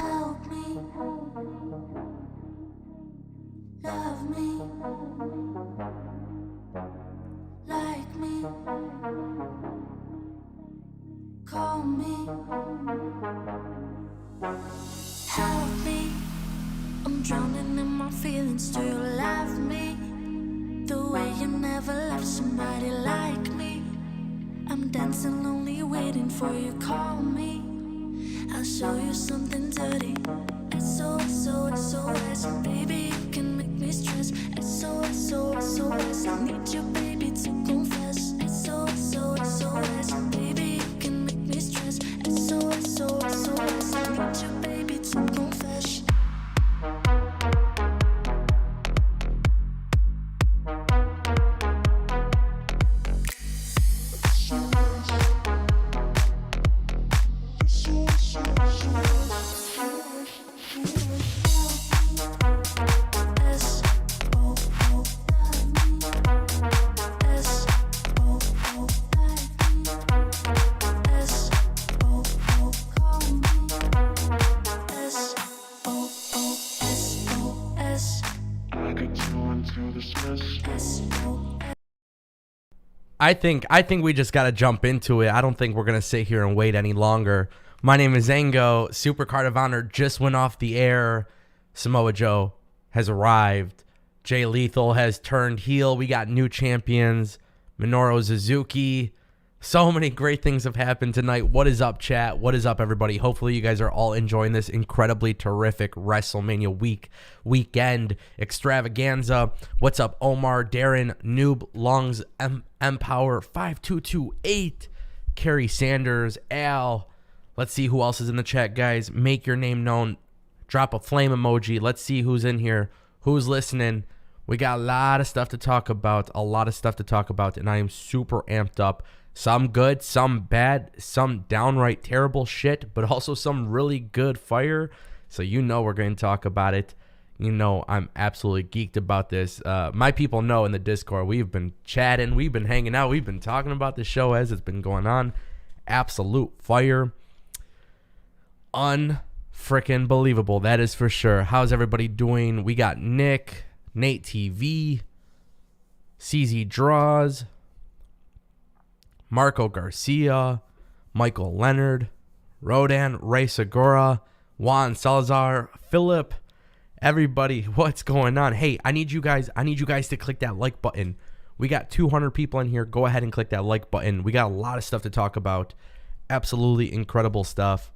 Help me, love me, like me, call me, help me. I'm drowning in my feelings. Do you love me the way you never loved somebody like me? I'm dancing lonely, waiting for you. Call me, I'll show you something dirty. SOS, SOS, baby, you can make me stress. SOS, SOS, I need you, baby, to confess. SOS, SOS, baby, you can make me stress. SOS, SOS, I need you, baby, to confess. I think we just got to jump into it. I don't think we're going to sit here and wait any longer. My name is Zango. Supercard of Honor just went off the air. Samoa Joe has arrived. Jay Lethal has turned heel. We got new champions. Minoru Suzuki. So many great things have happened tonight. What is up, chat? What is up, everybody? Hopefully you guys are all enjoying this incredibly terrific WrestleMania weekend extravaganza. What's up, Omar, Darren, Noob, Longs, Empower, 5228, Kerry Sanders, Al. Let's see who else is in the chat, guys. Make your name known. Drop a flame emoji. Let's see who's in here, who's listening. We got a lot of stuff to talk about, and I am super amped up. Some good, some bad, some downright terrible shit, but also some really good fire. So you know we're going to talk about it. You know I'm absolutely geeked about this. My people know in the Discord, we've been chatting, we've been hanging out, we've been talking about the show as it's been going on. Absolute fire. Unfrickin' believable, that is for sure. How's everybody doing? We got Nick, Nate TV, CZ Draws, Marco Garcia, Michael Leonard, Rodan, Ray Segura, Juan Salazar, Philip, everybody, what's going on? Hey, I need you guys to click that like button. We got 200 people in here. Go ahead and click that like button. We got a lot of stuff to talk about. Absolutely incredible stuff.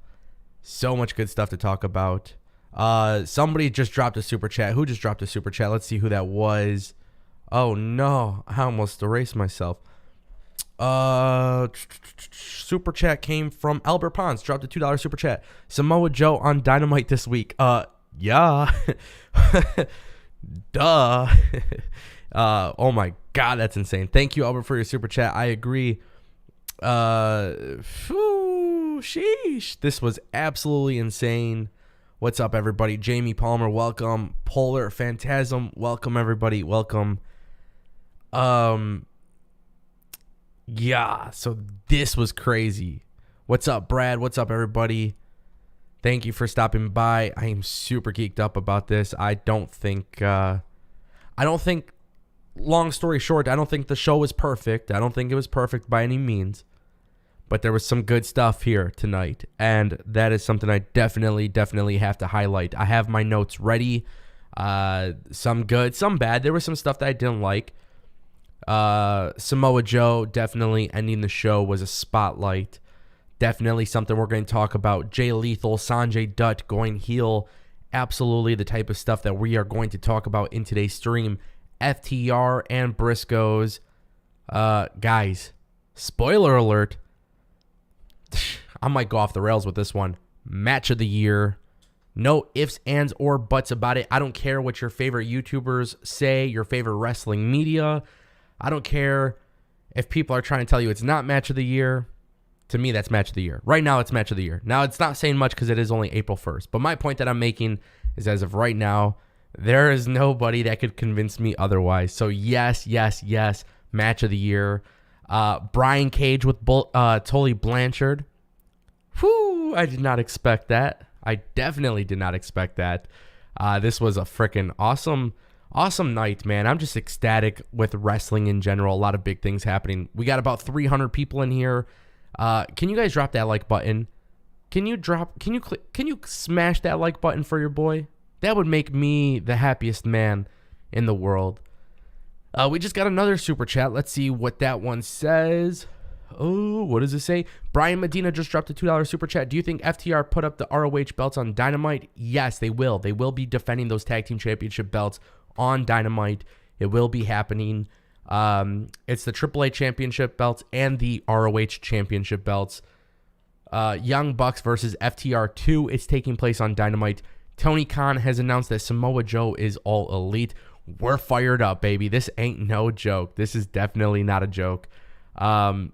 So much good stuff to talk about. Somebody just dropped a super chat. Who just dropped a super chat? Let's see who that was. Oh no, I almost erased myself. Super chat came from Albert Pons. Dropped a $2 super chat. Samoa Joe on Dynamite this week. Yeah. Duh. Oh my god, that's insane. Thank you, Albert, for your super chat. I agree. Sheesh. This was absolutely insane. What's up, everybody? Jamie Palmer, welcome. Polar Phantasm, welcome, everybody. Welcome. Yeah, so this was crazy. What's up, Brad? What's up, everybody? Thank you for stopping by. I am super geeked up about this. I don't think, long story short, I don't think the show was perfect. I don't think it was perfect by any means. But there was some good stuff here tonight. And that is something I definitely have to highlight. I have my notes ready. Some good, some bad. There was some stuff that I didn't like. Samoa Joe definitely ending the show was a spotlight. Definitely something we're going to talk about. Jay Lethal, Sanjay Dutt going heel. Absolutely the type of stuff that we are going to talk about in today's stream. FTR and Briscoes. Guys, spoiler alert. I might go off the rails with this one. Match of the year. No ifs, ands, or buts about it. I don't care what your favorite YouTubers say, your favorite wrestling media. I don't care if people are trying to tell you it's not match of the year. To me, that's match of the year. Right now, it's match of the year. Now, it's not saying much because it is only April 1st. But my point that I'm making is as of right now, there is nobody that could convince me otherwise. So, yes, match of the year. Brian Cage with Tully Blanchard. Whew, I did not expect that. I definitely did not expect that. This was a freaking awesome night, man. I'm just ecstatic with wrestling in general. A lot of big things happening. We got about 300 people in here. Can you guys drop that like button? Can you smash that like button for your boy? That would make me the happiest man in the world. We just got another super chat. Let's see what that one says. Oh, what does it say? Brian Medina just dropped a $2 super chat. Do you think FTR put up the ROH belts on Dynamite? Yes, they will. They will be defending those tag team championship belts on Dynamite. It will be happening. It's the AAA championship belts and the ROH championship belts. Young Bucks versus FTR 2 is taking place on Dynamite. Tony Khan has announced that Samoa Joe is all elite. We're fired up, baby. This ain't no joke. This is definitely not a joke. Wow.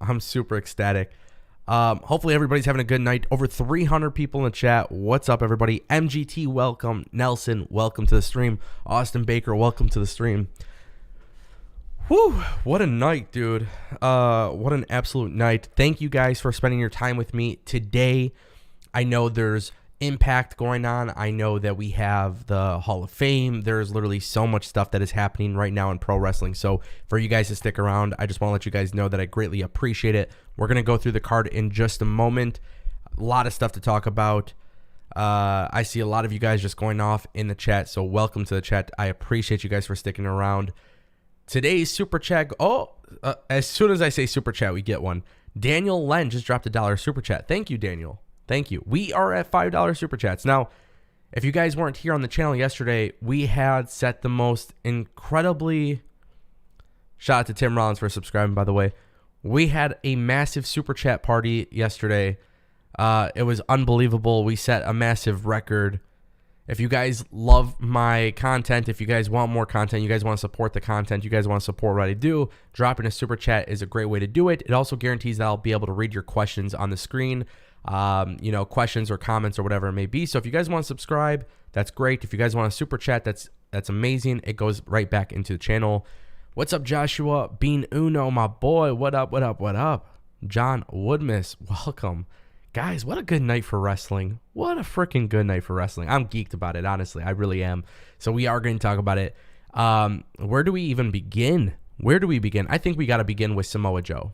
I'm super ecstatic. Hopefully everybody's having a good night. Over 300 people in the chat. What's up, everybody? MGT, welcome. Nelson, welcome to the stream. Austin Baker, welcome to the stream. Whew, what a night, dude. What an absolute night. Thank you guys for spending your time with me today. I know there's Impact going on. I know that we have the Hall of Fame. There's literally so much stuff that is happening right now in pro wrestling. So for you guys to stick around, I just want to let you guys know that I greatly appreciate it. We're going to go through the card in just a moment. A lot of stuff to talk about. I see a lot of you guys just going off in the chat. So welcome to the chat. I appreciate you guys for sticking around. Today's super chat. As soon as I say super chat, we get one. Daniel Len just dropped a $1 super chat. Thank you, Daniel. Thank you. We are at $5 super chats. Now, if you guys weren't here on the channel yesterday, we had set the most incredibly... Shout out to Tim Rollins for subscribing, by the way. We had a massive super chat party yesterday. It was unbelievable. We set a massive record. If you guys love my content, if you guys want more content, you guys want to support the content, you guys want to support what I do, dropping a super chat is a great way to do it. It also guarantees that I'll be able to read your questions on the screen. Questions or comments or whatever it may be. So if you guys want to subscribe, that's great. If you guys want to super chat, that's amazing. It goes right back into the channel. What's up, Joshua? Bean Uno, my boy. What up? John Woodmiss, welcome. Guys, what a good night for wrestling. What a freaking good night for wrestling. I'm geeked about it, honestly. I really am. So we are going to talk about it. Where do we even begin? I think we got to begin with Samoa Joe.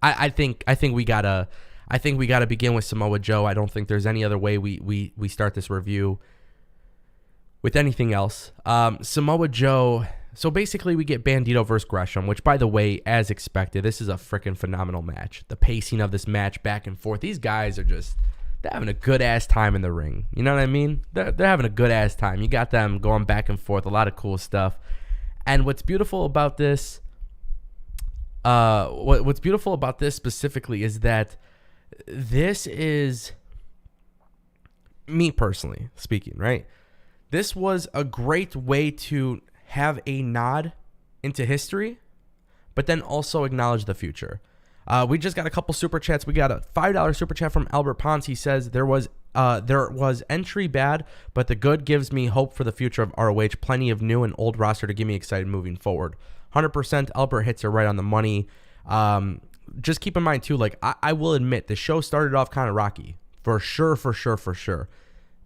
I think we got to begin with Samoa Joe. I don't think there's any other way we start this review with anything else. Samoa Joe. So basically we get Bandito versus Gresham, which, by the way, as expected, this is a freaking phenomenal match. The pacing of this match back and forth. These guys are they're having a good ass time in the ring. You know what I mean? They're having a good ass time. You got them going back and forth. A lot of cool stuff. And what's beautiful about this, specifically is that this is, me personally speaking, right? This was a great way to have a nod into history, but then also acknowledge the future. We just got a couple super chats. We got a $5 super chat from Albert Ponce. He says, there was entry bad, but the good gives me hope for the future of ROH. Plenty of new and old roster to get me excited moving forward. 100% Albert hits are right on the money. Just keep in mind too, like I will admit the show started off kind of rocky for sure.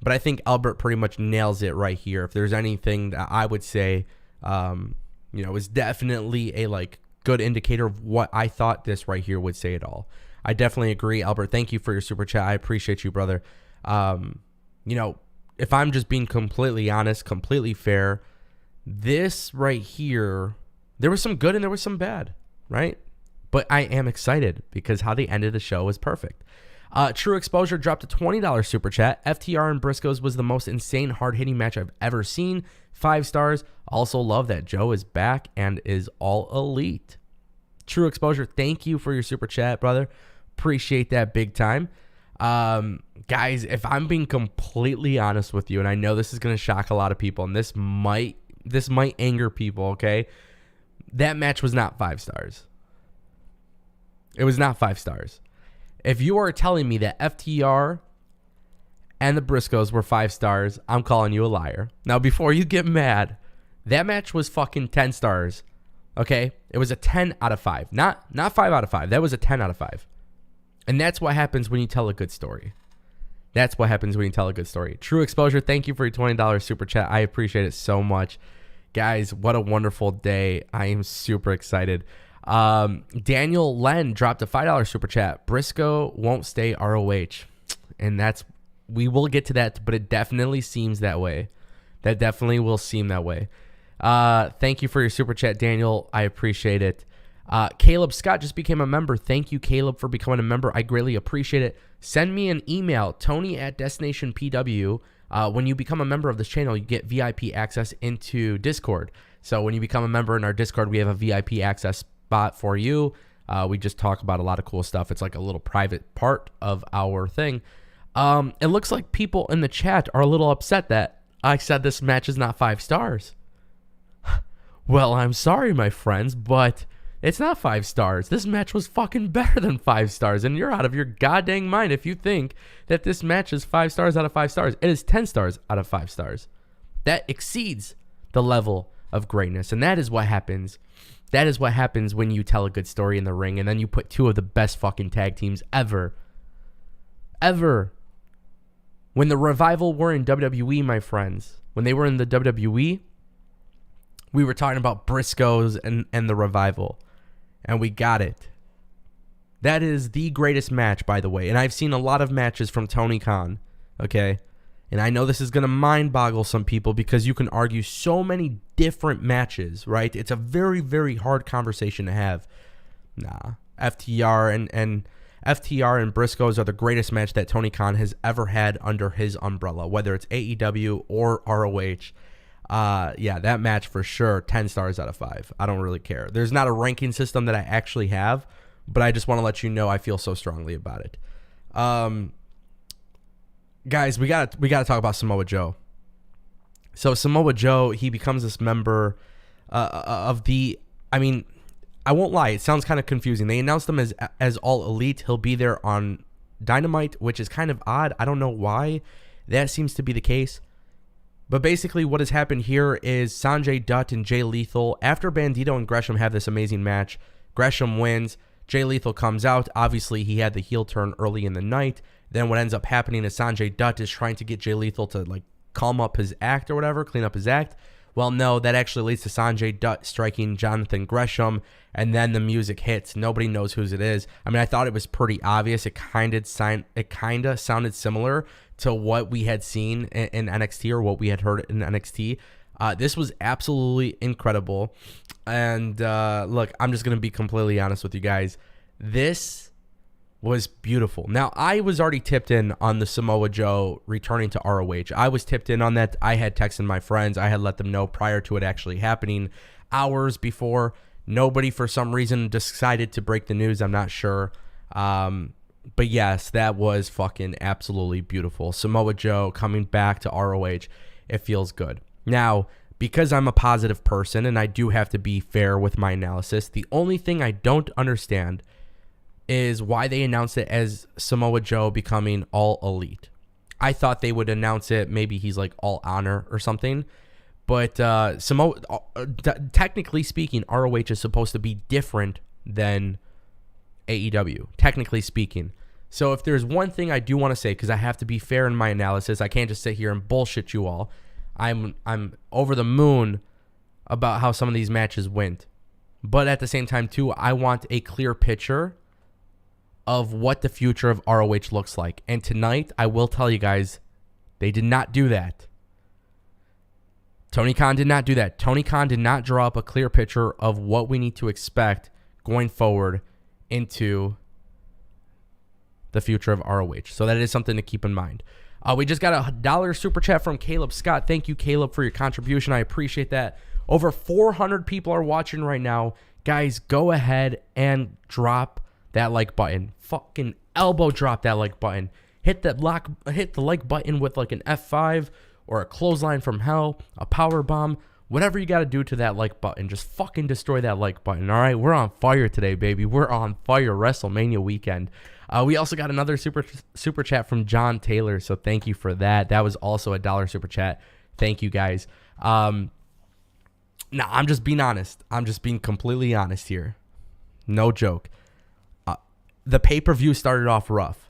But I think Albert pretty much nails it right here. If there's anything that I would say, is definitely a good indicator of what I thought this right here would say it all. I definitely agree, Albert. Thank you for your super chat. I appreciate you, brother. If I'm just being completely honest, completely fair, this right here, there was some good and there was some bad, right? But I am excited because how they ended the show was perfect. True Exposure dropped a $20 super chat. FTR and Briscoes was the most insane, hard-hitting match I've ever seen. 5 stars. Also love that Joe is back and is all elite. True Exposure, thank you for your super chat, brother. Appreciate that big time. Guys, if I'm being completely honest with you, and I know this is going to shock a lot of people, and this might anger people, okay? That match was not 5 stars. It was not 5 stars. If you are telling me that FTR and the Briscoes were 5 stars, I'm calling you a liar. Now, before you get mad, that match was fucking 10 stars Okay? It was a 10 out of 5. Not 5 out of 5. That was a 10 out of 5. And that's what happens when you tell a good story. That's what happens when you tell a good story. True Exposure, thank you for your $20 super chat. I appreciate it so much. Guys, what a wonderful day. I am super excited. Daniel Len dropped a $5 super chat. Briscoe won't stay ROH. And we will get to that, but it definitely seems that way. That definitely will seem that way. Thank you for your super chat, Daniel. I appreciate it. Caleb Scott just became a member. Thank you, Caleb, for becoming a member. I greatly appreciate it. Send me an email, Tony@DestinationPW. When you become a member of this channel, you get VIP access into Discord. So when you become a member in our Discord, we have a VIP access spot for you. We just talk about a lot of cool stuff. It's like a little private part of our thing. It looks like people in the chat are a little upset that I said this match is not 5 stars. Well, I'm sorry, my friends, but it's not 5 stars. This match was fucking better than 5 stars, and you're out of your goddamn mind if you think that this match is 5 stars out of 5 stars. It is 10 stars out of 5 stars. That exceeds the level of greatness, and that is what happens. That is what happens when you tell a good story in the ring, and then you put 2 of the best fucking tag teams ever. When the Revival were in WWE, my friends, when they were in the WWE, we were talking about Briscoes and the Revival. And we got it. That is the greatest match, by the way. And I've seen a lot of matches from Tony Khan, okay? And I know this is going to mind boggle some people because you can argue so many different matches, right? It's a very, very hard conversation to have. Nah. FTR and Briscoes are the greatest match that Tony Khan has ever had under his umbrella, whether it's AEW or ROH. Yeah, that match for sure, 10 stars out of 5. I don't really care. There's not a ranking system that I actually have, but I just want to let you know I feel so strongly about it. Guys, we gotta talk about Samoa Joe. So Samoa Joe, he becomes this member of the. I mean, I won't lie, it sounds kind of confusing. They announced him as All Elite. He'll be there on Dynamite, which is kind of odd. I don't know why that seems to be the case. But basically what has happened here is Sanjay Dutt and Jay Lethal, after Bandito and Gresham have this amazing match, Gresham wins, Jay Lethal comes out. Obviously, he had the heel turn early in the night. Then what ends up happening is Sanjay Dutt is trying to get Jay Lethal to like calm up his act or whatever, clean up his act. Well, no, that actually leads to Sanjay Dutt striking Jonathan Gresham, and then the music hits. Nobody knows whose it is. I mean, I thought it was pretty obvious. It kind of sounded similar to what we had seen in NXT or what we had heard in NXT. This was absolutely incredible. And look, I'm just going to be completely honest with you guys. This was beautiful. Now, I was already tipped in on the Samoa Joe returning to ROH. I was tipped in on that. I had texted my friends. I had let them know prior to it actually happening, hours before. Nobody, for some reason, decided to break the news. I'm not sure. But yes, that was fucking absolutely beautiful. Samoa Joe coming back to ROH. It feels good. Now, because I'm a positive person and I do have to be fair with my analysis, the only thing I don't understand is why they announced it as Samoa Joe becoming All Elite. I thought they would announce it, maybe he's like All Honor or something. But technically speaking, ROH is supposed to be different than AEW, technically speaking. So if there's one thing I do want to say, because I have to be fair in my analysis, I can't just sit here and bullshit you all. I'm over the moon about how some of these matches went. But at the same time, too, I want a clear picture of what the future of ROH looks like. And tonight, I will tell you guys, they did not do that. Tony Khan did not do that. Tony Khan did not draw up a clear picture of what we need to expect going forward into the future of ROH. So that is something to keep in mind. We just got a $1 super chat from Caleb Scott. Thank you, Caleb, for your contribution. I appreciate that. Over 400 people are watching right now. Guys, go ahead and drop that like button. Fucking elbow drop that like button. Hit the like button with like an F5 or a clothesline from hell, a power bomb, whatever you got to do to that like button. Just fucking destroy that like button. All right, we're on fire today, baby. We're on fire. WrestleMania weekend. We also got another super chat from John Taylor, so thank you for that. That was also a $1 super chat. Thank you, guys. Nah, I'm just being honest. I'm just being completely honest here. No joke. The pay-per-view started off rough.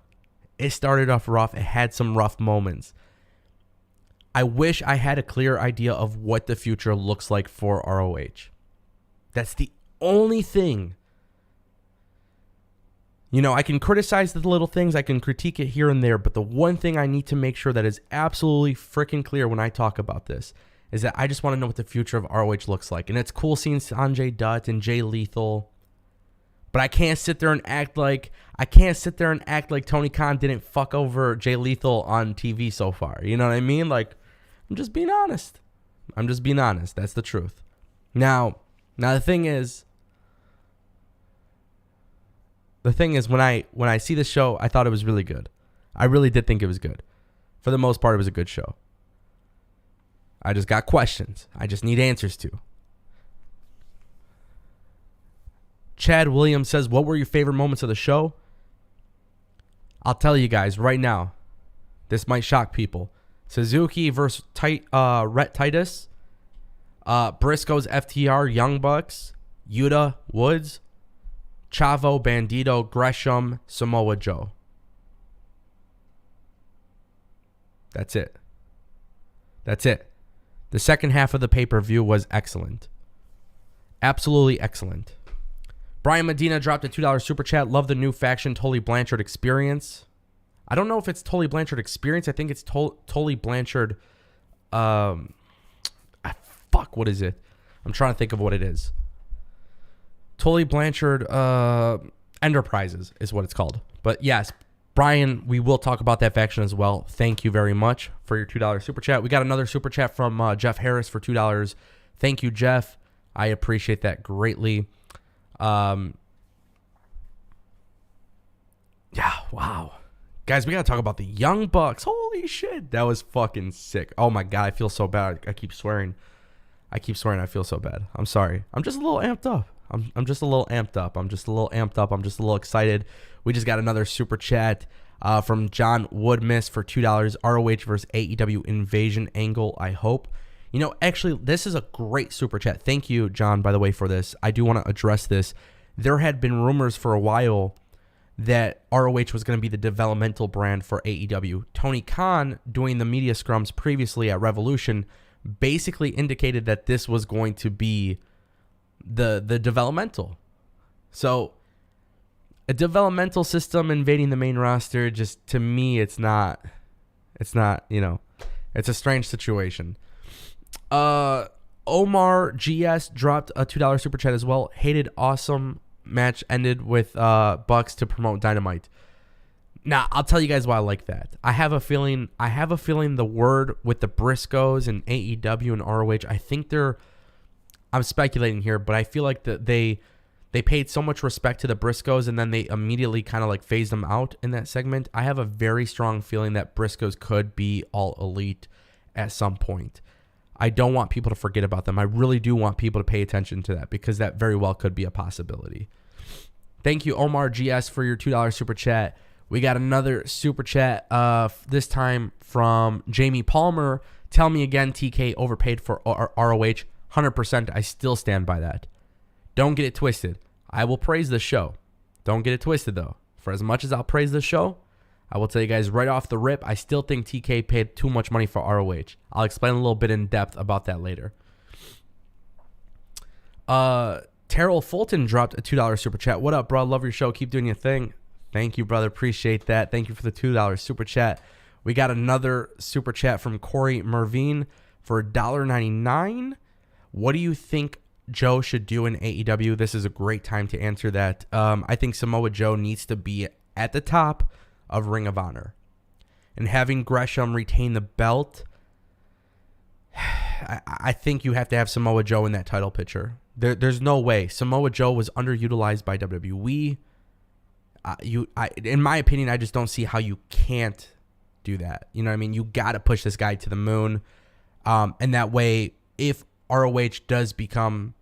It started off rough. It had some rough moments. I wish I had a clear idea of what the future looks like for ROH. That's the only thing. You know, I can criticize the little things. I can critique it here and there. But the one thing I need to make sure that is absolutely freaking clear when I talk about this is that I just want to know what the future of ROH looks like. And it's cool seeing Sanjay Dutt and Jay Lethal. But I can't sit there and act like Tony Khan didn't fuck over Jay Lethal on TV so far. You know what I mean? Like, I'm just being honest. That's the truth. Now the thing is when I see this show, I thought it was really good. I really did think it was good. For the most part, it was a good show. I just got questions. I just need answers to. Chad Williams says, what were your favorite moments of the show? I'll tell you guys right now. This might shock people. Suzuki versus Rhett Titus. Briscoes FTR Young Bucks. Yuta Woods. Chavo Bandito Gresham Samoa Joe. That's it. The second half of the pay-per-view was excellent. Absolutely excellent. Brian Medina dropped a $2 super chat. Love the new faction Tully Blanchard experience. I don't know if it's Tully Blanchard experience. I think it's Tully Blanchard. What is it? I'm trying to think of what it is. Tully Blanchard Enterprises is what it's called. But yes, Brian, we will talk about that faction as well. Thank you very much for your $2 super chat. We got another super chat from Jeff Harris for $2. Thank you, Jeff. I appreciate that greatly. Yeah, wow. Guys, we got to talk about the Young Bucks. Holy shit. That was fucking sick. Oh my God, I feel so bad. I keep swearing. I feel so bad. I'm sorry. I'm just a little amped up. I'm just a little amped up. I'm just a little excited. We just got another super chat from John Woodmiss for $2. ROH versus AEW Invasion angle, I hope. You know, actually, this is a great super chat. Thank you, John, by the way, for this. I do want to address this. There had been rumors for a while that ROH was going to be the developmental brand for AEW. Tony Khan, doing the media scrums previously at Revolution, basically indicated that this was going to be the developmental. So, a developmental system invading the main roster, just to me, it's not, you know, it's a strange situation. Omar GS dropped a $2 super chat as well. Hated awesome match ended with Bucks to promote Dynamite. Now, I'll tell you guys why I like that. I have a feeling the word with the Briscoes and AEW and ROH, I think I'm speculating here, but I feel like that they paid so much respect to the Briscoes and then they immediately kind of like phased them out in that segment. I have a very strong feeling that Briscoes could be all elite at some point. I don't want people to forget about them. I really do want people to pay attention to that because that very well could be a possibility. Thank you, Omar GS, for your $2 super chat. We got another super chat, this time from Jamie Palmer. Tell me again, TK overpaid for ROH. 100%. I still stand by that. Don't get it twisted. I will praise the show. Don't get it twisted, though. For as much as I'll praise the show, I will tell you guys right off the rip, I still think TK paid too much money for ROH. I'll explain a little bit in depth about that later. Terrell Fulton dropped a $2 super chat. What up, bro? Love your show. Keep doing your thing. Thank you, brother. Appreciate that. Thank you for the $2 super chat. We got another super chat from Corey Mervine for $1.99. What do you think Joe should do in AEW? This is a great time to answer that. I think Samoa Joe needs to be at the top of Ring of Honor. And having Gresham retain the belt, I think you have to have Samoa Joe in that title picture. There's no way. Samoa Joe was underutilized by WWE. In my opinion, I just don't see how you can't do that. You know what I mean? You got to push this guy to the moon. And that way, if ROH does become,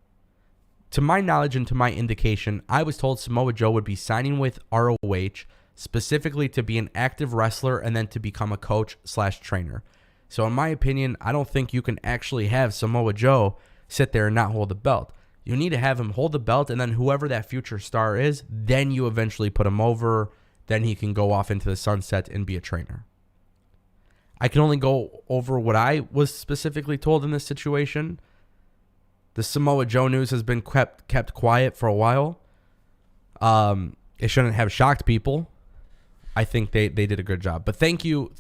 to my knowledge and to my indication, I was told Samoa Joe would be signing with ROH specifically to be an active wrestler and then to become a coach/trainer. So in my opinion, I don't think you can actually have Samoa Joe sit there and not hold the belt. You need to have him hold the belt, and then whoever that future star is, then you eventually put him over. Then he can go off into the sunset and be a trainer. I can only go over what I was specifically told in this situation. The Samoa Joe news has been kept quiet for a while. It shouldn't have shocked people. I think they did a good job. But thank you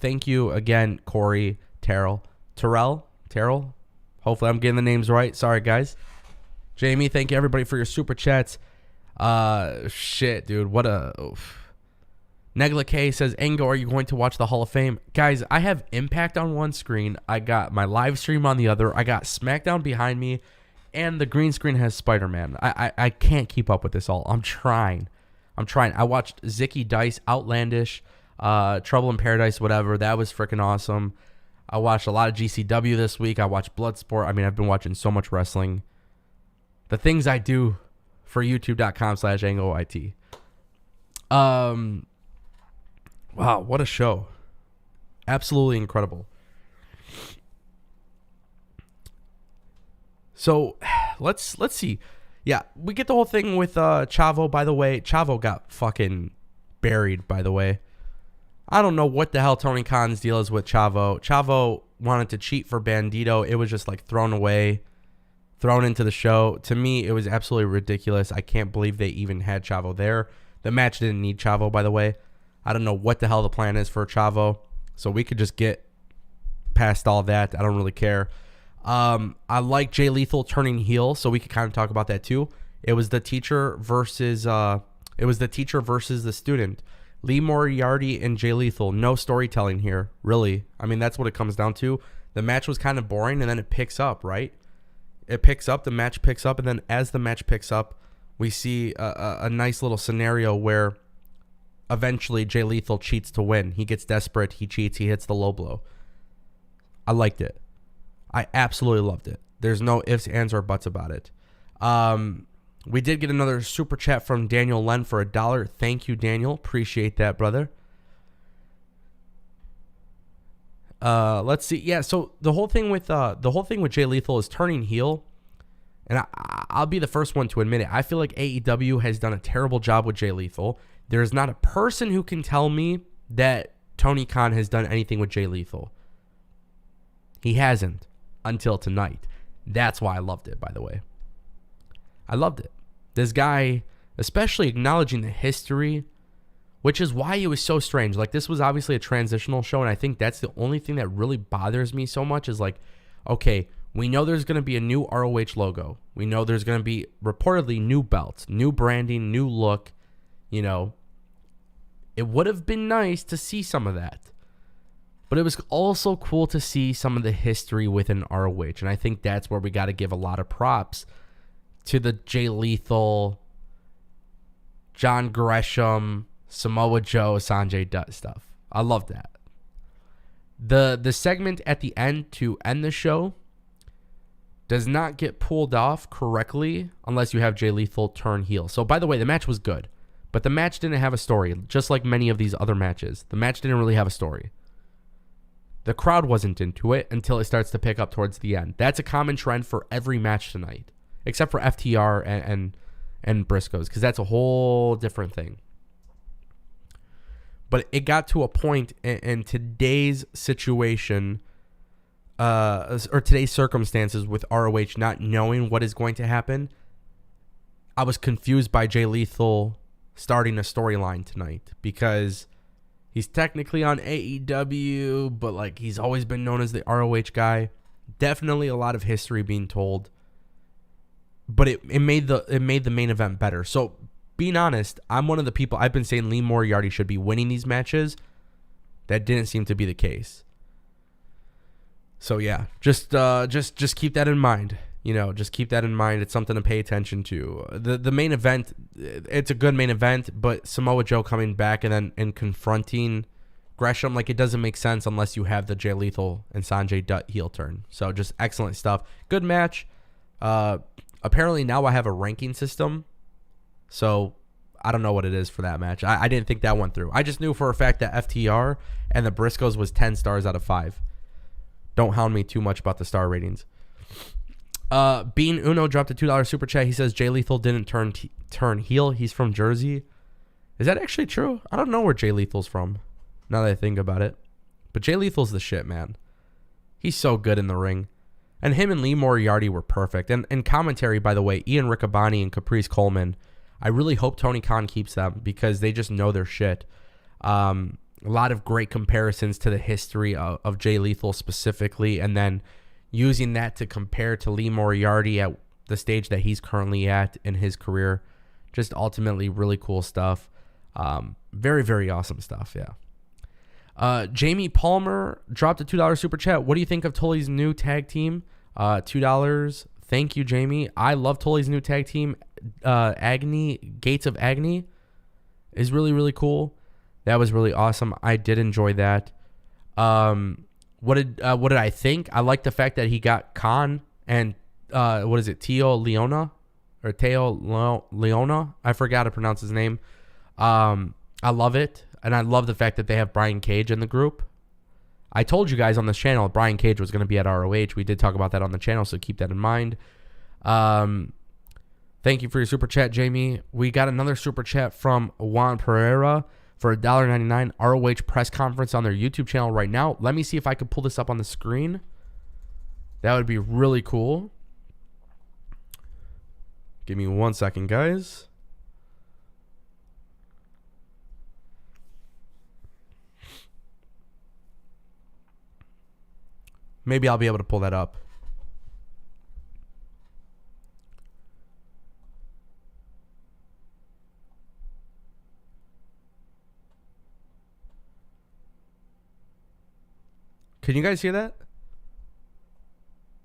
again, Corey, Terrell. Hopefully I'm getting the names right. Sorry, guys. Jamie, thank you everybody for your super chats. Shit, dude, what a... Oof. Negla K says, Engo, are you going to watch the Hall of Fame? Guys, I have Impact on one screen. I got my live stream on the other. I got SmackDown behind me. And the green screen has Spider-Man. I can't keep up with this all. I'm trying. I watched Zicky Dice, Outlandish, Trouble in Paradise, whatever. That was freaking awesome. I watched a lot of GCW this week. I watched Bloodsport. I mean, I've been watching so much wrestling. The things I do for youtube.com/AngoIT. Wow, what a show. Absolutely incredible. So, let's see. Yeah, we get the whole thing with Chavo, by the way. Chavo got fucking buried, by the way. I don't know what the hell Tony Khan's deal is with Chavo. Chavo wanted to cheat for Bandito. It was just like thrown away, thrown into the show. To me, it was absolutely ridiculous. I can't believe they even had Chavo there. The match didn't need Chavo, by the way. I don't know what the hell the plan is for Chavo. So we could just get past all that. I don't really care. I like Jay Lethal turning heel, so we could kind of talk about that too. It was the teacher versus the student. Lee Moriarty and Jay Lethal. No storytelling here, really. I mean, that's what it comes down to. The match was kind of boring, and then it picks up, right? It picks up, the match picks up, and then as the match picks up, we see a nice little scenario where eventually Jay Lethal cheats to win. He gets desperate, he cheats, he hits the low blow. I liked it. I absolutely loved it. There's no ifs, ands, or buts about it. We did get another super chat from Daniel Len for $1. Thank you, Daniel. Appreciate that, brother. Let's see. Yeah, so the whole thing with Jay Lethal is turning heel, and I'll be the first one to admit it. I feel like AEW has done a terrible job with Jay Lethal. There's not a person who can tell me that Tony Khan has done anything with Jay Lethal. He hasn't until tonight. That's why I loved it, by the way. I loved it. This guy, especially acknowledging the history, which is why it was so strange. Like, this was obviously a transitional show, and I think that's the only thing that really bothers me so much is like, okay, we know there's going to be a new ROH logo. We know there's going to be reportedly new belts, new branding, new look. You know, it would have been nice to see some of that. But it was also cool to see some of the history within ROH. And I think that's where we got to give a lot of props to the Jay Lethal, John Gresham, Samoa Joe, Sanjay Dutt stuff. I love that. The segment at the end to end the show does not get pulled off correctly unless you have Jay Lethal turn heel. So, by the way, the match was good. But the match didn't have a story, just like many of these other matches. The match didn't really have a story. The crowd wasn't into it until it starts to pick up towards the end. That's a common trend for every match tonight, except for FTR and Briscoes, because that's a whole different thing. But it got to a point in today's situation, or today's circumstances with ROH not knowing what is going to happen. I was confused by Jay Lethal starting a storyline tonight because he's technically on AEW, but like he's always been known as the ROH guy. Definitely a lot of history being told, but it made the main event better. So being honest, I'm one of the people, I've been saying Lee Moriarty should be winning these matches. That didn't seem to be the case. So yeah, just keep that in mind. You know, just keep that in mind. It's something to pay attention to. The main event, it's a good main event, but Samoa Joe coming back and confronting Gresham, like, it doesn't make sense unless you have the Jay Lethal and Sanjay Dutt heel turn. So just excellent stuff. Good match. Apparently now I have a ranking system, so I don't know what it is for that match. I didn't think that went through. I just knew for a fact that FTR and the Briscoes was 10 stars out of 5. Don't hound me too much about the star ratings. Bean Uno dropped a $2 super chat. He says Jay Lethal didn't turn heel. He's from Jersey. Is that actually true? I don't know where Jay Lethal's from, now that I think about it. But Jay Lethal's the shit, man. He's so good in the ring. And him and Lee Moriarty were perfect. And commentary, by the way, Ian Riccaboni and Caprice Coleman, I really hope Tony Khan keeps them because they just know their shit. A lot of great comparisons to the history of Jay Lethal specifically, and then using that to compare to Lee Moriarty at the stage that he's currently at in his career. Just ultimately really cool stuff. Very, very awesome stuff, yeah. Jamie Palmer dropped a $2 super chat. What do you think of Tully's new tag team? $2. Thank you, Jamie. I love Tully's new tag team. Gates of Agony is really, really cool. That was really awesome. I did enjoy that. What did I think? I like the fact that he got Khan and Teo Leona? I forgot how to pronounce his name. I love it. And I love the fact that they have Brian Cage in the group. I told you guys on this channel Brian Cage was going to be at ROH. We did talk about that on the channel, so keep that in mind. Thank you for your super chat, Jamie. We got another super chat from Juan Pereira for $1.99. ROH press conference on their YouTube channel right now. Let me see if I could pull this up on the screen. That would be really cool. Give me 1 second, guys. Maybe I'll be able to pull that up. Can you guys hear that?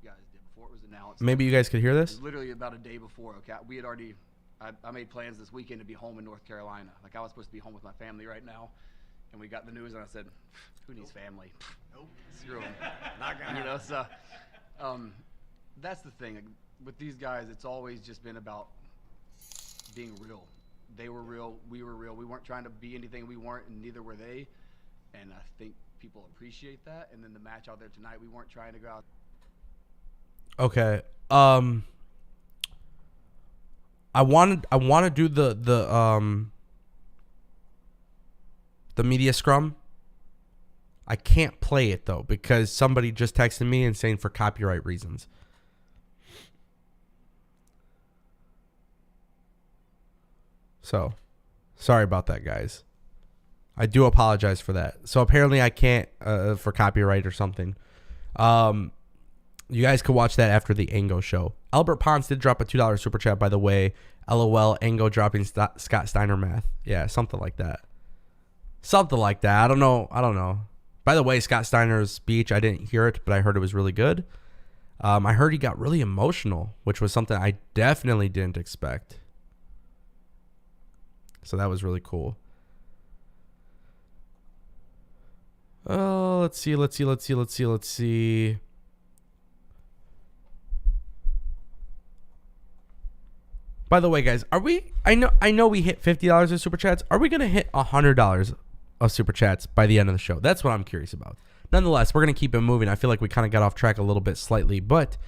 Guys did before it was announced. Maybe you guys could hear It this? was literally about a day before. Okay, we had already. I made plans this weekend to be home in North Carolina. Like I was supposed to be home with my family right now, and we got the news, and I said, "Who needs family? Nope, screw them." Not gonna. You know, so that's the thing. Like, with these guys, it's always just been about being real. They were real. We were real. We weren't trying to be anything we weren't, and neither were they. And I think people appreciate that. And then the match out there tonight, we weren't trying to go out. Okay. I want to do the media scrum. I can't play it though because somebody just texted me and saying for copyright reasons. So, sorry about that, guys. I do apologize for that. So apparently I can't for copyright or something. You guys could watch that after the Ango show. Albert Pons did drop a $2 super chat, by the way. LOL, Ango dropping Scott Steiner math. Yeah, something like that. Something like that. I don't know. By the way, Scott Steiner's speech, I didn't hear it, but I heard it was really good. I heard he got really emotional, which was something I definitely didn't expect. So that was really cool. Oh, let's see. By the way, guys, are we? I know we hit $50 of super chats. Are we gonna hit $100 of super chats by the end of the show? That's what I'm curious about. Nonetheless, we're gonna keep it moving. I feel like we kind of got off track a little bit slightly, but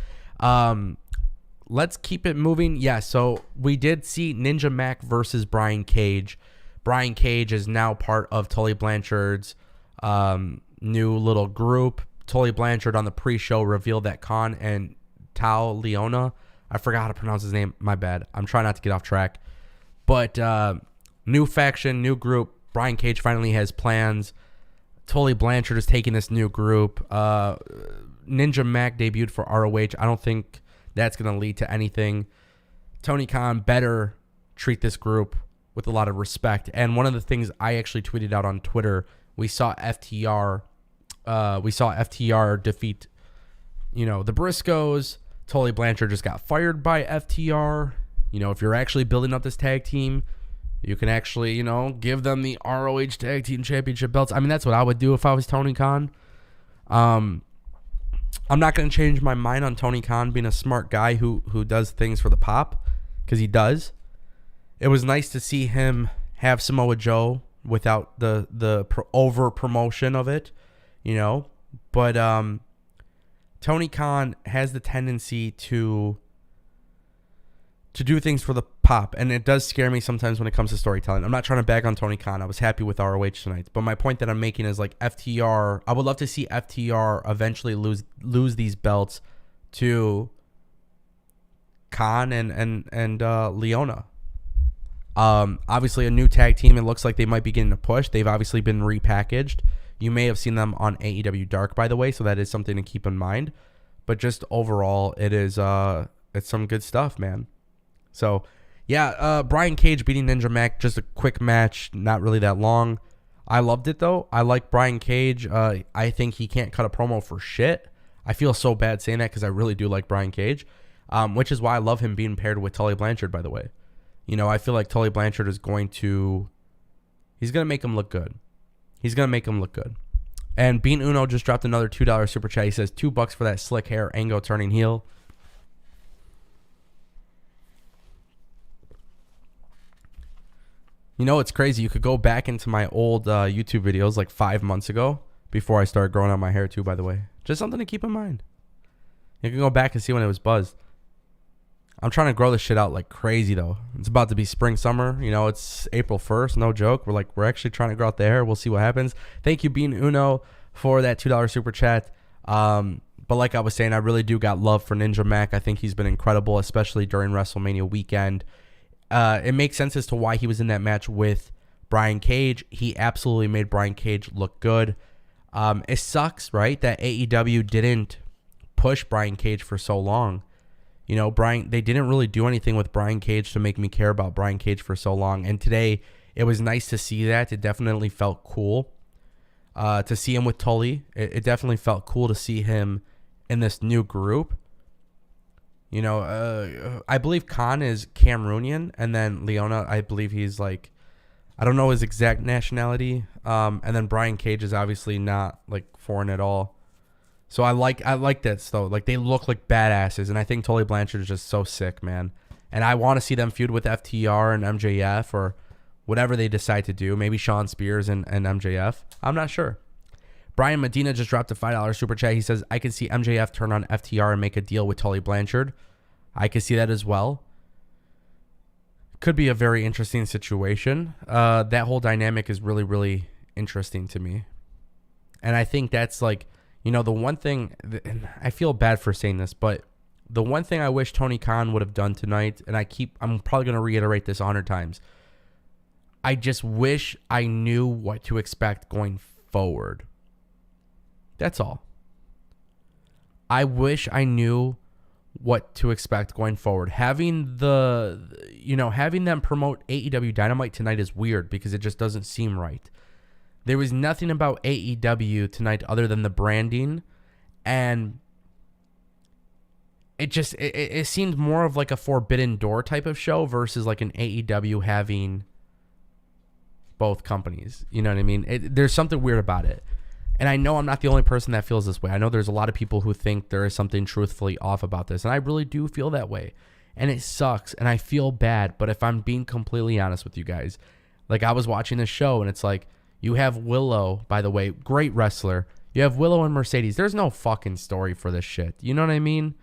let's keep it moving. Yeah. So we did see Ninja Mack versus Brian Cage. Brian Cage is now part of Tully Blanchard's new little group. Tully Blanchard on the pre-show revealed that Khan and Tao Leona, I forgot how to pronounce his name, my bad, I'm trying not to get off track, but new faction, new group. Brian Cage finally has plans. Tully Blanchard is taking this new group. Ninja Mack debuted for ROH. I don't think that's going to lead to anything. Tony Khan better treat this group with a lot of respect. And one of the things I actually tweeted out on Twitter, we saw FTR defeat, the Briscoes. Tully Blanchard just got fired by FTR. If you're actually building up this tag team, you can actually, give them the ROH Tag Team Championship belts. I mean, that's what I would do if I was Tony Khan. I'm not going to change my mind on Tony Khan being a smart guy who does things for the pop, because he does. It was nice to see him have Samoa Joe without the over promotion of it, But to Tony Khan has the tendency to do things for the pop, and it does scare me sometimes when it comes to storytelling. I'm not trying to bag on Tony Khan. I was happy with ROH tonight, but my point that I'm making is like FTR. I would love to see FTR eventually lose these belts to Khan and Leona. Obviously a new tag team. It looks like they might be getting a push. They've obviously been repackaged. You may have seen them on AEW Dark, by the way, so that is something to keep in mind. But just overall, it's some good stuff, man. So, yeah, Brian Cage beating Ninja Mack, just a quick match, not really that long. I loved it, though. I like Brian Cage. I think he can't cut a promo for shit. I feel so bad saying that because I really do like Brian Cage, which is why I love him being paired with Tully Blanchard, by the way. You know, I feel like Tully Blanchard is he's going to make him look good. He's going to make him look good. And Bean Uno just dropped another $2 super chat. He says, $2 for that slick hair, Ango turning heel. You know, it's crazy. You could go back into my old YouTube videos like 5 months ago before I started growing out my hair too, by the way. Just something to keep in mind. You can go back and see when it was buzzed. I'm trying to grow this shit out like crazy, though. It's about to be spring, summer. You know, it's April 1st. No joke. We're actually trying to grow out the hair. We'll see what happens. Thank you, Bean Uno, for that $2 super chat. But like I was saying, I really do got love for Ninja Mack. I think he's been incredible, especially during WrestleMania weekend. It makes sense as to why he was in that match with Brian Cage. He absolutely made Brian Cage look good. It sucks, right, that AEW didn't push Brian Cage for so long. You know, they didn't really do anything with Brian Cage to make me care about Brian Cage for so long. And today, it was nice to see that. It definitely felt cool to see him with Tully. It definitely felt cool to see him in this new group. You know, I believe Khan is Cameroonian, and then Leona, I believe he's like, I don't know his exact nationality. And then Brian Cage is obviously not like foreign at all. So I like that though. Like they look like badasses, and I think Tully Blanchard is just so sick, man. And I want to see them feud with FTR and MJF or whatever they decide to do. Maybe Shawn Spears and MJF. I'm not sure. Brian Medina just dropped a $5 super chat. He says, I can see MJF turn on FTR and make a deal with Tully Blanchard. I can see that as well. Could be a very interesting situation. That whole dynamic is really, really interesting to me. And I think that's like, you know, the one thing, and I feel bad for saying this, but the one thing I wish Tony Khan would have done tonight, and I'm probably going to reiterate this 100 times. I just wish I knew what to expect going forward. That's all. I wish I knew what to expect going forward. Having them promote AEW Dynamite tonight is weird because it just doesn't seem right. There was nothing about AEW tonight other than the branding, and it seemed more of like a Forbidden Door type of show versus like an AEW having both companies. You know what I mean? There's something weird about it. And I know I'm not the only person that feels this way. I know there's a lot of people who think there is something truthfully off about this, and I really do feel that way. And it sucks, and I feel bad, but if I'm being completely honest with you guys, like I was watching this show, and it's like, you have Willow, by the way, great wrestler. You have Willow and Mercedes. There's no fucking story for this shit. You know what I mean?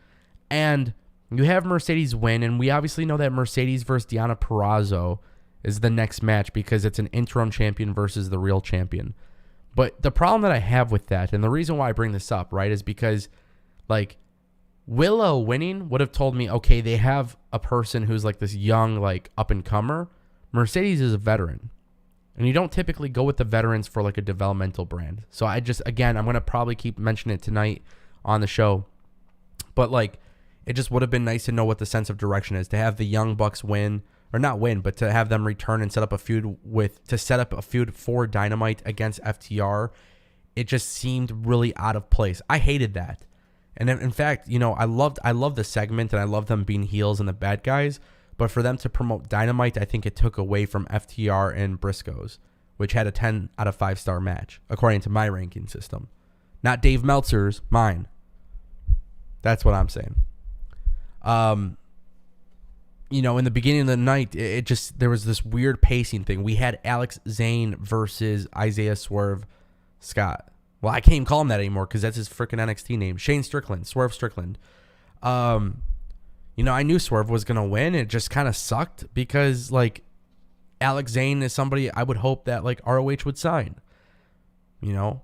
And you have Mercedes win, and we obviously know that Mercedes versus Deonna Purrazzo is the next match because it's an interim champion versus the real champion. But the problem that I have with that, and the reason why I bring this up, right, is because, like, Willow winning would have told me, okay, they have a person who's like this young, like, up-and-comer. Mercedes is a veteran. And you don't typically go with the veterans for like a developmental brand. So I'm going to probably keep mentioning it tonight on the show. But like, it just would have been nice to know what the sense of direction is. To have the Young Bucks win, or not win, but to have them return and set up a feud for Dynamite against FTR. It just seemed really out of place. I hated that. And in fact, you know, I loved the segment, and I love them being heels and the bad guys. But for them to promote Dynamite, I think it took away from FTR and Briscoes, which had a 10 out of 5-star match, according to my ranking system. Not Dave Meltzer's, mine. That's what I'm saying. You know, in the beginning of the night, there was this weird pacing thing. We had Alex Zayne versus Isaiah Swerve Scott. Well, I can't even call him that anymore because that's his freaking NXT name. Shane Strickland, Swerve Strickland. You know, I knew Swerve was going to win. It just kind of sucked because, like, Alex Zayne is somebody I would hope that, like, ROH would sign. You know?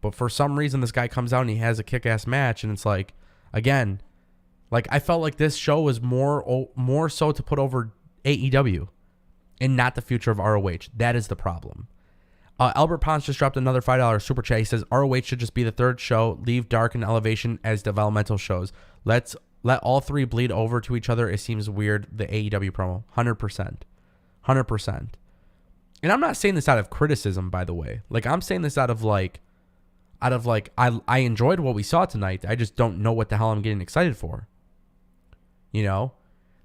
But for some reason, this guy comes out and he has a kick-ass match, and it's like, again, like, I felt like this show was more so to put over AEW and not the future of ROH. That is the problem. Albert Pons just dropped another $5 super chat. He says, ROH should just be the third show. Leave Dark and Elevation as developmental shows. Let all three bleed over to each other. It seems weird, the AEW promo. 100%. 100%. And I'm not saying this out of criticism, by the way. Like, I'm saying this out of I enjoyed what we saw tonight. I just don't know what the hell I'm getting excited for. You know?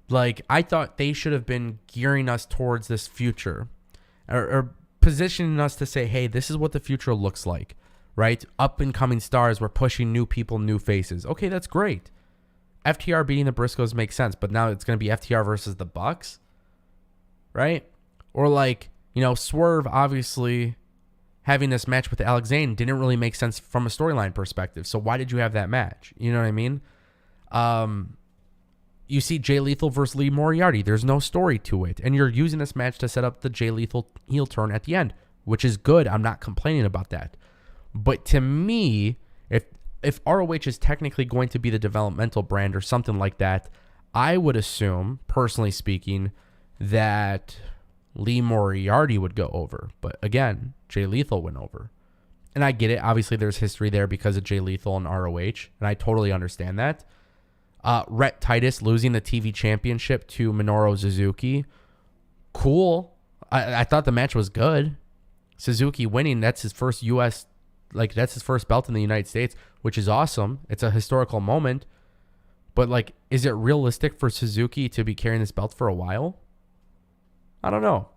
Like, I thought they should have been gearing us towards this future. Or positioning us to say, hey, this is what the future looks like. Right? Up and coming stars. We're pushing new people, new faces. Okay, that's great. FTR beating the Briscoes makes sense, but now it's going to be FTR versus the Bucks, right? Or like, you know, Swerve obviously having this match with Alex Zayne didn't really make sense from a storyline perspective. So why did you have that match? You know what I mean? You see Jay Lethal versus Lee Moriarty. There's no story to it, and you're using this match to set up the Jay Lethal heel turn at the end, which is good. I'm not complaining about that. But to me, if ROH is technically going to be the developmental brand or something like that, I would assume, personally speaking, that Lee Moriarty would go over. But again, Jay Lethal went over. And I get it. Obviously, there's history there because of Jay Lethal and ROH, and I totally understand that. Rhett Titus losing the TV championship to Minoru Suzuki. Cool. I thought the match was good. Suzuki winning, that's his first U.S., like, that's his first belt in the United States, which is awesome. It's a historical moment. But, like, is it realistic for Suzuki to be carrying this belt for a while? I don't know.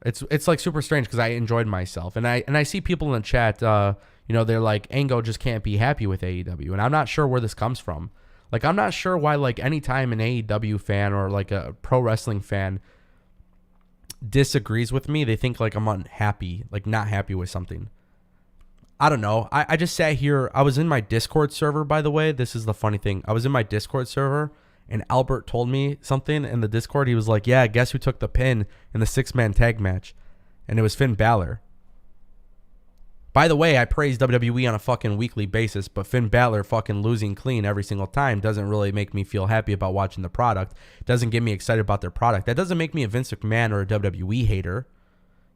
It's like super strange because I enjoyed myself. And I see people in the chat, you know, they're like, Ango just can't be happy with AEW. And I'm not sure where this comes from. Like, I'm not sure why, like, anytime an AEW fan or, like, a pro wrestling fan disagrees with me, they think like I'm unhappy, like not happy with something. I don't know. I just sat here. I was in my Discord server, by the way. This is the funny thing. I was in my Discord server and Albert told me something in the Discord. He was like, yeah, guess who took the pin in the 6-man tag match? And it was Finn Balor. By the way, I praise WWE on a fucking weekly basis, but Finn Balor fucking losing clean every single time doesn't really make me feel happy about watching the product. It doesn't get me excited about their product. That doesn't make me a Vince McMahon or a WWE hater.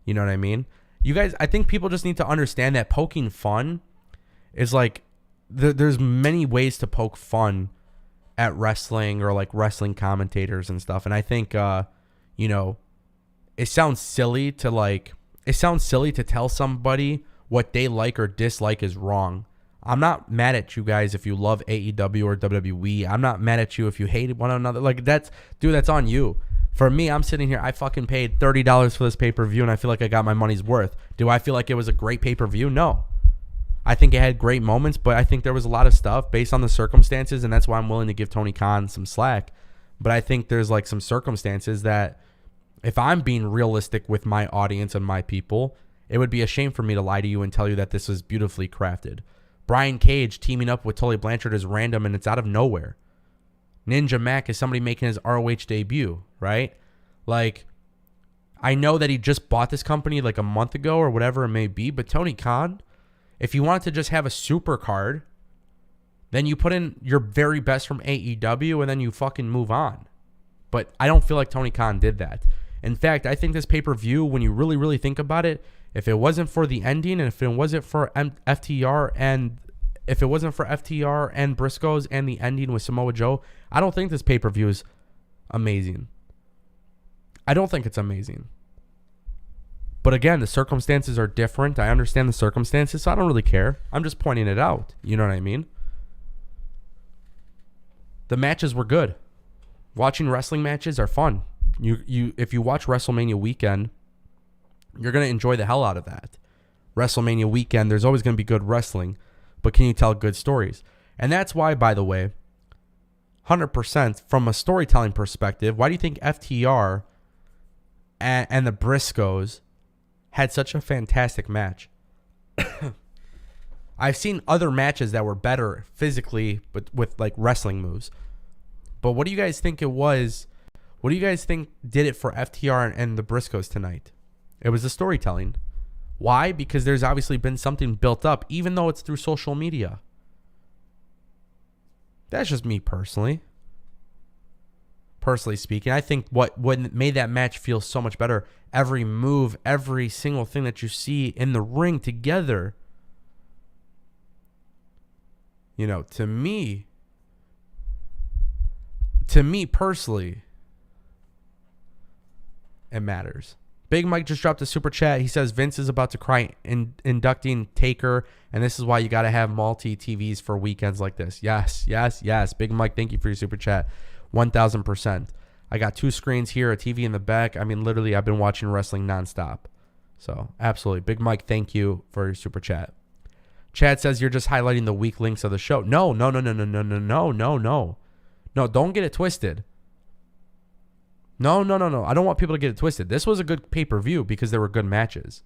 You know what I mean? You guys, I think people just need to understand that poking fun is like, there's many ways to poke fun at wrestling or like wrestling commentators and stuff. And I think, you know, it sounds silly to tell somebody what they like or dislike is wrong. I'm not mad at you guys if you love AEW or WWE. I'm not mad at you if you hate one another. Like, that's on you. For me, I'm sitting here, I fucking paid $30 for this pay-per-view and I feel like I got my money's worth. Do I feel like it was a great pay-per-view? No. I think it had great moments, but I think there was a lot of stuff based on the circumstances, and that's why I'm willing to give Tony Khan some slack. But I think there's like some circumstances that if I'm being realistic with my audience and my people, it would be a shame for me to lie to you and tell you that this was beautifully crafted. Brian Cage teaming up with Tully Blanchard is random and it's out of nowhere. Ninja Mack is somebody making his ROH debut, right? Like, I know that he just bought this company like a month ago or whatever it may be, but Tony Khan, if you wanted to just have a Supercard, then you put in your very best from AEW and then you fucking move on. But I don't feel like Tony Khan did that. In fact, I think this pay-per-view, when you really, really think about it, if it wasn't for the ending and if it wasn't for FTR and Briscoes and the ending with Samoa Joe, I don't think this pay-per-view is amazing. I don't think it's amazing. But again, the circumstances are different. I understand the circumstances, so I don't really care. I'm just pointing it out. You know what I mean? The matches were good. Watching wrestling matches are fun. If you watch WrestleMania weekend, you're going to enjoy the hell out of that. WrestleMania weekend, there's always going to be good wrestling, but can you tell good stories? And that's why, by the way, 100% from a storytelling perspective, why do you think FTR and the Briscoes had such a fantastic match? I've seen other matches that were better physically, but with like wrestling moves. But what do you guys think it was? What do you guys think did it for FTR and the Briscoes tonight? It was the storytelling. Why? Because there's obviously been something built up, even though it's through social media. That's just me personally. Personally speaking, I think what made that match feel so much better, every move, every single thing that you see in the ring together, you know, to me personally, it matters. Big Mike just dropped a super chat. He says Vince is about to cry inducting Taker, and this is why you got to have multi TVs for weekends like this. Yes. Big Mike, thank you for your super chat. 1,000%. I got 2 screens here, a TV in the back. I mean, literally, I've been watching wrestling nonstop. So, absolutely. Big Mike, thank you for your super chat. Chad says you're just highlighting the weak links of the show. No. No, don't get it twisted. No. I don't want people to get it twisted. This was a good pay-per-view because there were good matches.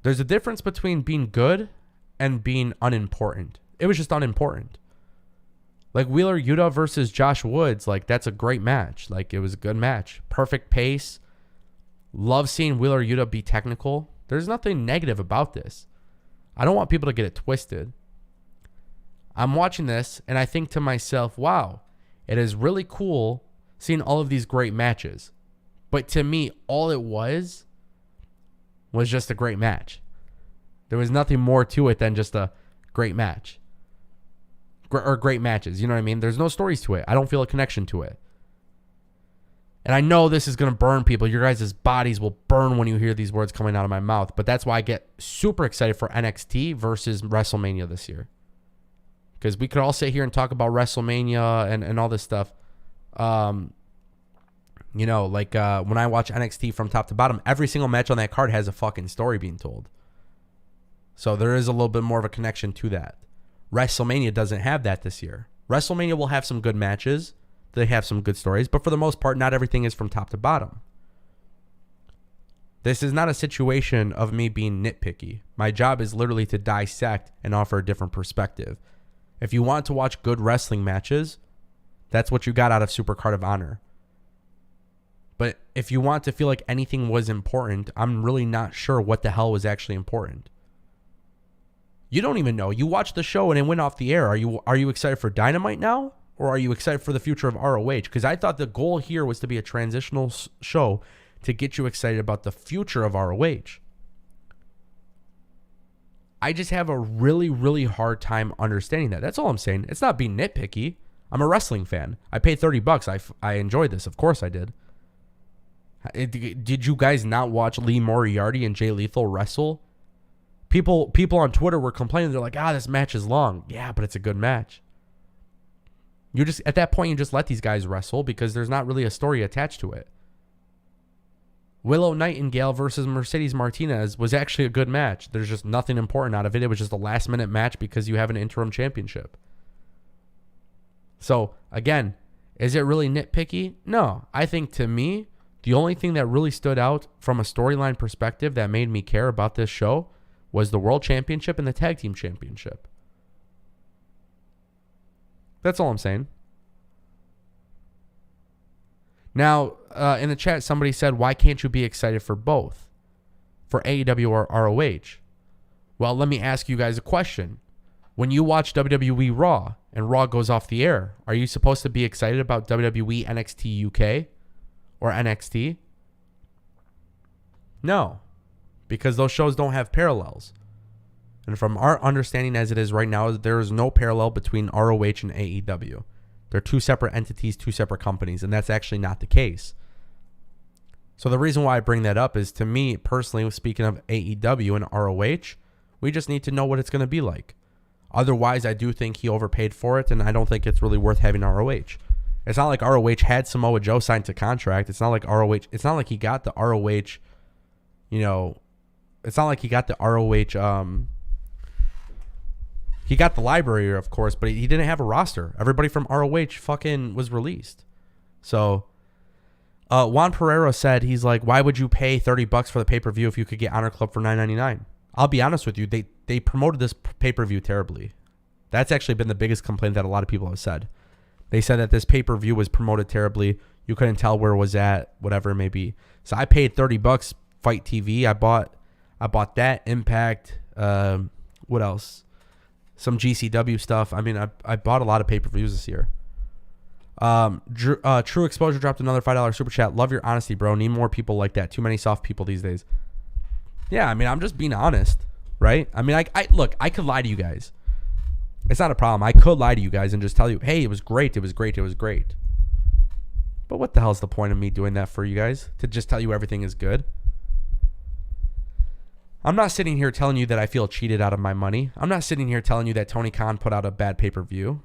There's a difference between being good and being unimportant. It was just unimportant. Like Wheeler Yuta versus Josh Woods, like that's a great match. Like it was a good match. Perfect pace. Love seeing Wheeler Yuta be technical. There's nothing negative about this. I don't want people to get it twisted. I'm watching this and I think to myself, wow, it is really cool seeing all of these great matches. But to me, all it was just a great match. There was nothing more to it than just a great match. Or great matches, you know what I mean? There's no stories to it. I don't feel a connection to it. And I know this is going to burn people. Your guys' bodies will burn when you hear these words coming out of my mouth. But that's why I get super excited for NXT versus WrestleMania this year. Because we could all sit here and talk about WrestleMania and all this stuff. You know, like when I watch NXT from top to bottom, every single match on that card has a fucking story being told. So there is a little bit more of a connection to that. WrestleMania doesn't have that this year. WrestleMania will have some good matches. They have some good stories. But for the most part, not everything is from top to bottom. This is not a situation of me being nitpicky. My job is literally to dissect and offer a different perspective. If you want to watch good wrestling matches, that's what you got out of Supercard of Honor. But if you want to feel like anything was important, I'm really not sure what the hell was actually important. You don't even know. You watched the show and it went off the air. Are you excited for Dynamite now? Or are you excited for the future of ROH? Because I thought the goal here was to be a transitional show to get you excited about the future of ROH. I just have a really, really hard time understanding that. That's all I'm saying. It's not being nitpicky. I'm a wrestling fan. I paid $30. I enjoyed this. Of course I did. Did you guys not watch Lee Moriarty and Jay Lethal wrestle? People on Twitter were complaining. They're like, this match is long. Yeah, but it's a good match. You just at that point, you just let these guys wrestle because there's not really a story attached to it. Willow Nightingale versus Mercedes Martinez was actually a good match. There's just nothing important out of it. It was just a last-minute match because you have an interim championship. So, again, is it really nitpicky? No. I think to me, the only thing that really stood out from a storyline perspective that made me care about this show was the World Championship and the Tag Team Championship. That's all I'm saying. Now, in the chat, somebody said, why can't you be excited for both? For AEW or ROH? Well, let me ask you guys a question. When you watch WWE Raw and Raw goes off the air, are you supposed to be excited about WWE NXT UK or NXT? No, because those shows don't have parallels. And from our understanding as it is right now, there is no parallel between ROH and AEW. They're two separate entities, two separate companies, and that's actually not the case. So the reason why I bring that up is, to me, personally, speaking of AEW and ROH, we just need to know what it's going to be like. Otherwise, I do think he overpaid for it, and I don't think it's really worth having ROH. It's not like ROH had Samoa Joe signed to contract. It's not like ROH. It's not like he got the ROH, it's not like he got the ROH, he got the library, of course, but he didn't have a roster. Everybody from ROH fucking was released. So, Juan Pereira said, he's like, why would you pay $30 for the pay-per-view if you could get Honor Club for $9.99? I'll be honest with you, they promoted this pay-per-view terribly. That's actually been the biggest complaint that a lot of people have said. They said that this pay-per-view was promoted terribly. You couldn't tell where it was at, whatever it may be. So I paid $30 Fight TV. I bought that, Impact, what else? Some GCW stuff. I mean, I bought a lot of pay-per-views this year. True Exposure dropped another $5 super chat. Love your honesty, bro. Need more people like that. Too many soft people these days. Yeah, I mean, I'm just being honest, right? I mean, I could lie to you guys. It's not a problem. I could lie to you guys and just tell you, hey, it was great. It was great. It was great. But what the hell is the point of me doing that for you guys? To just tell you everything is good? I'm not sitting here telling you that I feel cheated out of my money. I'm not sitting here telling you that Tony Khan put out a bad pay-per-view.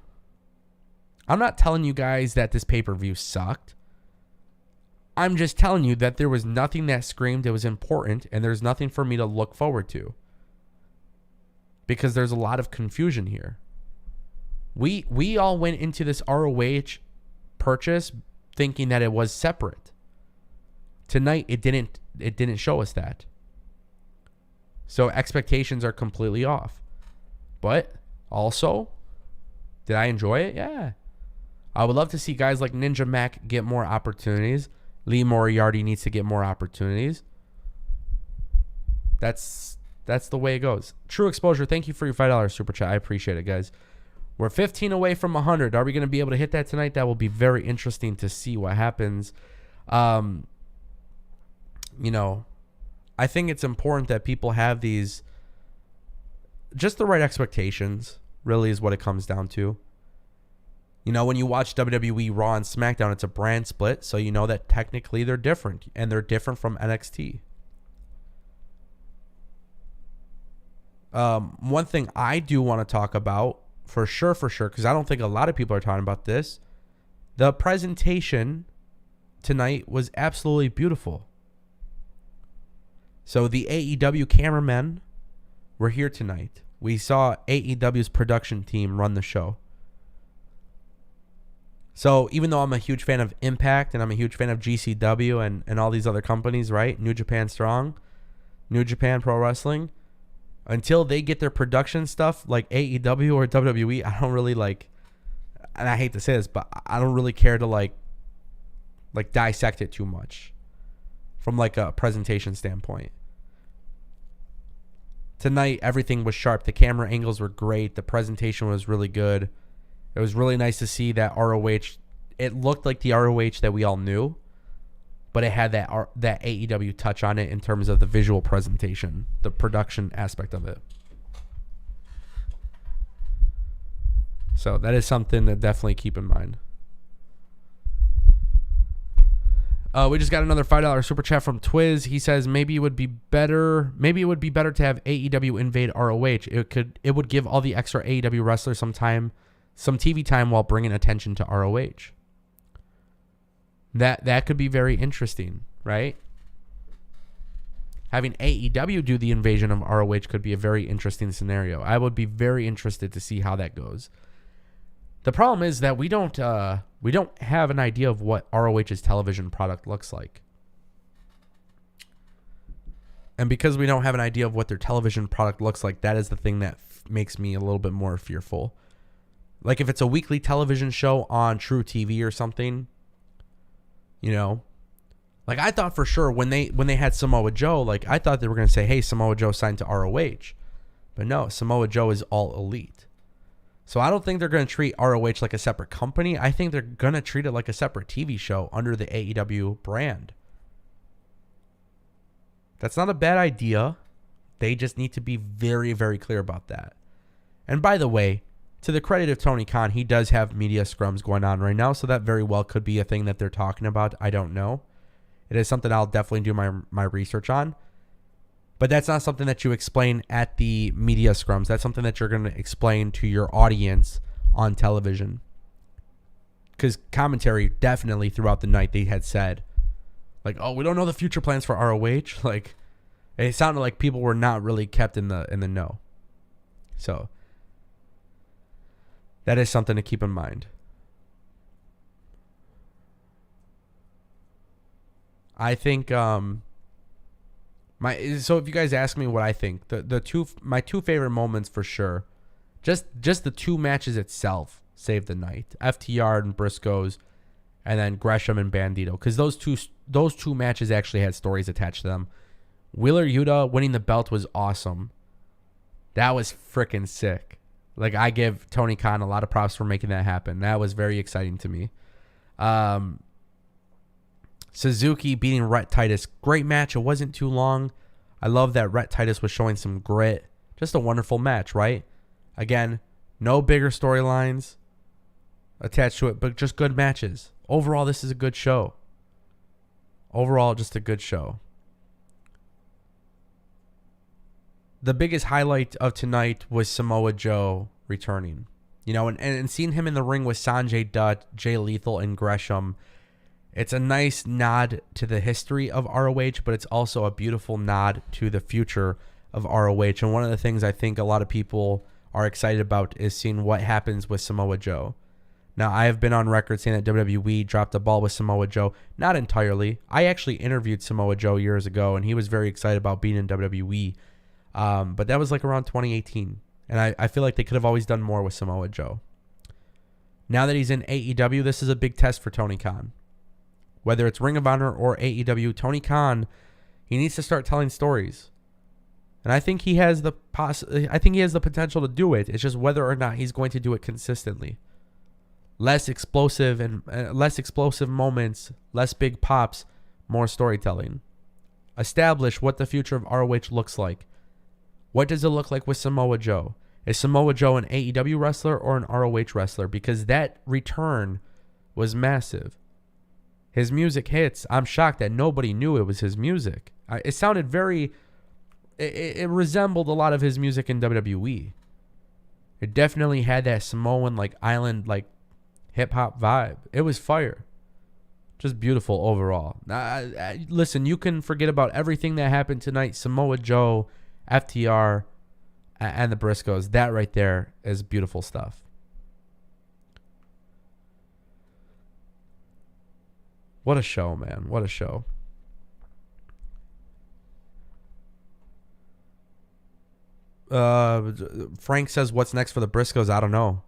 I'm not telling you guys that this pay-per-view sucked. I'm just telling you that there was nothing that screamed it was important, and there's nothing for me to look forward to. Because there's a lot of confusion here. We all went into this ROH purchase thinking that it was separate. Tonight it didn't show us that. So expectations are completely off. But also, did I enjoy it? Yeah. I would love to see guys like Ninja Mack get more opportunities. Lee Moriarty needs to get more opportunities. That's the way it goes. True Exposure, thank you for your $5 super chat. I appreciate it, guys. We're 15 away from 100. Are we going to be able to hit that tonight? That will be very interesting to see what happens. You know, I think it's important that people have these, just the right expectations, really is what it comes down to. You know, when you watch WWE Raw and SmackDown, it's a brand split, so you know that technically they're different, and they're different from NXT. One thing I do want to talk about, for sure, because I don't think a lot of people are talking about this, the presentation tonight was absolutely beautiful. So the AEW cameramen were here tonight. We saw AEW's production team run the show. So even though I'm a huge fan of Impact and I'm a huge fan of GCW and all these other companies, right? New Japan Strong, New Japan Pro Wrestling, until they get their production stuff like AEW or WWE, I don't really like, and I hate to say this, but I don't really care to like dissect it too much from like a presentation standpoint. Tonight, everything was sharp. The camera angles were great. The presentation was really good. It was really nice to see that ROH. It looked like the ROH that we all knew, but it had that AEW touch on it in terms of the visual presentation, the production aspect of it. So that is something to definitely keep in mind. We just got another $5 super chat from Twiz. He says maybe it would be better to have AEW invade ROH. It would give all the extra AEW wrestlers some TV time while bringing attention to ROH. That could be very interesting, right? Having AEW do the invasion of ROH could be a very interesting scenario. I would be very interested to see how that goes. The problem is that we don't have an idea of what ROH's television product looks like. And because we don't have an idea of what their television product looks like, that is the thing that makes me a little bit more fearful. Like if it's a weekly television show on True TV or something, you know, like I thought for sure when they had Samoa Joe, like I thought they were going to say, hey, Samoa Joe signed to ROH. But no, Samoa Joe is all elite. So I don't think they're going to treat ROH like a separate company. I think they're going to treat it like a separate TV show under the AEW brand. That's not a bad idea. They just need to be very, very clear about that. And by the way, to the credit of Tony Khan, he does have media scrums going on right now, so that very well could be a thing that they're talking about. I don't know. It is something I'll definitely do my research on. But that's not something that you explain at the media scrums. That's something that you're going to explain to your audience on television. Because commentary, definitely throughout the night, they had said, like, oh, we don't know the future plans for ROH. Like, it sounded like people were not really kept in the know. So that is something to keep in mind. I think So if you guys ask me what I think, my two favorite moments for sure, just the two matches itself saved the night. FTR and Briscoes, and then Gresham and Bandito, because those two matches actually had stories attached to them. Wheeler Yuta winning the belt was awesome. That was freaking sick. Like, I give Tony Khan a lot of props for making that happen. That was very exciting to me. Suzuki beating Rhett Titus. Great match. It wasn't too long. I love that Rhett Titus was showing some grit. Just a wonderful match, right? Again, no bigger storylines attached to it, but just good matches. Overall, this is a good show. Overall, just a good show. The biggest highlight of tonight was Samoa Joe returning. You know, and seeing him in the ring with Sanjay Dutt, Jay Lethal, and Gresham, it's a nice nod to the history of ROH, but it's also a beautiful nod to the future of ROH. And one of the things I think a lot of people are excited about is seeing what happens with Samoa Joe. Now, I have been on record saying that WWE dropped the ball with Samoa Joe. Not entirely. I actually interviewed Samoa Joe years ago, and he was very excited about being in WWE. But that was like around 2018. And I feel like they could have always done more with Samoa Joe. Now that he's in AEW, this is a big test for Tony Khan. Whether it's Ring of Honor or AEW, Tony Khan, he needs to start telling stories. And I think he has the potential to do it. It's just whether or not he's going to do it consistently. Less explosive moments, less big pops, more storytelling. Establish what the future of ROH looks like. What does it look like with Samoa Joe? Is Samoa Joe an AEW wrestler or an ROH wrestler? Because that return was massive. His music hits. I'm shocked that nobody knew it was his music. It sounded it resembled a lot of his music in WWE. It definitely had that Samoan, like, island, like, hip-hop vibe. It was fire. Just beautiful overall. Listen, you can forget about everything that happened tonight. Samoa Joe, FTR, and the Briscoes. That right there is beautiful stuff. What a show, man. What a show. Frank says, what's next for the Briscoes? I don't know.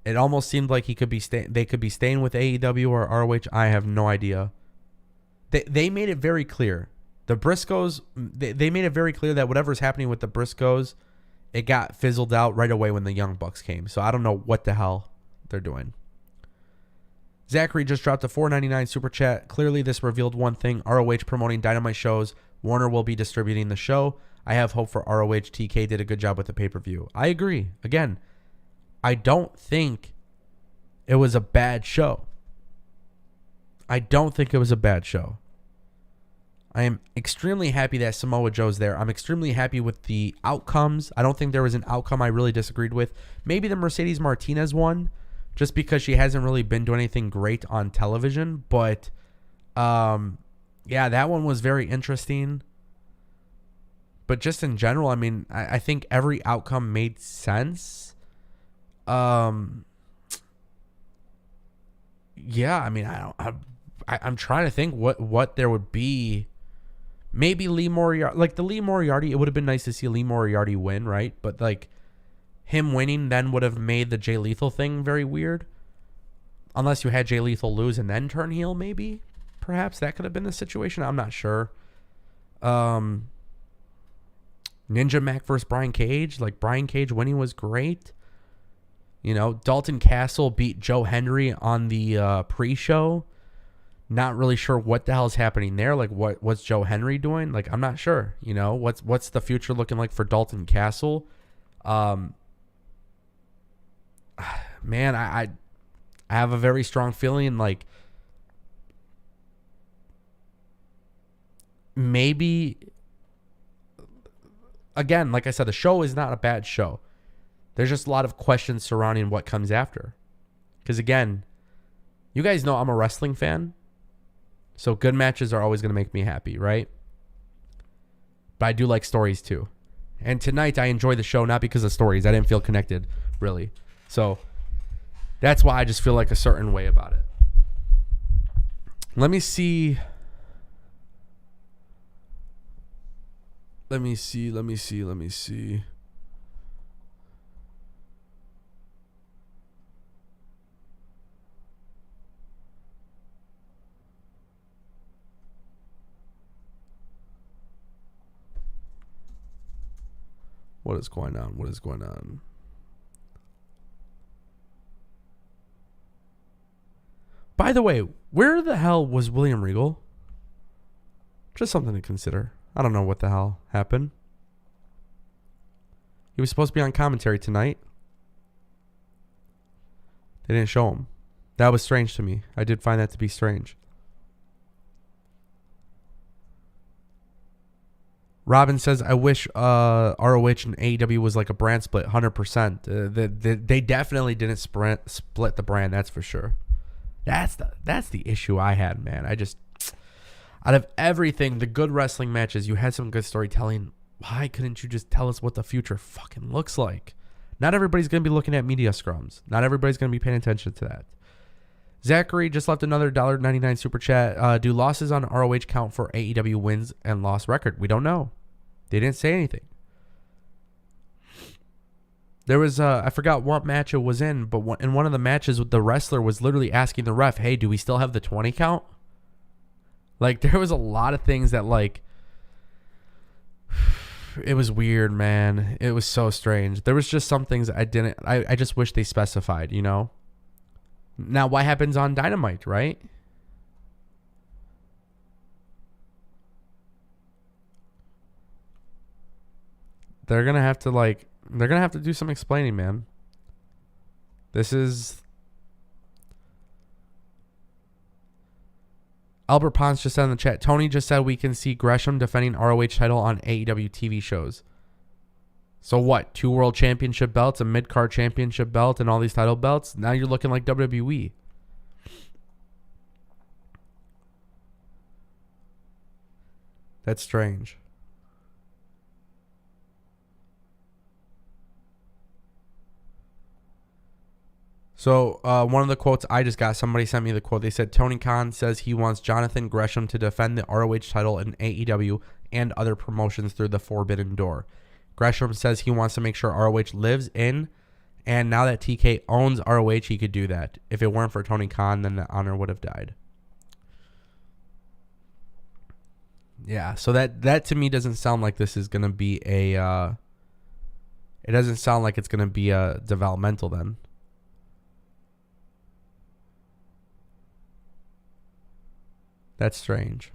It almost seemed like they could be staying with AEW or ROH. I have no idea. They made it very clear. The Briscoes, they made it very clear that whatever's happening with the Briscoes, it got fizzled out right away when the Young Bucks came. So I don't know what the hell they're doing. Zachary just dropped a $4.99 super chat. Clearly, this revealed one thing. ROH promoting Dynamite shows. Warner will be distributing the show. I have hope for ROH. TK did a good job with the pay-per-view. I agree. Again, I don't think it was a bad show. I am extremely happy that Samoa Joe's there. I'm extremely happy with the outcomes. I don't think there was an outcome I really disagreed with. Maybe the Mercedes Martinez one, just because she hasn't really been doing anything great on television. But, yeah, that one was very interesting. But just in general, I mean, I think every outcome made sense. Yeah, I mean, I'm trying to think what there would be. Maybe Lee Moriarty, like the Lee Moriarty, it would have been nice to see Lee Moriarty win, right? But like him winning then would have made the Jay Lethal thing very weird. Unless you had Jay Lethal lose and then turn heel, maybe. Perhaps that could have been the situation. I'm not sure. Ninja Mack versus Brian Cage. Like, Brian Cage winning was great. You know, Dalton Castle beat Joe Henry on the pre-show. Not really sure what the hell is happening there. Like, what's Joe Henry doing? Like, I'm not sure. You know, what's the future looking like for Dalton Castle? Man, I have a very strong feeling like maybe, again, like I said, the show is not a bad show. There's just a lot of questions surrounding what comes after. Because again, you guys know I'm a wrestling fan. So good matches are always going to make me happy, right? But I do like stories too. And tonight I enjoy the show not because of stories. I didn't feel connected, really. So that's why I just feel like a certain way about it. Let me see. Let me see. What is going on? By the way, where the hell was William Regal? Just something to consider. I don't know what the hell happened. He was supposed to be on commentary tonight. They didn't show him. That was strange to me. I did find that to be strange. Robin says, I wish ROH and AEW was like a brand split, 100%. They definitely didn't split the brand, that's for sure. That's the issue I had, man. I just, out of everything, the good wrestling matches, you had some good storytelling. Why couldn't you just tell us what the future fucking looks like? Not everybody's going to be looking at media scrums. Not everybody's going to be paying attention to that. Zachary just left another $1.99 super chat. Do losses on ROH count for AEW wins and loss record? We don't know. They didn't say anything. There was, I forgot what match it was in, but in one of the matches, the wrestler was literally asking the ref, hey, do we still have the 20 count? Like, there was a lot of things that, like, it was weird, man. It was so strange. There was just some things I just wish they specified, you know? Now, what happens on Dynamite, right? They're going to have to do some explaining, man. This is... Albert Pons just said in the chat, Tony just said we can see Gresham defending ROH title on AEW TV shows. So what? 2 world championship belts, a mid-card championship belt, and all these title belts? Now you're looking like WWE. That's strange. So one of the quotes I just got, somebody sent me the quote. They said, Tony Khan says he wants Jonathan Gresham to defend the ROH title in AEW and other promotions through the Forbidden Door. Gresham says he wants to make sure ROH lives in, and now that TK owns ROH, he could do that. If it weren't for Tony Khan, then the honor would have died. Yeah, so that to me doesn't sound like this is going to be a... it doesn't sound like it's going to be a developmental then. That's strange.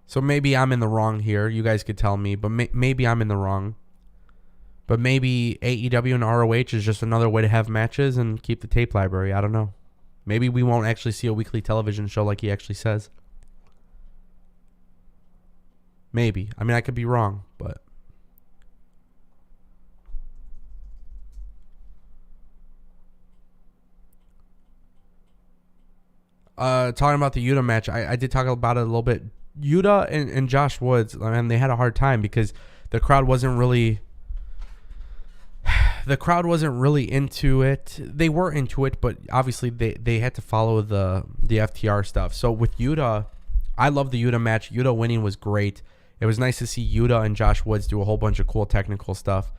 So maybe I'm in the wrong here. You guys could tell me, but maybe I'm in the wrong. But maybe AEW and ROH is just another way to have matches and keep the tape library. I don't know. Maybe we won't actually see a weekly television show like he actually says. Maybe. I mean, I could be wrong, but... talking about the Yuta match, I did talk about it a little bit. Yuta and Josh Woods, I mean, they had a hard time because the crowd wasn't really into it. They were into it, but obviously they had to follow the FTR stuff. So with Yuta, I love the Yuta match. Yuta winning was great. It was nice to see Yuta and Josh Woods do a whole bunch of cool technical stuff.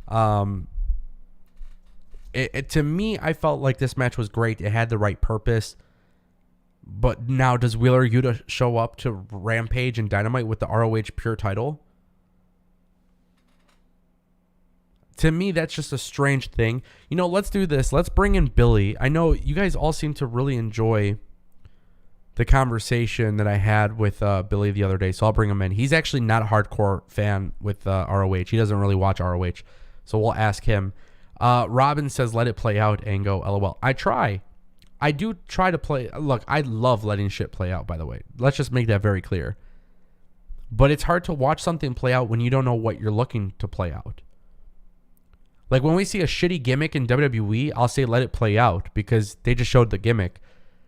To me, I felt like this match was great. It had the right purpose. But now, does Wheeler Yuta show up to Rampage and Dynamite with the ROH Pure title? To me, that's just a strange thing. You know, let's do this. Let's bring in Billy. I know you guys all seem to really enjoy the conversation that I had with Billy the other day, so I'll bring him in. He's actually not a hardcore fan with ROH. He doesn't really watch ROH, so we'll ask him. Robin says, let it play out, Ango, LOL. I do try to play. Look, I love letting shit play out, by the way. Let's just make that very clear. But it's hard to watch something play out when you don't know what you're looking to play out. Like when we see a shitty gimmick in WWE, I'll say let it play out because they just showed the gimmick.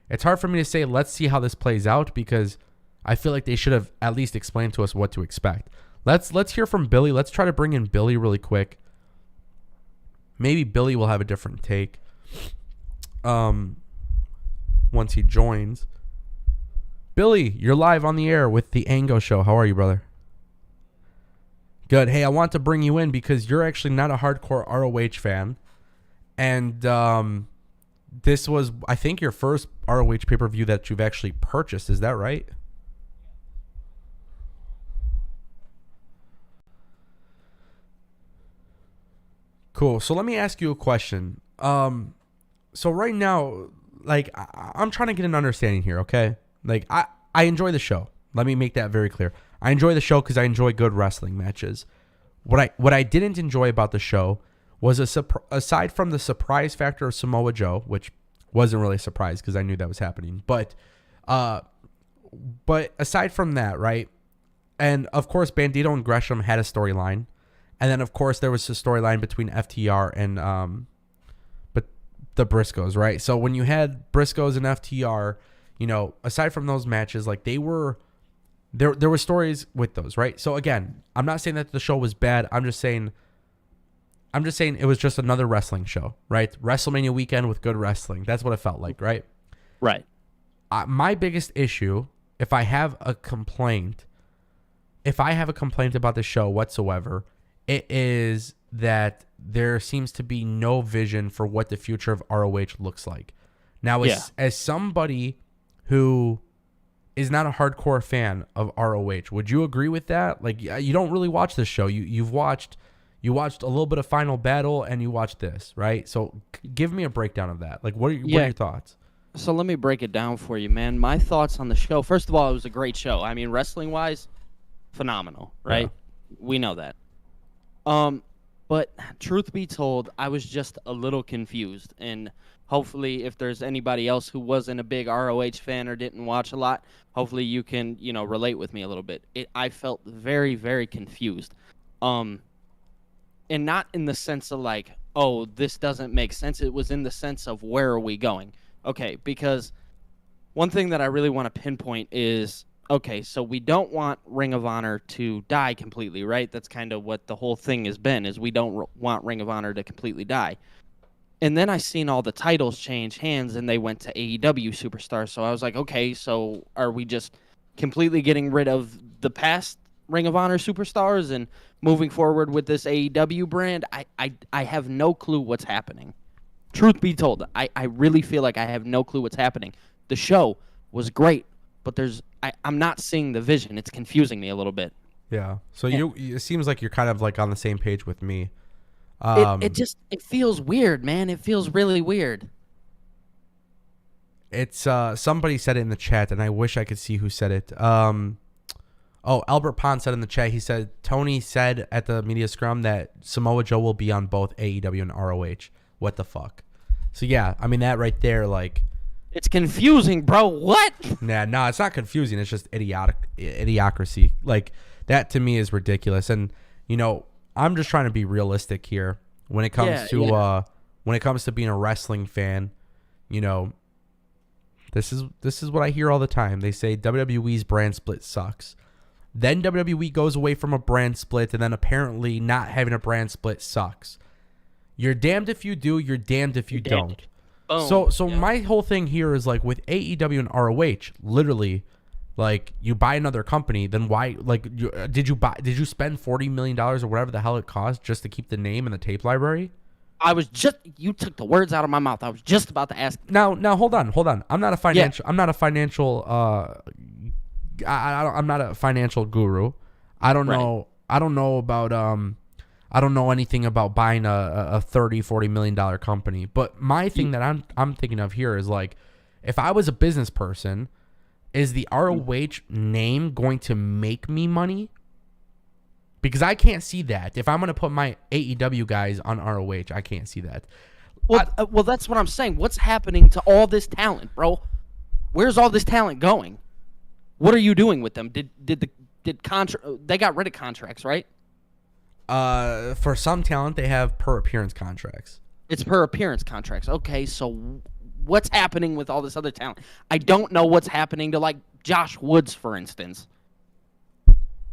It's hard for me to say let's see how this plays out because I feel like they should have at least explained to us what to expect. Let's hear from Billy. Let's try to bring in Billy really quick. Maybe Billy will have a different take. Once he joins. Billy, you're live on the air with the Ango Show. How are you, brother? Good. Hey, I want to bring you in because you're actually not a hardcore ROH fan. And this was, I think, your first ROH pay-per-view that you've actually purchased. Is that right? Cool. So let me ask you a question. So right now, like, I'm trying to get an understanding here, okay? Like, I enjoy the show. Let me make that very clear. I enjoy the show because I enjoy good wrestling matches. What I didn't enjoy about the show was aside from the surprise factor of Samoa Joe, which wasn't really a surprise because I knew that was happening. But aside from that, right? And of course, Bandito and Gresham had a storyline, and then of course there was a storyline between FTR and but the Briscoes, right? So when you had Briscoes and FTR, you know, aside from those matches, like there were stories with those, right? So again, I'm not saying that the show was bad. I'm just saying it was just another wrestling show, right? WrestleMania weekend with good wrestling. That's what it felt like, right? Right. My biggest issue, if I have a complaint about the show whatsoever, it is that there seems to be no vision for what the future of ROH looks like. Now, as somebody who is not a hardcore fan of ROH, would you agree with that? Like, you don't really watch this show. You watched a little bit of Final Battle and you watched this, right? So give me a breakdown of that. Like, what are your thoughts? So let me break it down for you, man. My thoughts on the show. First of all, it was a great show. I mean, wrestling-wise, phenomenal, right? Yeah. We know that. But truth be told, I was just a little confused. And hopefully, if there's anybody else who wasn't a big ROH fan or didn't watch a lot, hopefully you can, relate with me a little bit. I felt very, very confused. And not in the sense of like, oh, this doesn't make sense. It was in the sense of where are we going? Okay, because one thing that I really want to pinpoint is, okay, so we don't want Ring of Honor to die completely, right? That's kind of what the whole thing has been, is we don't want Ring of Honor to completely die. And then I seen all the titles change hands and they went to AEW Superstar. So I was like, okay, so are we just completely getting rid of the past Ring of Honor Superstars and moving forward with this AEW brand? I have no clue what's happening. Truth be told, I really feel like I have no clue what's happening. The show was great, but I'm not seeing the vision. It's confusing me a little bit. Yeah. So it seems like you're kind of like on the same page with me. It feels weird, man. It feels really weird. It's somebody said it in the chat, and I wish I could see who said it. Albert Pond said in the chat, he said Tony said at the media scrum that Samoa Joe will be on both AEW and ROH. What the fuck? So yeah, I mean that right there, like, it's confusing, bro. What? No, it's not confusing. It's just idiocracy. Like, that to me is ridiculous. And I'm just trying to be realistic here when it comes to being a wrestling fan. This is what I hear all the time. They say WWE's brand split sucks. Then WWE goes away from a brand split, and then apparently not having a brand split sucks. You're damned if you do, you're damned if you don't. Boom. So my whole thing here is like with AEW and ROH, literally, like, you buy another company, then why? Like, did you spend $40 million or whatever the hell it cost just to keep the name and the tape library? You took the words out of my mouth. I was just about to ask. Now hold on. I'm not a financial. I'm not a financial. I'm not a financial guru. I don't know. I don't know about I don't know anything about buying a $30-40 million company. But my thing that I'm thinking of here is, like, if I was a business person, is the ROH name going to make me money? Because I can't see that. If I'm going to put my AEW guys on ROH, I can't see that. Well, that's what I'm saying. What's happening to all this talent, bro? Where's all this talent going? What are you doing with them? Did they got rid of contracts, right? For some talent, they have per appearance contracts. It's per appearance contracts. Okay, so what's happening with all this other talent? I don't know what's happening to, like, Josh Woods, for instance.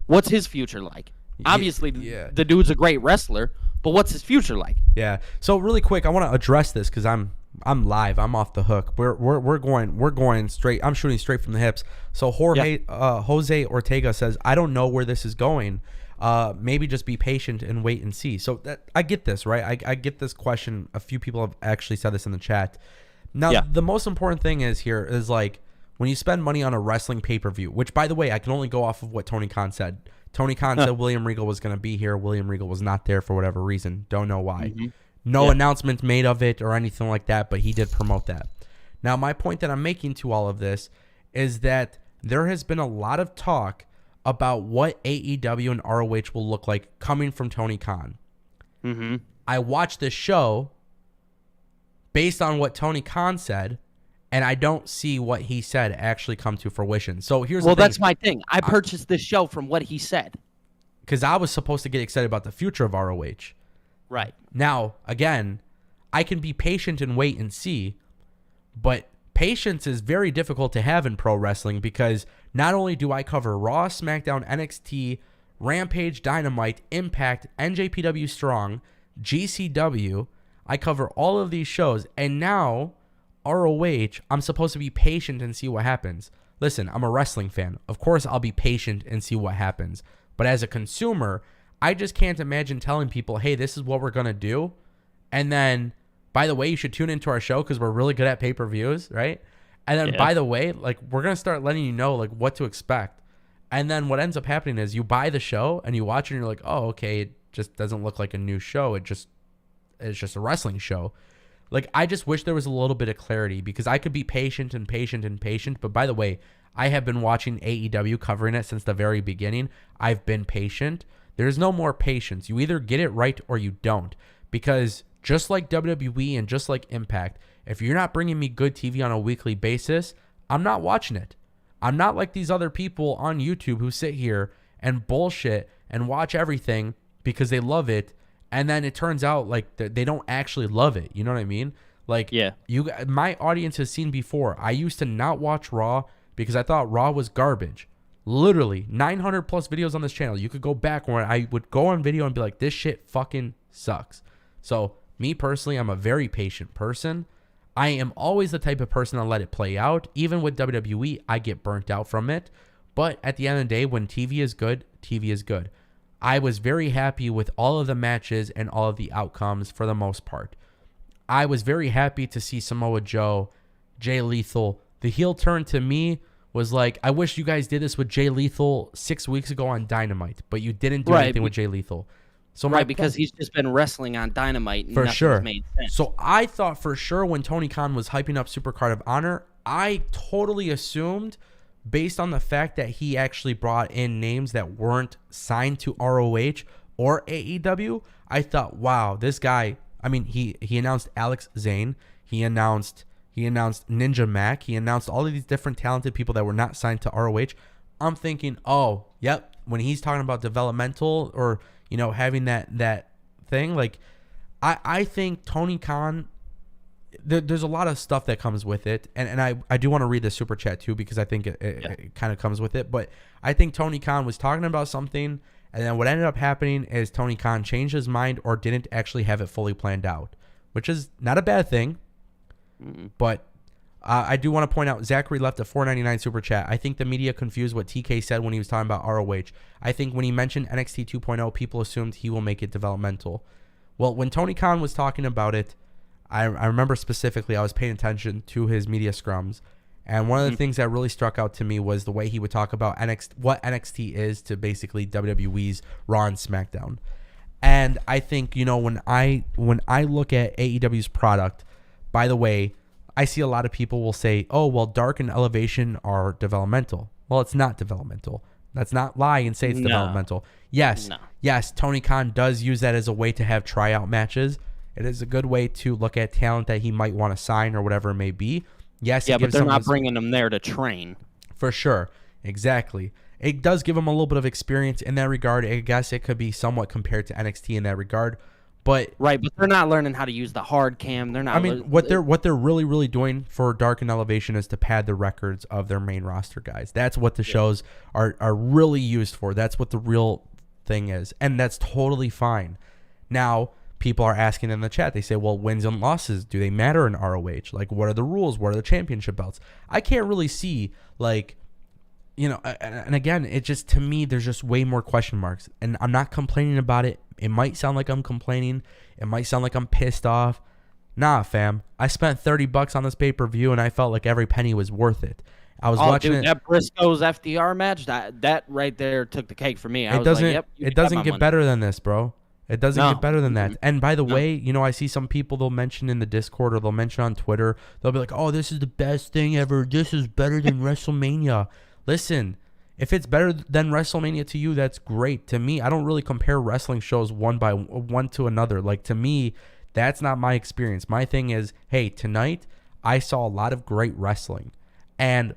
What's his future like? Obviously, the dude's a great wrestler, but what's his future like? Yeah. So really quick, I want to address this because I'm I'm live. I'm off the hook. We're going straight. I'm shooting straight from the hips. So Jose Ortega says, I don't know where this is going. Maybe just be patient and wait and see. So I get this, right? I get this question. A few people have actually said this in the chat. Now, the most important thing is like, when you spend money on a wrestling pay-per-view, which, by the way, I can only go off of what Tony Khan said. Tony Khan said William Regal was going to be here. William Regal was not there for whatever reason. Don't know why. No announcement made of it or anything like that, but he did promote that. Now, my point that I'm making to all of this is that there has been a lot of talk about what AEW and ROH will look like coming from Tony Khan. I watched this show based on what Tony Khan said, and I don't see what he said actually come to fruition. So here's the thing. That's my thing. I purchased this show from what he said. Because I was supposed to get excited about the future of ROH. Right. Now, again, I can be patient and wait and see, but patience is very difficult to have in pro wrestling because not only do I cover Raw, SmackDown, NXT, Rampage, Dynamite, Impact, NJPW Strong, GCW, I cover all of these shows, and now ROH, I'm supposed to be patient and see what happens. Listen, I'm a wrestling fan. Of course, I'll be patient and see what happens. But as a consumer, I just can't imagine telling people, hey, this is what we're going to do. And then, by the way, you should tune into our show because we're really good at pay-per-views, right? And then, by the way, like, we're going to start letting you know, like, what to expect. And then what ends up happening is you buy the show and you watch it and you're like, oh, okay, it just doesn't look like a new show. It's just a wrestling show. Like, I just wish there was a little bit of clarity because I could be patient. But by the way, I have been watching AEW, covering it since the very beginning. I've been patient. There's no more patience. You either get it right or you don't. Because just like WWE and just like Impact, if you're not bringing me good TV on a weekly basis, I'm not watching it. I'm not like these other people on YouTube who sit here and bullshit and watch everything because they love it. And then it turns out like they don't actually love it. You know what I mean? Like, my audience has seen before. I used to not watch Raw because I thought Raw was garbage. Literally 900 plus videos on this channel. You could go back where I would go on video and be like, this shit fucking sucks. So me personally, I'm a very patient person. I am always the type of person to let it play out. Even with WWE, I get burnt out from it. But at the end of the day, when TV is good, TV is good. I was very happy with all of the matches and all of the outcomes for the most part. I was very happy to see Samoa Joe, Jay Lethal. The heel turn to me was like, I wish you guys did this with Jay Lethal 6 weeks ago on Dynamite, but you didn't do anything with Jay Lethal. So because he's just been wrestling on Dynamite and for sure made sense. So I thought for sure when Tony Khan was hyping up Supercard of Honor, I totally assumed, based on the fact that he actually brought in names that weren't signed to ROH or AEW, I thought, wow, this guy, I mean, he announced Alex Zayne, he announced Ninja Mack, he announced all of these different talented people that were not signed to ROH. I'm thinking, oh, yep, when he's talking about developmental or, you know, having that thing, like, I think Tony Khan, there's a lot of stuff that comes with it, and I do want to read the super chat too because I think it kind of comes with it. But I think Tony Khan was talking about something, and then what ended up happening is Tony Khan changed his mind or didn't actually have it fully planned out, which is not a bad thing. But I do want to point out Zachary left a $4.99 super chat. I think the media confused what TK said when he was talking about ROH. I think when he mentioned NXT 2.0, people assumed he will make it developmental. Well, when Tony Khan was talking about it, I remember specifically I was paying attention to his media scrums, and one of the things that really struck out to me was the way he would talk about what NXT is to basically WWE's Raw and SmackDown. And I think, you know, when I look at AEW's product, by the way, I see a lot of people will say, oh, well, Dark and Elevation are developmental. Well, it's not developmental. Let's not lie and say it's developmental. Yes, Tony Khan does use that as a way to have tryout matches. It is a good way to look at talent that he might want to sign or whatever it may be. Yes, but they're not bringing them there to train. For sure. Exactly. It does give him a little bit of experience in that regard. I guess it could be somewhat compared to NXT in that regard. But but they're not learning how to use the hard cam. They're not. I mean, what they're really doing for Dark and Elevation is to pad the records of their main roster guys. That's what the shows are really used for. That's what the real thing is, and that's totally fine. Now, people are asking in the chat. They say, well, wins and losses, do they matter in ROH? Like, what are the rules? What are the championship belts? I can't really see, like, you know, and again, it just, to me, there's just way more question marks. And I'm not complaining about it. It might sound like I'm complaining. It might sound like I'm pissed off. Nah, fam. I spent $30 on this pay-per-view, and I felt like every penny was worth it. I was watching it. That Briscoes FDR match, that right there took the cake for me. It doesn't get better than this, bro. It doesn't get better than that. And by the way, you know, I see some people, they'll mention in the Discord or they'll mention on Twitter, they'll be like, oh, this is the best thing ever. This is better than WrestleMania. Listen, if it's better than WrestleMania to you, that's great. To me, I don't really compare wrestling shows one to another. Like, to me, that's not my experience. My thing is, hey, tonight I saw a lot of great wrestling. And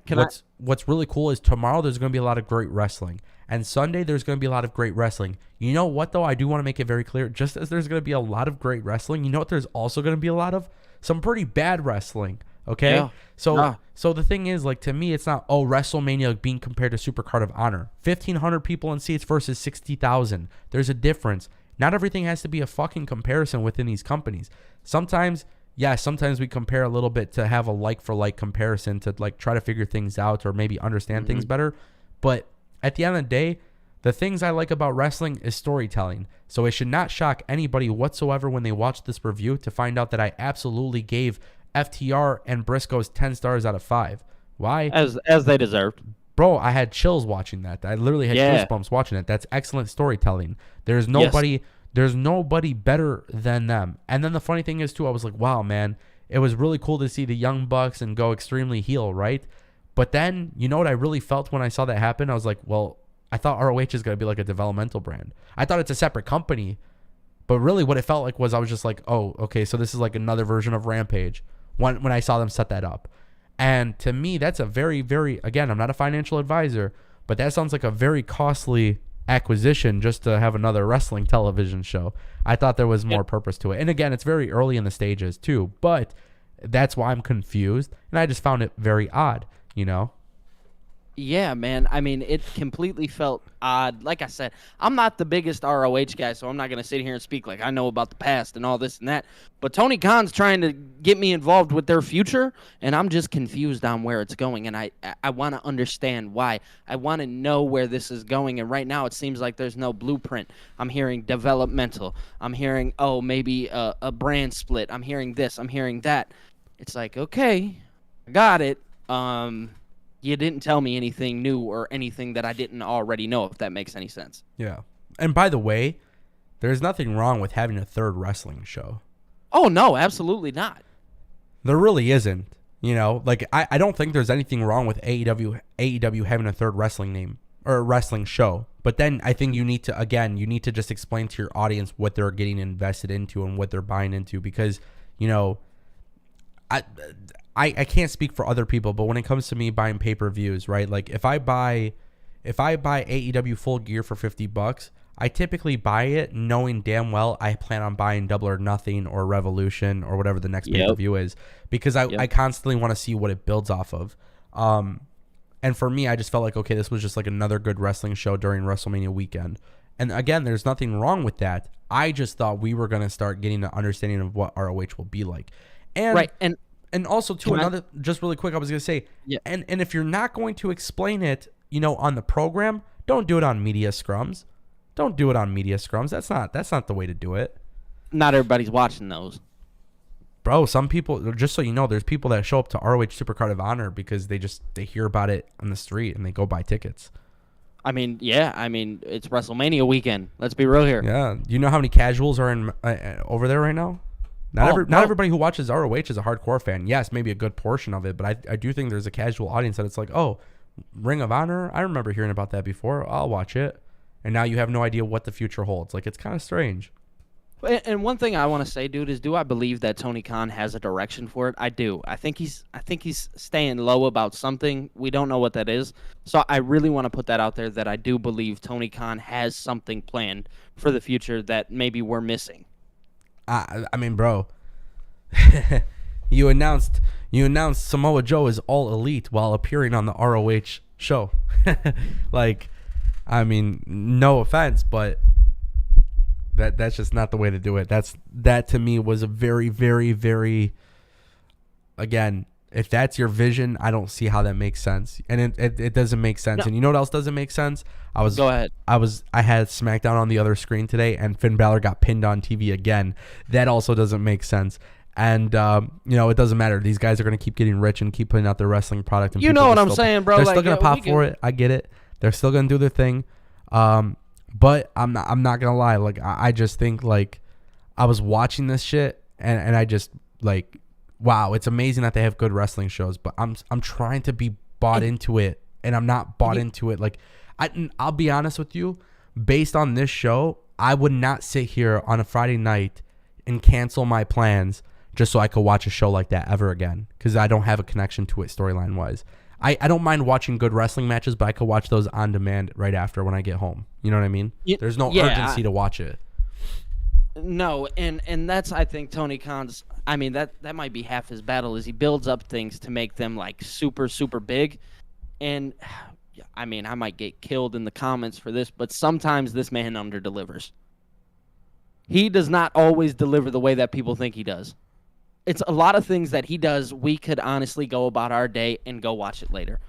what's really cool is tomorrow there's going to be a lot of great wrestling. And Sunday there's going to be a lot of great wrestling. You know what, though? I do want to make it very clear. Just as there's going to be a lot of great wrestling, you know what there's also going to be a lot of? Some pretty bad wrestling. Okay? Yeah. So the thing is, like, to me, it's not, WrestleMania being compared to Supercard of Honor. 1,500 people in seats versus 60,000. There's a difference. Not everything has to be a fucking comparison within these companies. Sometimes we compare a little bit to have a like-for-like comparison to, like, try to figure things out or maybe understand things better. But at the end of the day, the things I like about wrestling is storytelling. So it should not shock anybody whatsoever when they watch this review to find out that I absolutely gave FTR and Briscoes 10 stars out of 5. Why? As they deserved. Bro, I had chills watching that. I literally had goosebumps watching it. That's excellent storytelling. There's nobody better than them. And then the funny thing is, too, I was like, wow, man, it was really cool to see the Young Bucks and go extremely heel, right? But then, you know what I really felt when I saw that happen? I was like, well, I thought ROH is going to be like a developmental brand. I thought it's a separate company. But really what it felt like was I was just like, oh, okay, so this is like another version of Rampage when I saw them set that up. And to me, that's a very, very, again, I'm not a financial advisor, but that sounds like a very costly acquisition just to have another wrestling television show. I thought there was more purpose to it. And again, it's very early in the stages too, but that's why I'm confused. And I just found it very odd, you know? Yeah, man. I mean, it completely felt odd. Like I said, I'm not the biggest ROH guy, so I'm not going to sit here and speak like I know about the past and all this and that. But Tony Khan's trying to get me involved with their future, and I'm just confused on where it's going. And I want to understand why. I want to know where this is going. And right now it seems like there's no blueprint. I'm hearing developmental. I'm hearing, maybe a brand split. I'm hearing this. I'm hearing that. It's like, okay, I got it. You didn't tell me anything new or anything that I didn't already know, if that makes any sense. Yeah. And by the way, there's nothing wrong with having a third wrestling show. Oh, no, absolutely not. There really isn't. You know, like, I don't think there's anything wrong with AEW having a third wrestling name or a wrestling show. But then I think you need to just explain to your audience what they're getting invested into and what they're buying into, because, you know, I can't speak for other people, but when it comes to me buying pay-per-views, right? Like, if I buy AEW full gear for $50, I typically buy it knowing damn well I plan on buying Double or Nothing or Revolution or whatever the next pay-per-view is, because I constantly want to see what it builds off of. And for me, I just felt like, okay, this was just like another good wrestling show during WrestleMania weekend. And again, there's nothing wrong with that. I just thought we were going to start getting an understanding of what ROH will be like. And also, too, just really quick, I was going to say, and if you're not going to explain it, you know, on the program, don't do it on media scrums. Don't do it on media scrums. That's not the way to do it. Not everybody's watching those. Bro, some people, just so you know, there's people that show up to ROH Supercard of Honor because they hear about it on the street and they go buy tickets. I mean, it's WrestleMania weekend. Let's be real here. Yeah. You know how many casuals are in over there right now? Not everybody who watches ROH is a hardcore fan. Yes, maybe a good portion of it, but I do think there's a casual audience that it's like, oh, Ring of Honor? I remember hearing about that before. I'll watch it. And now you have no idea what the future holds. Like, it's kind of strange. And one thing I want to say, dude, is do I believe that Tony Khan has a direction for it? I do. I think he's staying low about something. We don't know what that is. So I really want to put that out there, that I do believe Tony Khan has something planned for the future that maybe we're missing. I mean, bro, you announced Samoa Joe is all elite while appearing on the ROH show. Like, I mean, no offense, but That's just not the way to do it. That to me was a very, very, very, again, if that's your vision, I don't see how that makes sense. And it doesn't make sense. No. And you know what else doesn't make sense? Go ahead. I had SmackDown on the other screen today, and Finn Balor got pinned on TV again. That also doesn't make sense. And it doesn't matter. These guys are going to keep getting rich and keep putting out their wrestling product. And You know what I'm saying, bro. They're Like, still going to pop we can- for it. I get it. They're still going to do their thing. But I'm not going to lie. Like, I just think, like, I was watching this shit, and I just, like, wow, it's amazing that they have good wrestling shows, but I'm trying to be bought into it, and I'm not bought into it. Like, I'll be honest with you, based on this show, I would not sit here on a Friday night and cancel my plans just so I could watch a show like that ever again, because I don't have a connection to it storyline wise. I don't mind watching good wrestling matches, but I could watch those on demand right after when I get home. You know what I mean? There's no urgency to watch it. No, and that's, I think, Tony Khan's. I mean, that might be half his battle, is he builds up things to make them like super, super big. And I mean, I might get killed in the comments for this, but sometimes this man underdelivers. He does not always deliver the way that people think he does. It's a lot of things that he does. We could honestly go about our day and go watch it later.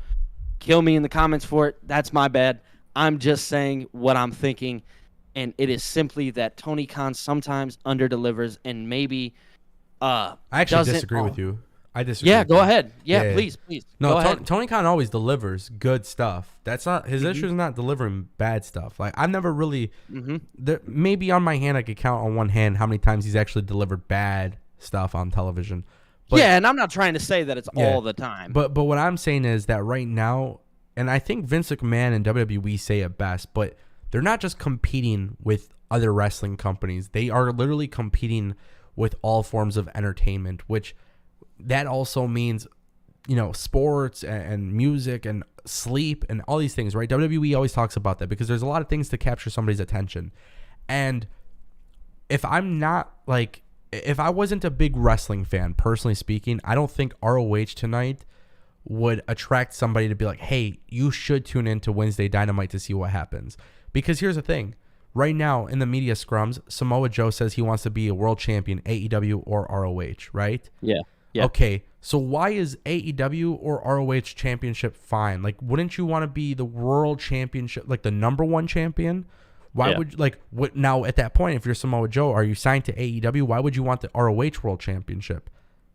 Kill me in the comments for it. That's my bad. I'm just saying what I'm thinking. And it is simply that Tony Khan sometimes underdelivers and maybe I actually disagree with you. I disagree. Yeah, with go you. ahead. Yeah, Yeah. please. No, go ahead. Tony Khan always delivers good stuff. That's not his issue. Is not delivering bad stuff. Like, I've never really. Maybe on my hand I could count on one hand how many times he's actually delivered bad stuff on television. But, yeah, and I'm not trying to say that it's all the time. But what I'm saying is that right now, and I think Vince McMahon and WWE say it best, but they're not just competing with other wrestling companies. They are literally competing with all forms of entertainment, which that also means, sports and music and sleep and all these things, right? WWE always talks about that because there's a lot of things to capture somebody's attention. And if I wasn't a big wrestling fan, personally speaking, I don't think ROH tonight would attract somebody to be like, hey, you should tune into Wednesday Dynamite to see what happens. Because here's the thing. Right now, in the media scrums, Samoa Joe says he wants to be a world champion, AEW or ROH, right? Yeah. Okay, so why is AEW or ROH championship fine? Like, wouldn't you want to be the world championship, like the number one champion? Why would now at that point, if you're Samoa Joe, are you signed to AEW? Why would you want the ROH world championship?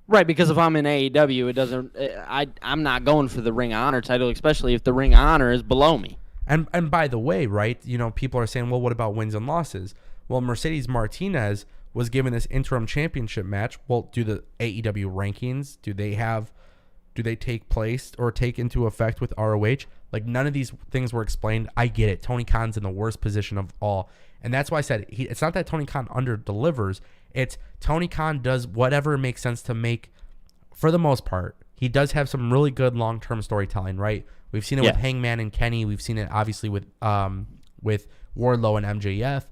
Right, because if I'm in AEW, it doesn't. I'm not going for the Ring of Honor title, especially if the Ring of Honor is below me. And by the way, right, people are saying, well, what about wins and losses? Well, Mercedes Martinez was given this interim championship match. Well, do the AEW rankings, do they take place or take into effect with ROH? Like, none of these things were explained. I get it. Tony Khan's in the worst position of all. And that's why I said it's not that Tony Khan under-delivers. It's Tony Khan does whatever makes sense to make, for the most part. He does have some really good long-term storytelling, right? We've seen it with Hangman and Kenny. We've seen it, obviously, with Wardlow and MJF.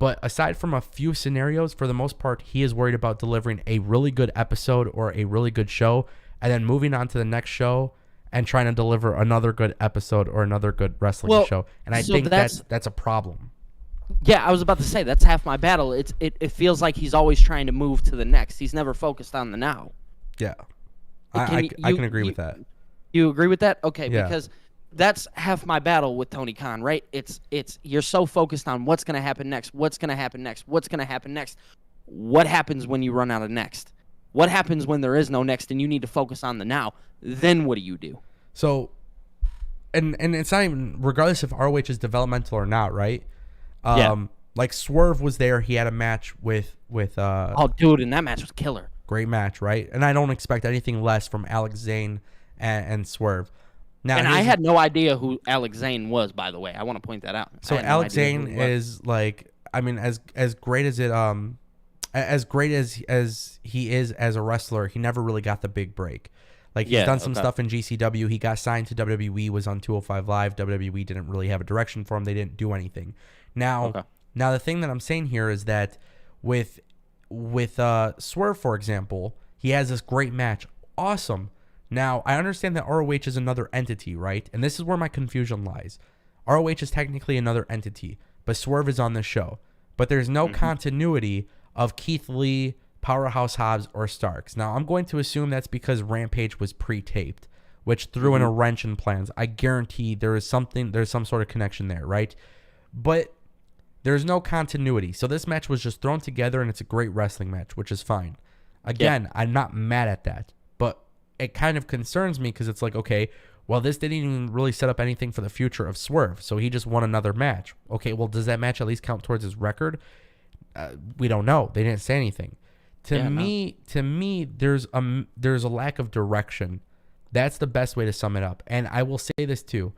But aside from a few scenarios, for the most part, he is worried about delivering a really good episode or a really good show and then moving on to the next show and trying to deliver another good episode or another good wrestling show. And I think that's a problem. Yeah, I was about to say, that's half my battle. It feels like he's always trying to move to the next. He's never focused on the now. Yeah. I can agree with that. You agree with that? Okay, Yeah. because that's half my battle with Tony Khan, right? It's you're so focused on what's going to happen next, what's going to happen next, what's going to happen next. What happens when you run out of next? What happens when there is no next and you need to focus on the now? Then what do you do? So, and it's not even, regardless if ROH is developmental or not, right? Like Swerve was there. He had a match with oh, dude, and that match was killer. Great match, right? And I don't expect anything less from Alex Zane and Swerve. Now, and I had no idea who Alex Zane was, by the way. I want to point that out. So Alex Zane is like, I mean, as great as it as great as he is as a wrestler, he never really got the big break. Like, he's done some stuff in GCW. He got signed to WWE, was on 205 Live. WWE didn't really have a direction for him. They didn't do anything. Now the thing that I'm saying here is that with Swerve, for example, he has this great match. Awesome. Now, I understand that ROH is another entity, right? And this is where my confusion lies. ROH is technically another entity, but Swerve is on this show. but there's no continuity of Keith Lee, Powerhouse Hobbs, or Starks. Now, I'm going to assume that's because Rampage was pre-taped, which threw in a wrench in plans. I guarantee there's some sort of connection there, right? But there's no continuity. So this match was just thrown together, and it's a great wrestling match, which is fine. Again, I'm not mad at that, but it kind of concerns me because it's like, okay, well, this didn't even really set up anything for the future of Swerve, so he just won another match. Okay, well, does that match at least count towards his record? We don't know. They didn't say anything. To me, there's a lack of direction. That's the best way to sum it up. And I will say this too.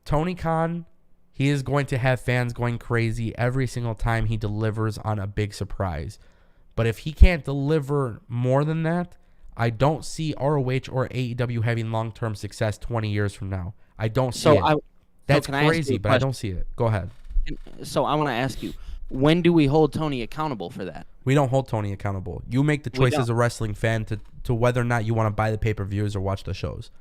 Tony Khan, he is going to have fans going crazy every single time he delivers on a big surprise. But if he can't deliver more than that, I don't see ROH or AEW having long-term success 20 years from now. I don't see it. That's crazy, but I don't see it. Go ahead. So I want to ask you, when do we hold Tony accountable for that? We don't hold Tony accountable. You make the choice as a wrestling fan to whether or not you want to buy the pay-per-views or watch the shows.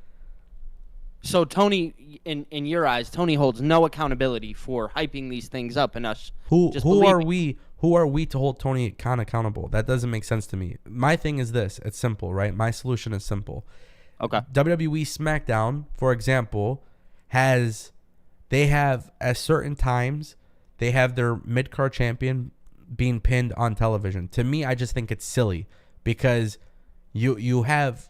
So Tony, in your eyes, Tony holds no accountability for hyping these things up and us. Who are we to hold Tony Khan accountable? That doesn't make sense to me. My thing is this. It's simple, right? My solution is simple. Okay. WWE SmackDown, for example, they have at certain times, they have their mid-card champion being pinned on television. To me, I just think it's silly because you have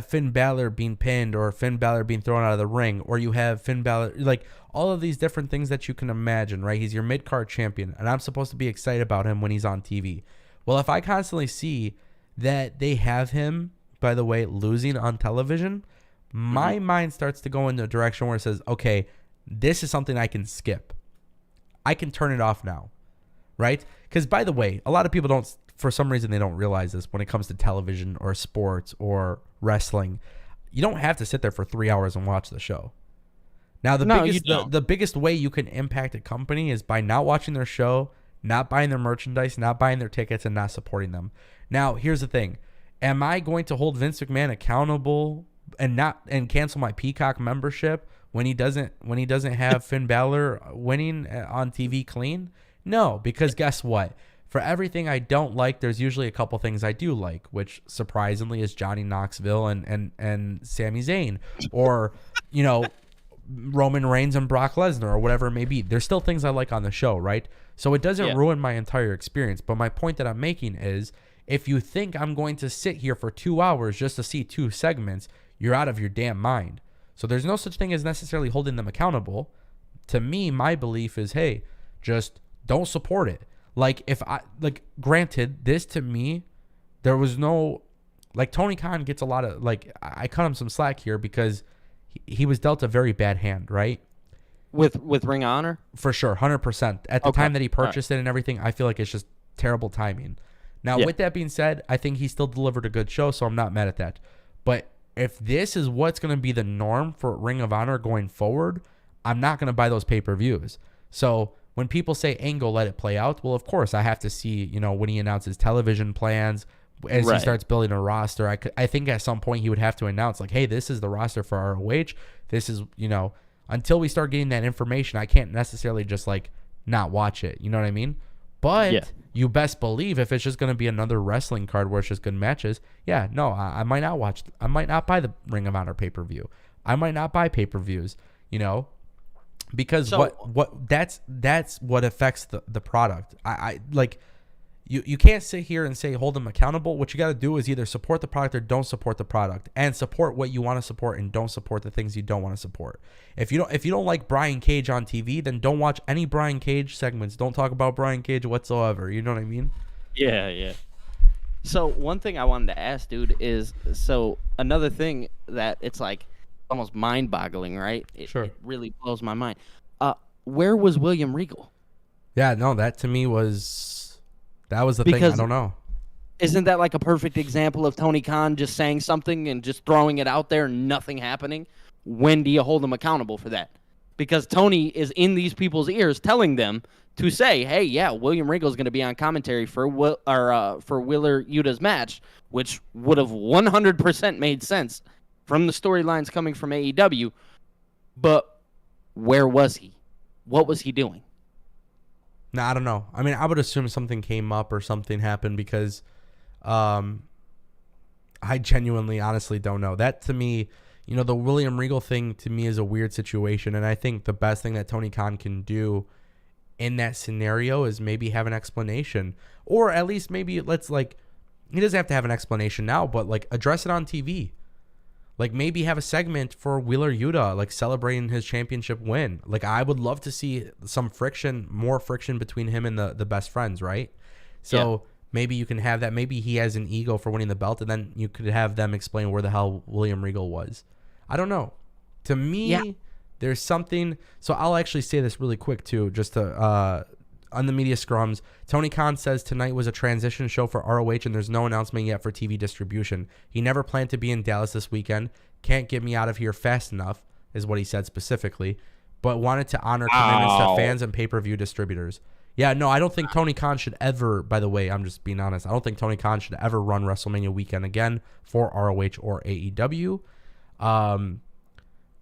Finn Balor being pinned or Finn Balor being thrown out of the ring, or you have Finn Balor, like all of these different things that you can imagine, right? He's your mid-card champion, and I'm supposed to be excited about him when he's on TV. Well, if I constantly see that they have him, by the way, losing on television, my mind starts to go in the direction where it says, okay, this is something I can skip. I can turn it off now, right? Because, by the way, a lot of people don't, for some reason, they don't realize this when it comes to television or sports or wrestling. You don't have to sit there for 3 hours and watch the show. Now, the biggest way you can impact a company is by not watching their show, not buying their merchandise, not buying their tickets, and not supporting them. Now, here's the thing. Am I going to hold Vince McMahon accountable and cancel my Peacock membership when he doesn't have Finn Balor winning on TV clean? No, because guess what? For everything I don't like, there's usually a couple things I do like, which surprisingly is Johnny Knoxville and Sami Zayn, or Roman Reigns and Brock Lesnar, or whatever it may be. There's still things I like on the show, right? So it doesn't ruin my entire experience. But my point that I'm making is, if you think I'm going to sit here for 2 hours just to see 2 segments, you're out of your damn mind. So there's no such thing as necessarily holding them accountable. To me, my belief is, hey, just don't support it. Granted, this to me, there was no, Tony Khan gets a lot of, I cut him some slack here because he was dealt a very bad hand, right? With Ring of Honor? For sure, 100%. At the time that he purchased it and everything, I feel like it's just terrible timing. Now, with that being said, I think he still delivered a good show, so I'm not mad at that. But if this is what's going to be the norm for Ring of Honor going forward, I'm not going to buy those pay-per-views. So when people say Angle, let it play out, well, of course, I have to see, when he announces television plans, as he starts building a roster. I think at some point he would have to announce, hey, this is the roster for ROH. This is, until we start getting that information, I can't necessarily just, not watch it. You know what I mean? But you best believe if it's just going to be another wrestling card where it's just good matches, I might not watch. I might not buy the Ring of Honor pay-per-view. I might not buy pay-per-views, because that's what affects the product. You can't sit here and say hold them accountable. What you got to do is either support the product or don't support the product, and support what you want to support and don't support the things you don't want to support. If you don't like Brian Cage on TV, then don't watch any Brian Cage segments. Don't talk about Brian Cage whatsoever. You know what I mean? Yeah. So one thing I wanted to ask, dude, is another thing that it's almost mind-boggling, right? It really blows my mind. Where was William Regal? Yeah, no, that to me was. That was the thing. I don't know. Isn't that a perfect example of Tony Khan just saying something and just throwing it out there and nothing happening? When do you hold him accountable for that? Because Tony is in these people's ears telling them to say, hey, yeah, William Regal is going to be on commentary for Willer Yuta's match, which would have 100% made sense from the storylines coming from AEW. But where was he? What was he doing? No, I don't know. I mean, I would assume something came up or something happened because I genuinely, honestly don't know. That to me, the William Regal thing to me is a weird situation. And I think the best thing that Tony Khan can do in that scenario is maybe have an explanation. Or at least maybe he doesn't have to have an explanation now, but like address it on TV. Like maybe have a segment for Wheeler Yuta, like celebrating his championship win. Like I would love to see some more friction between him and the best friends, right? So maybe you can have that. Maybe he has an ego for winning the belt, and then you could have them explain where the hell William Regal was. I don't know. To me, there's something. So I'll actually say this really quick too, just to on the media scrums. Tony Khan says tonight was a transition show for ROH and there's no announcement yet for TV distribution. He never planned to be in Dallas this weekend. Can't get me out of here fast enough is what he said specifically, but wanted to honor commitments to fans and pay-per-view distributors. Yeah, no, I don't think Tony Khan should ever, by the way, I'm just being honest, I don't think Tony Khan should ever run WrestleMania weekend again for ROH or AEW.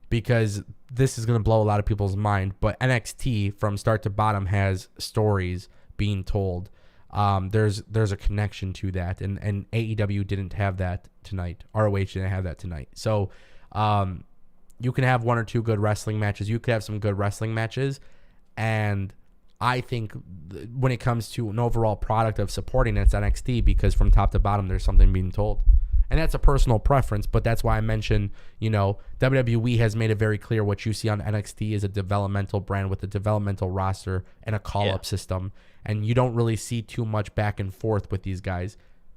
Because this is going to blow a lot of people's mind, but NXT from start to bottom has stories being told. There's a connection to that, and AEW didn't have that tonight. ROH didn't have that tonight. So you can have one or two good wrestling matches. You could have some good wrestling matches, and I think when it comes to an overall product of supporting it, it's NXT, because from top to bottom there's something being told. And that's a personal preference, but that's why I mentioned, WWE has made it very clear what you see on NXT is a developmental brand with a developmental roster and a call-up system. And you don't really see too much back and forth with these guys,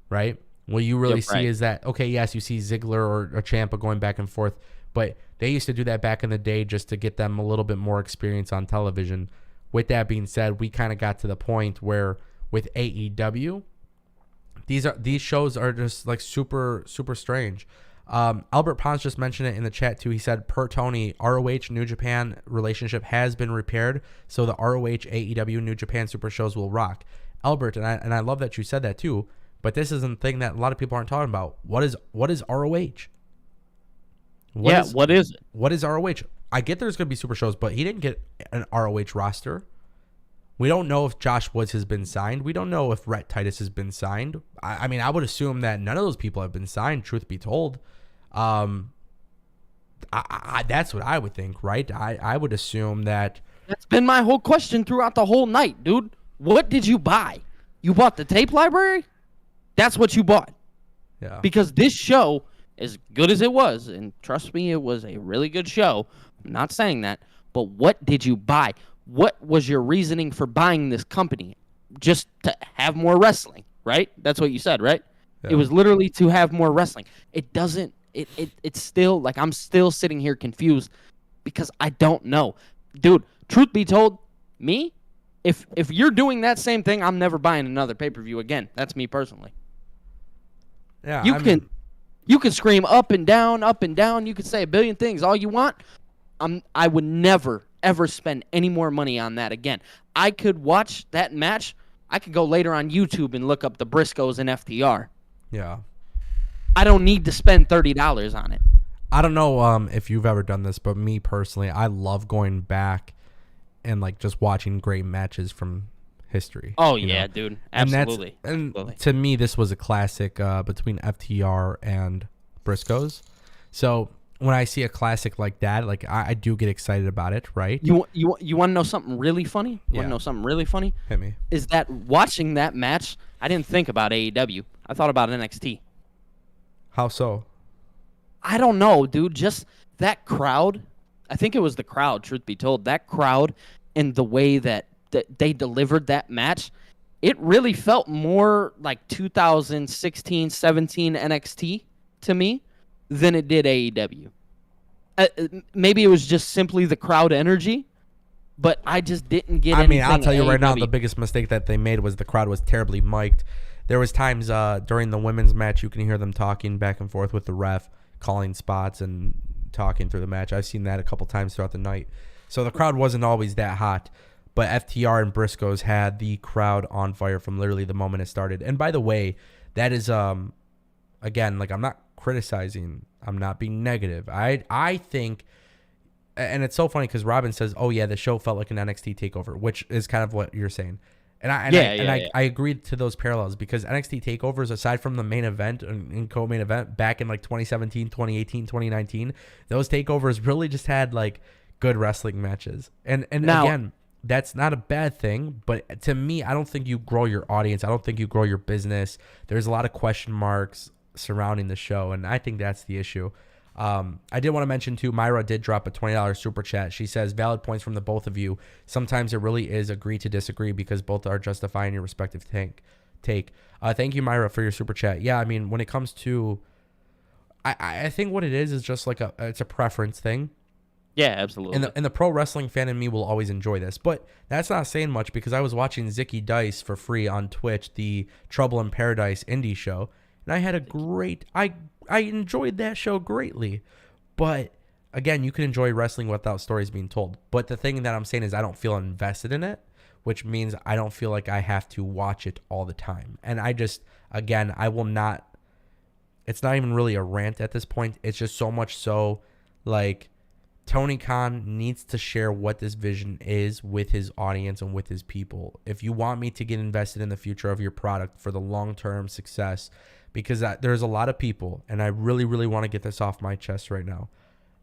right? What you really see is that, okay, yes, you see Ziggler or Ciampa going back and forth, but they used to do that back in the day just to get them a little bit more experience on television. With that being said, we kind of got to the point where with AEW, these shows are just like super, super strange. Albert Pons just mentioned it in the chat too. He said, per Tony, ROH New Japan relationship has been repaired, so the ROH AEW New Japan super shows will rock. Albert, and I love that you said that too, but this is the thing that a lot of people aren't talking about. What is ROH? What is it? What is ROH? I get there's going to be super shows, but he didn't get an ROH roster. We don't know if Josh Woods has been signed. We don't know if Rhett Titus has been signed. I mean, I would assume that none of those people have been signed, truth be told. That's what I would think, right? I would assume that. That's been my whole question throughout the whole night, dude. What did you buy? You bought the tape library? That's what you bought. Yeah. Because this show, as good as it was, and trust me, it was a really good show. I'm not saying that, but what did you buy? What was your reasoning for buying this company? Just to have more wrestling, right? That's what you said, right? Yeah. It was literally to have more wrestling. It doesn't, it's still, like, I'm still sitting here confused because I don't know. Dude, truth be told, me, if you're doing that same thing, I'm never buying another pay-per-view again. That's me personally. Yeah, you can scream up and down, up and down. You can say a billion things, all you want. I would never, ever spend any more money on that again. I could watch that match. I could go later on YouTube and look up the Briscoes and FTR. Yeah. I don't need to spend $30 on it. I don't know if you've ever done this, but me personally, I love going back and like just watching great matches from history. Oh, yeah, dude. Absolutely. And to me, this was a classic between FTR and Briscoes. So when I see a classic like that, like I do get excited about it, right? You want to know something really funny? You want to know something really funny? Hit me. Is that watching that match, I didn't think about AEW. I thought about NXT. How so? I don't know, dude. Just that crowd. I think it was the crowd, truth be told. That crowd and the way that they delivered that match, it really felt more like 2016, 17 NXT to me than it did AEW. Maybe it was just simply the crowd energy, but I just didn't get anything. I'll tell you right now, AEW. the biggest mistake that they made was the crowd was terribly mic'd. There was times during the women's match you can hear them talking back and forth with the ref, calling spots and talking through the match. I've seen that a couple times throughout the night. So the crowd wasn't always that hot, but FTR and Briscoes had the crowd on fire from literally the moment it started. And by the way, that is again, like, I'm not criticizing, I'm not being negative. I think and it's so funny because Robin says, "Oh yeah, the show felt like an NXT takeover," which is kind of what you're saying. And I agree to those parallels because NXT takeovers, aside from the main event and co-main event back in like 2017, 2018, 2019, those takeovers really just had like good wrestling matches. And now, again, that's not a bad thing, but to me, I don't think you grow your audience. I don't think you grow your business. There's a lot of question marks surrounding the show, and I think that's the issue. I did want to mention too, Myra did drop a $20 super chat. She says, valid points from the both of you. Sometimes it really is agree to disagree because both are justifying your respective take. Thank you, Myra, for your super chat. Yeah, I mean, when it comes to, I think what it is just like it's a preference thing. Yeah, absolutely. And the pro wrestling fan in me will always enjoy this, but that's not saying much because I was watching Zicky Dice for free on Twitch, the Trouble in Paradise indie show, and I had a great, I enjoyed that show greatly. But again, you can enjoy wrestling without stories being told. But the thing that I'm saying is I don't feel invested in it, which means I don't feel like I have to watch it all the time. And I just, again, I will not, it's not even really a rant at this point. It's just so much so like Tony Khan needs to share what this vision is with his audience and with his people. If you want me to get invested in the future of your product for the long-term success, because there's a lot of people, and I really, really want to get this off my chest right now.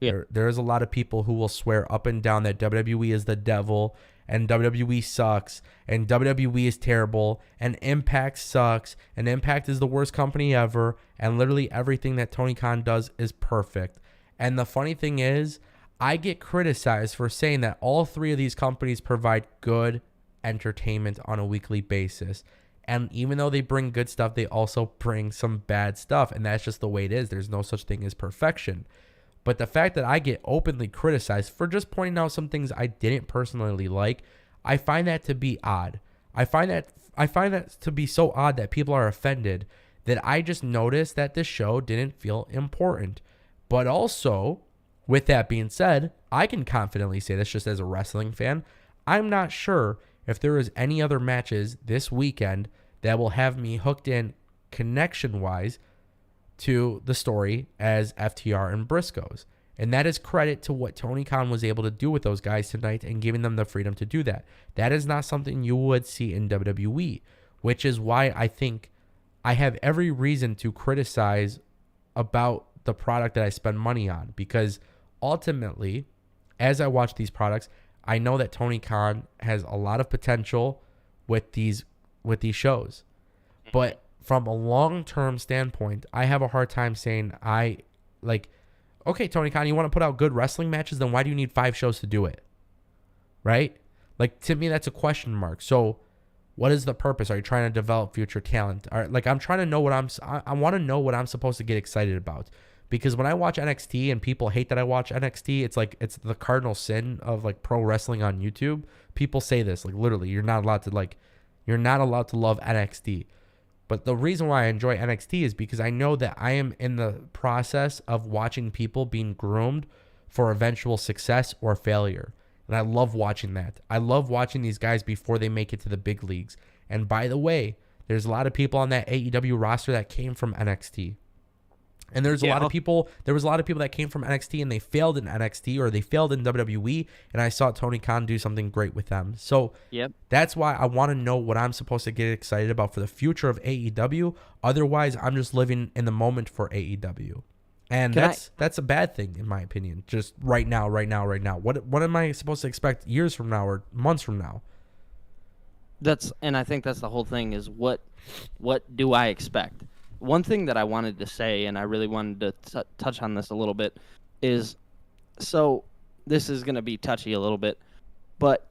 Yeah. There's a lot of people who will swear up and down that WWE is the devil, and WWE sucks, and WWE is terrible, and Impact sucks, and Impact is the worst company ever, and literally everything that Tony Khan does is perfect. And the funny thing is, I get criticized for saying that all three of these companies provide good entertainment on a weekly basis. And even though they bring good stuff, they also bring some bad stuff. And that's just the way it is. There's no such thing as perfection. But the fact that I get openly criticized for just pointing out some things I didn't personally like, I find that to be odd. I find that to be so odd that people are offended that I just noticed that this show didn't feel important. But also, with that being said, I can confidently say this just as a wrestling fan. I'm not sure if there is any other matches this weekend that will have me hooked in connection-wise to the story as FTR and Briscoes. And that is credit to what Tony Khan was able to do with those guys tonight and giving them the freedom to do that. That is not something you would see in WWE, which is why I think I have every reason to criticize about the product that I spend money on, because ultimately, as I watch these products, I know that Tony Khan has a lot of potential with these shows. But from a long-term standpoint, I have a hard time saying okay, Tony Khan, you want to put out good wrestling matches, then why do you need 5 shows to do it? Right? Like, to me, that's a question mark. So what is the purpose? Are you trying to develop future talent? I'm trying to know I want to know what I'm supposed to get excited about. Because when I watch NXT and people hate that I watch NXT, it's like it's the cardinal sin of like pro wrestling on YouTube. People say this, like literally, you're not allowed to love NXT. But the reason why I enjoy NXT is because I know that I am in the process of watching people being groomed for eventual success or failure. And I love watching that. I love watching these guys before they make it to the big leagues. And by the way, there's a lot of people on that AEW roster that came from NXT. And there was a lot of people that came from NXT and they failed in NXT or they failed in WWE, and I saw Tony Khan do something great with them. So that's why I want to know what I'm supposed to get excited about for the future of AEW. Otherwise, I'm just living in the moment for AEW. And that's a bad thing in my opinion. Just right now. What am I supposed to expect years from now or months from now? And I think that's the whole thing is what do I expect? One thing that I wanted to say, and I really wanted to touch on this a little bit, is so this is going to be touchy a little bit, but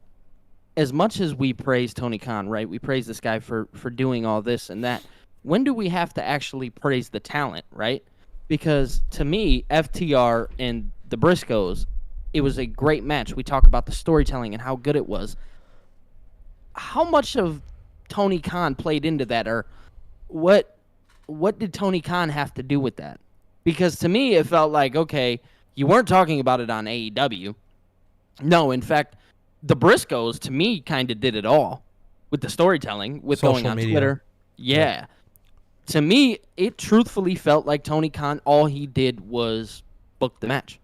as much as we praise Tony Khan, right? We praise this guy for doing all this and that. When do we have to actually praise the talent, right? Because to me, FTR and the Briscoes, it was a great match. We talk about the storytelling and how good it was. How much of Tony Khan played into that, or what did Tony Khan have to do with that? Because to me, it felt like, okay, you weren't talking about it on AEW. No, in fact, the Briscoes, to me, kind of did it all with the storytelling, with social going on media. Twitter. Yeah. To me, it truthfully felt like Tony Khan, all he did was book the match.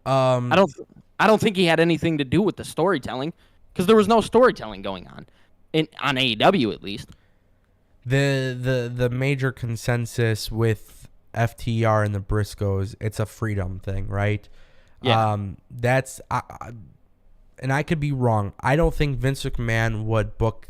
I don't think he had anything to do with the storytelling, because there was no storytelling going on on AEW at least. The major consensus with FTR and the Briscoes, it's a freedom thing, right? Yeah. And I could be wrong. I don't think Vince McMahon would book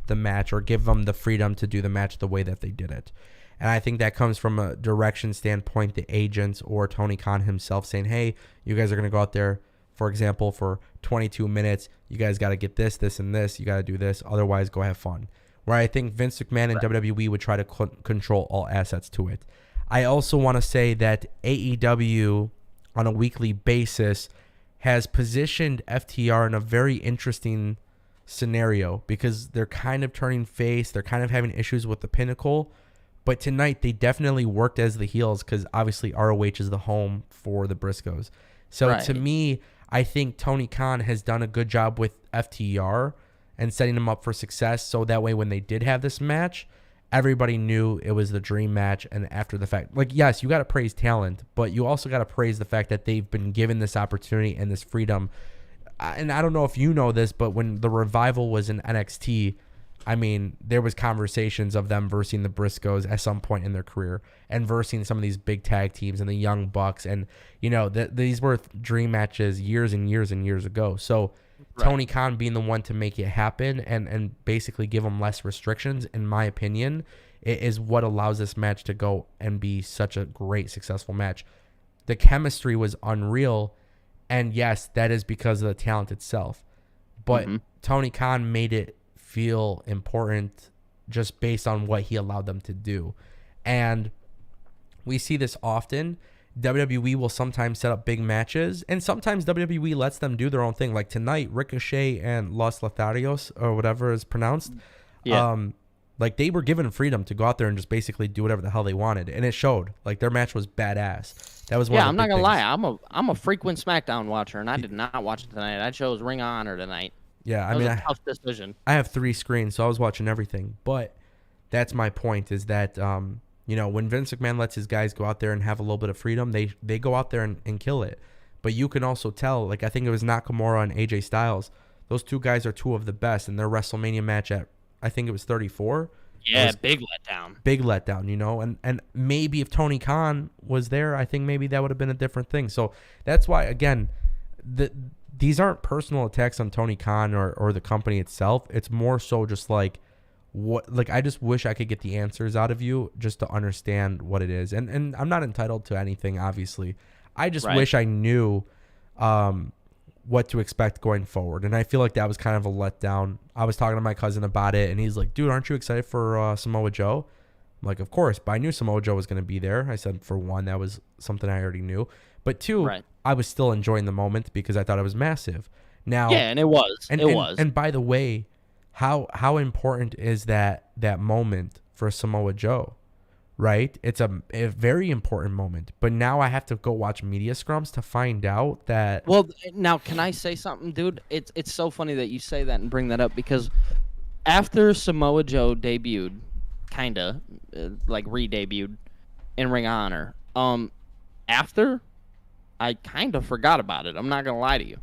the match or give them the freedom to do the match the way that they did it. And I think that comes from a direction standpoint, the agents or Tony Khan himself saying, hey, you guys are going to go out there, for example, for 22 minutes. You guys got to get this, this, and this. You got to do this. Otherwise, go have fun. Where I think Vince McMahon and WWE would try to control all assets to it. I also want to say that AEW on a weekly basis has positioned FTR in a very interesting scenario because they're kind of turning face. They're kind of having issues with the Pinnacle. But tonight, they definitely worked as the heels because obviously ROH is the home for the Briscoes. So to me, I think Tony Khan has done a good job with FTR and setting them up for success. So that way, when they did have this match, everybody knew it was the dream match. And after the fact, like, yes, you got to praise talent, but you also got to praise the fact that they've been given this opportunity and this freedom. And I don't know if you know this, but when the Revival was in NXT, I mean, there was conversations of them versing the Briscoes at some point in their career and versing some of these big tag teams and the Young Bucks. And, you know, these were dream matches years and years and years ago. So Tony Khan being the one to make it happen and basically give them less restrictions, in my opinion, is what allows this match to go and be such a great, successful match. The chemistry was unreal. And yes, that is because of the talent itself. But Tony Khan made it feel important just based on what he allowed them to do. And we see this often. WWE will sometimes set up big matches, and sometimes WWE lets them do their own thing. Like tonight, Ricochet and Los Lotharios, or whatever is pronounced, like they were given freedom to go out there and just basically do whatever the hell they wanted, and it showed. Like their match was badass. That was one. Yeah, of the I'm not big gonna things. lie. I'm a frequent SmackDown watcher, and I did not watch it tonight. I chose Ring of Honor tonight. Yeah, That was a tough decision. I have 3 screens, so I was watching everything. But that's my point, is that you know, when Vince McMahon lets his guys go out there and have a little bit of freedom, they go out there and kill it. But you can also tell, like I think it was Nakamura and AJ Styles. Those two guys are two of the best, and their WrestleMania match at, I think it was 34. Yeah, big letdown. Big letdown, you know. And maybe if Tony Khan was there, I think maybe that would have been a different thing. So that's why, again, these aren't personal attacks on Tony Khan or the company itself. It's more so just like, I just wish I could get the answers out of you just to understand what it is. And I'm not entitled to anything, obviously. I just wish I knew what to expect going forward. And I feel like that was kind of a letdown. I was talking to my cousin about it, and he's like, dude, aren't you excited for Samoa Joe? I'm like, of course. But I knew Samoa Joe was going to be there. I said, for one, that was something I already knew. But two, I was still enjoying the moment because I thought it was massive. Now, yeah, and it was. It was. And by the way, how important is that moment for Samoa Joe, right? It's a very important moment. But now I have to go watch media scrums to find out that. Well, now can I say something, dude? It's so funny that you say that and bring that up, because after Samoa Joe debuted, kinda like re-debuted in Ring of Honor, after I kind of forgot about it. I'm not gonna lie to you.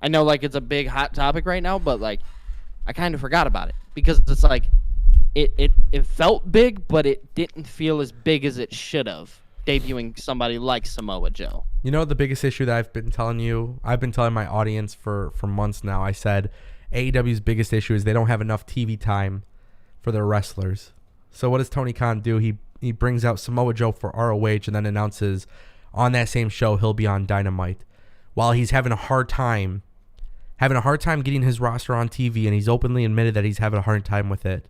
I know like it's a big hot topic right now, but like I kind of forgot about it because it's like it felt big, but it didn't feel as big as it should have, debuting somebody like Samoa Joe. You know the biggest issue that I've been telling my audience for months now. I said AEW's biggest issue is they don't have enough TV time for their wrestlers. So what does Tony Khan do? He brings out Samoa Joe for ROH and then announces on that same show he'll be on Dynamite, while he's having a hard time getting his roster on TV, and he's openly admitted that he's having a hard time with it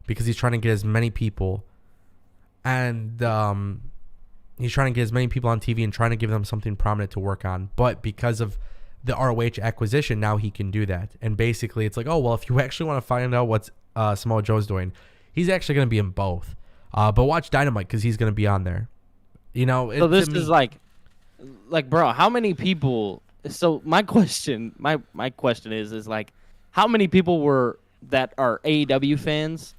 because he's trying to get as many people on TV and trying to give them something prominent to work on. But because of the ROH acquisition, now he can do that. And basically it's like, oh, well, if you actually want to find out what Samoa Joe's doing, he's actually going to be in both. But watch Dynamite because he's going to be on there. You know, so this is like, bro, how many people? So my question is like, how many people that are AEW fans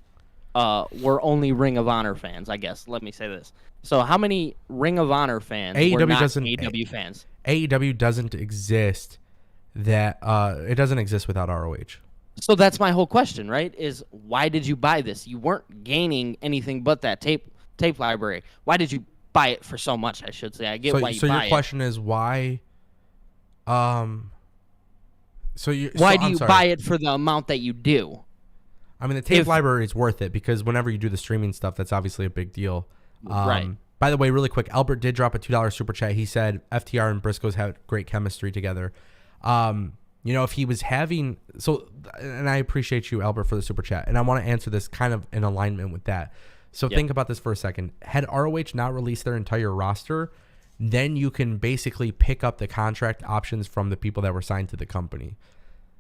were only Ring of Honor fans? I guess. Let me say this. So how many Ring of Honor fans were not AEW fans? AEW doesn't exist it doesn't exist without ROH. So that's my whole question, right? Is why did you buy this? You weren't gaining anything but that tape library. Why did you buy it for so much? I should say. I get why you buy it. So your question is why? Why do you buy it for the amount that you do? I mean, the tape library is worth it because whenever you do the streaming stuff, that's obviously a big deal. Right. By the way, really quick, Albert did drop a $2 super chat. He said FTR and Briscoes have great chemistry together. If he was having and I appreciate you, Albert, for the super chat, and I want to answer this kind of in alignment with that. So think about this for a second. Had ROH not released their entire roster, then you can basically pick up the contract options from the people that were signed to the company.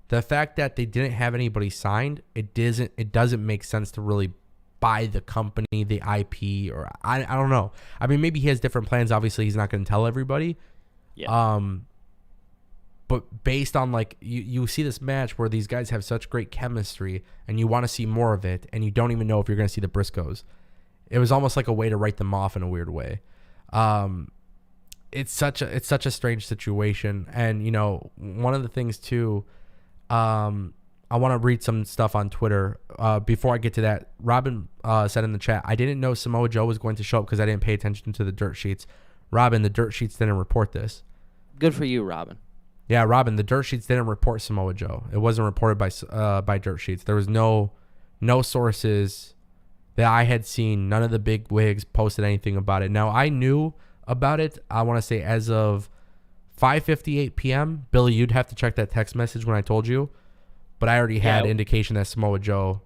The fact that they didn't have anybody signed, it doesn't make sense to really buy the company, the IP, or I don't know. I mean, maybe he has different plans. Obviously, he's not going to tell everybody. Yeah. But based on you see this match where these guys have such great chemistry and you want to see more of it, and you don't even know if you're going to see the Briscoes. It was almost like a way to write them off in a weird way. It's such a strange situation, and one of the things too. I want to read some stuff on Twitter. Before I get to that, Robin said in the chat, I didn't know Samoa Joe was going to show up because I didn't pay attention to the dirt sheets. Robin, the dirt sheets didn't report this. Good for you, Robin. Yeah, Robin, the dirt sheets didn't report Samoa Joe. It wasn't reported by dirt sheets. There was no sources that I had seen. None of the big wigs posted anything about it. Now, I knew about it, I want to say, as of 5:58 p.m. Billy, you'd have to check that text message when I told you. But I already had indication that Samoa Joe...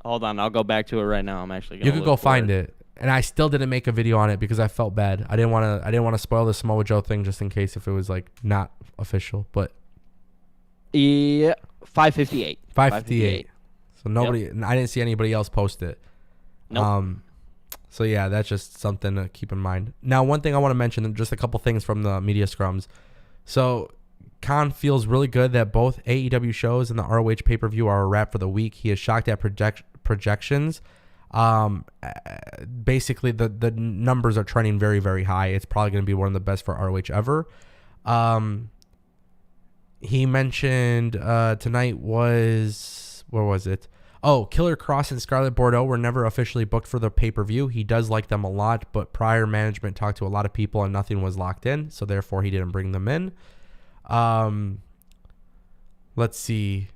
Hold on, I'll go back to it right now. I'm actually going to You could go find it. And I still didn't make a video on it because I felt bad. I didn't want to spoil the Samoa Joe thing just in case if it was not official. But yeah, 5:58. 5:58. So nobody, I didn't see anybody else post it. Nope. So yeah, that's just something to keep in mind. Now, one thing I want to mention, just a couple things from the media scrums. So Khan feels really good that both AEW shows and the ROH pay-per-view are a wrap for the week. He is shocked at projections. Basically the numbers are trending very, very high. It's probably going to be one of the best for ROH ever. He mentioned tonight was, where was it? Oh, Killer Cross and Scarlett Bordeaux were never officially booked for the pay-per-view. He does like them a lot, but prior management talked to a lot of people and nothing was locked in, so therefore he didn't bring them in. Let's see.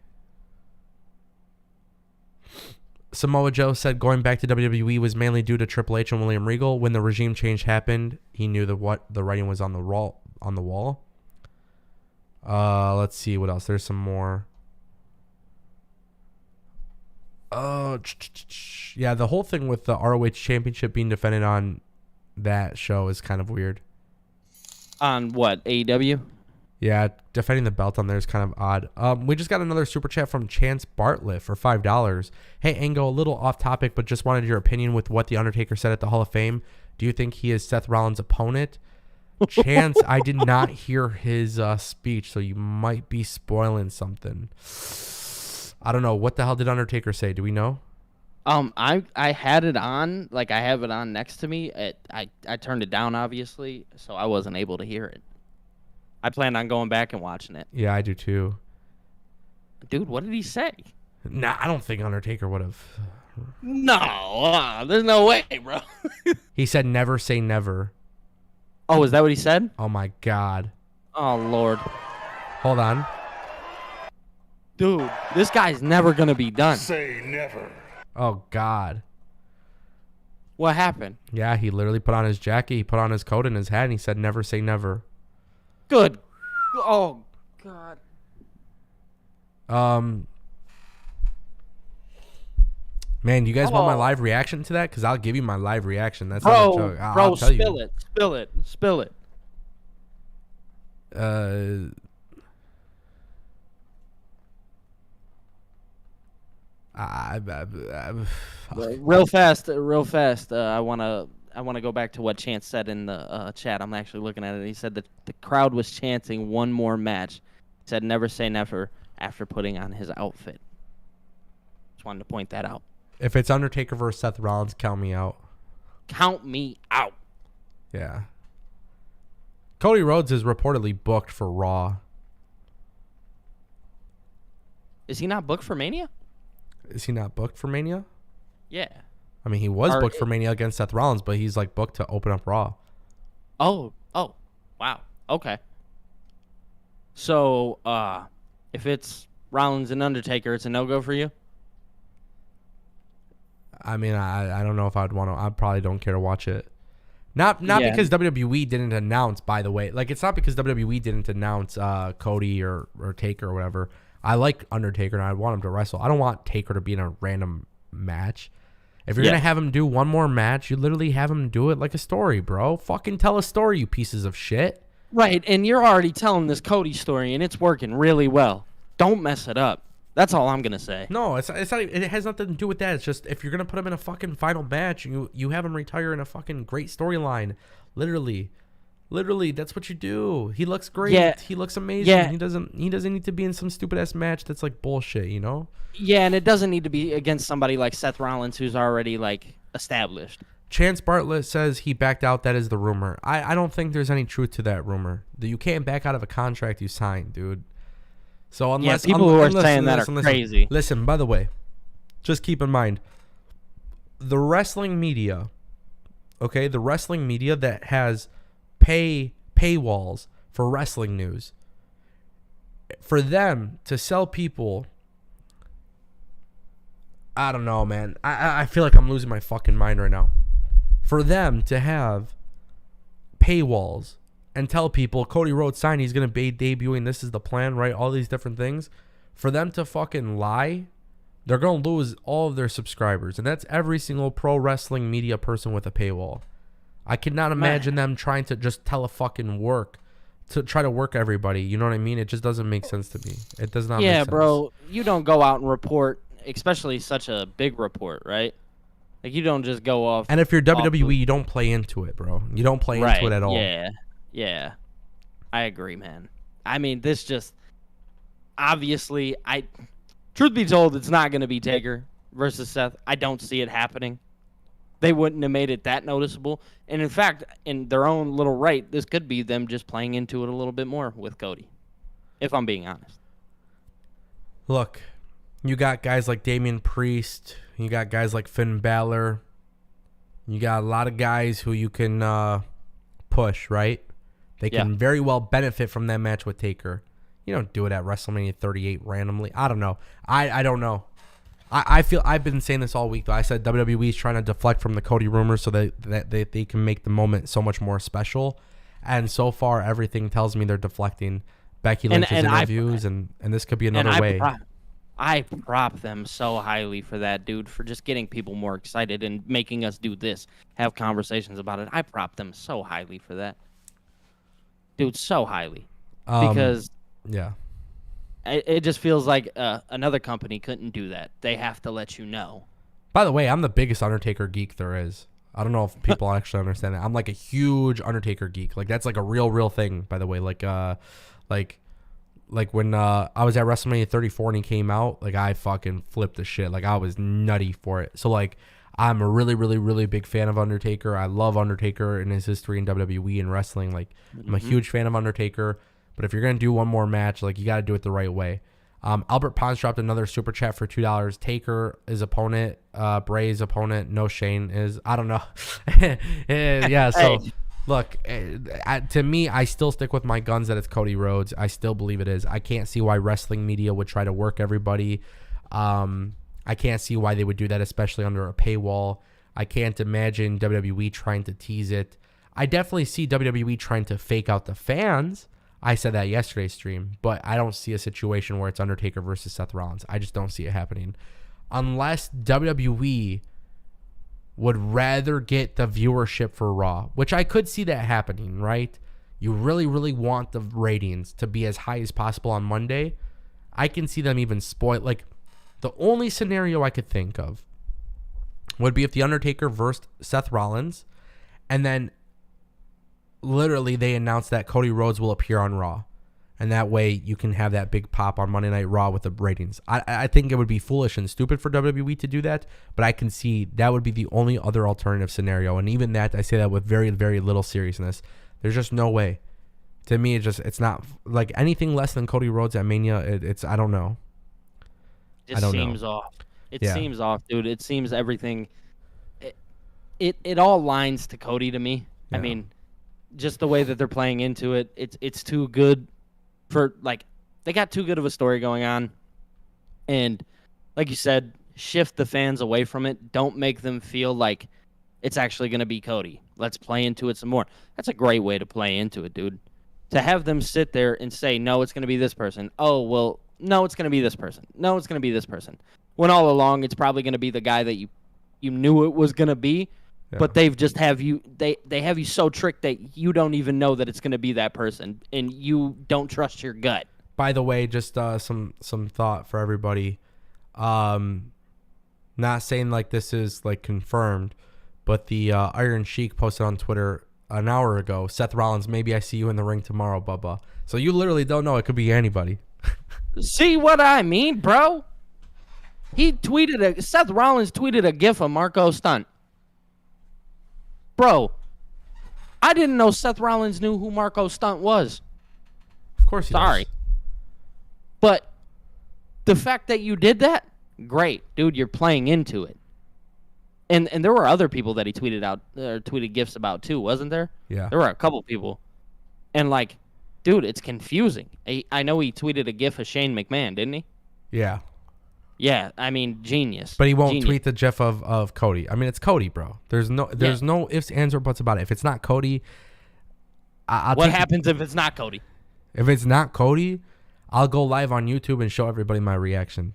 Samoa Joe said going back to WWE was mainly due to Triple H and William Regal. When the regime change happened, he knew that the writing was on the wall. Let's see what else. There's some more. Yeah, the whole thing with the ROH Championship being defended on that show is kind of weird. On what, AEW? Yeah, defending the belt on there is kind of odd. We just got another super chat from Chance Bartlett for $5. Hey, Ango, a little off topic, but just wanted your opinion with what The Undertaker said at the Hall of Fame. Do you think he is Seth Rollins' opponent? Chance, I did not hear his speech, so you might be spoiling something. I don't know. What the hell did Undertaker say? Do we know? I had it on, I have it on next to me. I turned it down, obviously, so I wasn't able to hear it. I planned on going back and watching it. Yeah, I do too. Dude, what did he say? Nah, I don't think Undertaker would have. No, there's no way, bro. He said never say never. Oh, is that what he said? Oh, my God. Oh, Lord. Hold on. Dude, this guy's never going to be done. Say never. Oh, God. What happened? Yeah, he literally put on his jacket, he put on his coat and his hat, and he said never say never. Good. Oh, God. Man, do you guys want my live reaction to that? Because I'll give you my live reaction. That's not a joke. I'll tell spill you. it. Spill it. Spill it. Real fast. I want to go back to what Chance said in the chat. I'm actually looking at it. He said that the crowd was chanting one more match. He said never say never after putting on his outfit. Just wanted to point that out. If it's Undertaker versus Seth Rollins, count me out. Count me out. Yeah. Cody Rhodes is reportedly booked for Raw. Is he not booked for Mania? Is he not booked for Mania? Yeah. I mean, he was booked for Mania against Seth Rollins, but he's like booked to open up Raw. Oh, wow. Okay. So, if it's Rollins and Undertaker, it's a no-go for you? I mean, I don't know if I'd want to. I probably don't care to watch it. Not because WWE didn't announce, by the way. Like, it's not because WWE didn't announce Cody or Taker or whatever. I like Undertaker, and I want him to wrestle. I don't want Taker to be in a random match. If you're going to have him do one more match, you literally have him do it like a story, bro. Fucking tell a story, you pieces of shit. Right, and you're already telling this Cody story, and it's working really well. Don't mess it up. That's all I'm going to say. No, it's not. It has nothing to do with that. It's just if you're going to put him in a fucking final match, you have him retire in a fucking great storyline. Literally, that's what you do. He looks great. Yeah. He looks amazing. Yeah. He doesn't need to be in some stupid ass match that's like bullshit, you know? Yeah, and it doesn't need to be against somebody like Seth Rollins who's already like established. Chance Bartlett says he backed out. That is the rumor. I don't think there's any truth to that rumor. You can't back out of a contract you signed, dude. So unless people who are saying that are crazy. Listen, by the way, just keep in mind the wrestling media, okay, the wrestling media that has paywalls for wrestling news, for them to sell people, I don't know, man. I feel like I'm losing my fucking mind right now. For them to have paywalls and tell people Cody Rhodes signed, he's going to be debuting, this is the plan, right? All these different things. For them to fucking lie, they're going to lose all of their subscribers. And that's every single pro wrestling media person with a paywall. I cannot imagine them trying to just tell a fucking work to try to work everybody. You know what I mean? It just doesn't make sense to me. It does not make sense. Yeah, bro. You don't go out and report, especially such a big report, right? Like, you don't just go off. And if you're WWE, you don't play into it, bro. You don't play into it at all. Yeah. I agree, man. I mean, this just obviously, truth be told, it's not going to be Taker versus Seth. I don't see it happening. They wouldn't have made it that noticeable. And in fact, in their own little right, this could be them just playing into it a little bit more with Cody, if I'm being honest. Look, you got guys like Damian Priest. You got guys like Finn Balor. You got a lot of guys who you can push, right? They can very well benefit from that match with Taker. You don't do it at WrestleMania 38 randomly. I don't know. I don't know. I feel I've been saying this all week, though. I said WWE is trying to deflect from the Cody rumors so that they can make the moment so much more special. And so far, everything tells me they're deflecting Becky Lynch's interviews, and this could be another way. I prop them so highly for that, dude, for just getting people more excited and making us do this, have conversations about it. I prop them so highly for that. Dude, so highly. Because it just feels like another company couldn't do that. They have to let you know. By the way, I'm the biggest Undertaker geek there is. I don't know if people actually understand that. I'm like a huge Undertaker geek. Like, that's like a real thing, by the way. Like when I was at WrestleMania 34 and he came out, like, I fucking flipped the shit. Like, I was nutty for it. So, like, I'm a really big fan of Undertaker. I love Undertaker and his history in WWE and wrestling. Like, I'm a huge fan of Undertaker. But if you're going to do one more match, like, you got to do it the right way. Albert Pons dropped another super chat for $2. Taker is opponent. Bray's opponent. No, Shane is. I don't know. Yeah, so... Look, to me, I still stick with my guns that it's Cody Rhodes. I still believe it is. I can't see why wrestling media would try to work everybody. I can't see why they would do that, especially under a paywall. I can't imagine WWE trying to tease it. I definitely see WWE trying to fake out the fans. I said that yesterday's stream, but I don't see a situation where it's Undertaker versus Seth Rollins. I just don't see it happening. Unless WWE would rather get the viewership for Raw, which I could see that happening, right? You really want the ratings to be as high as possible on Monday. I can see them even spoil. Like, the only scenario I could think of would be if The Undertaker versed Seth Rollins, and then literally they announced that Cody Rhodes will appear on Raw. And that way you can have that big pop on Monday Night Raw with the ratings. I think it would be foolish and stupid for WWE to do that, but I can see that would be the only other alternative scenario. And even that, I say that with very little seriousness. There's just no way. To me, it's not like anything less than Cody Rhodes at Mania. It's I don't know. Just seems off. It seems off, dude. It seems everything. It all lines to Cody to me. Yeah. I mean, just the way that they're playing into it, it's too good for like they got too good of a story going on, and like you said, shift the fans away from it. Don't make them feel like it's actually going to be Cody. Let's play into it some more. That's a great way to play into it, dude. To have them sit there and say, no, it's going to be this person. Oh, well, no, it's going to be this person. No, it's going to be this person. When all along, it's probably going to be the guy that you knew it was going to be, but they've just have you, they have you so tricked that you don't even know that it's going to be that person, and you don't trust your gut. By the way, just some thought for everybody. Not saying like this is like confirmed, but the Iron Sheik posted on Twitter an hour ago, Seth Rollins, maybe I see you in the ring tomorrow, Bubba. So you literally don't know. It could be anybody. See what I mean, bro? Seth Rollins tweeted a gif of Marco Stunt. Bro, I didn't know Seth Rollins knew who Marco Stunt was. Of course he Sorry. does. But the fact that you did that, great. Dude, you're playing into it. And there were other people that he tweeted out or tweeted gifs about too, wasn't there? Yeah. There were a couple people. And like, dude, it's confusing. I know he tweeted a gif of Shane McMahon, didn't he? Yeah. Yeah, I mean, genius. But he won't tweet the gif of Cody. I mean, it's Cody, bro. There's no ifs, ands, or buts about it. If it's not Cody, what happens if it's not Cody? If it's not Cody, I'll go live on YouTube and show everybody my reaction.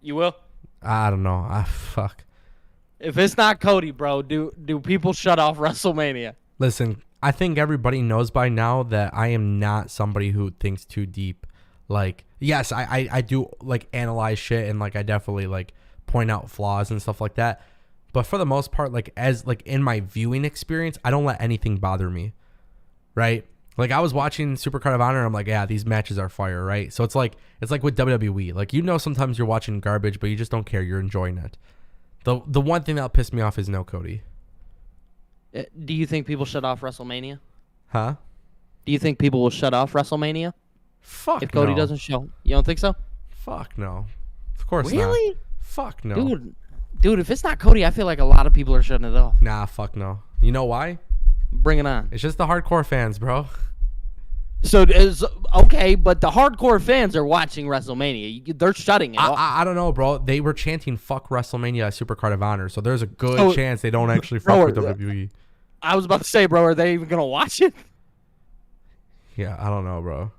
You will? I don't know. Fuck. If it's not Cody, bro, do people shut off WrestleMania? Listen, I think everybody knows by now that I am not somebody who thinks too deep. Like, yes, I do like analyze shit and like I definitely like point out flaws and stuff like that. But for the most part, like as like in my viewing experience, I don't let anything bother me. Right? Like I was watching Supercard of Honor and I'm like, yeah, these matches are fire, right? So it's like with WWE. Like, you know, sometimes you're watching garbage, but you just don't care. You're enjoying it. The one thing that'll piss me off is no Cody. Do you think people shut off WrestleMania? Huh? Do you think people will shut off WrestleMania? Fuck if Cody no. doesn't show. You don't think so? Fuck no. Of course not. Really? Fuck no. Dude, if it's not Cody, I feel like a lot of people are shutting it off. Nah, fuck no. You know why? Bring it on. It's just the hardcore fans, bro. So, okay, but the hardcore fans are watching WrestleMania. They're shutting it off. I don't know, bro. They were chanting "fuck WrestleMania" at Supercard of Honor, so there's a good chance they don't actually fuck with WWE. I was about to say, bro, are they even gonna watch it? Yeah, I don't know, bro.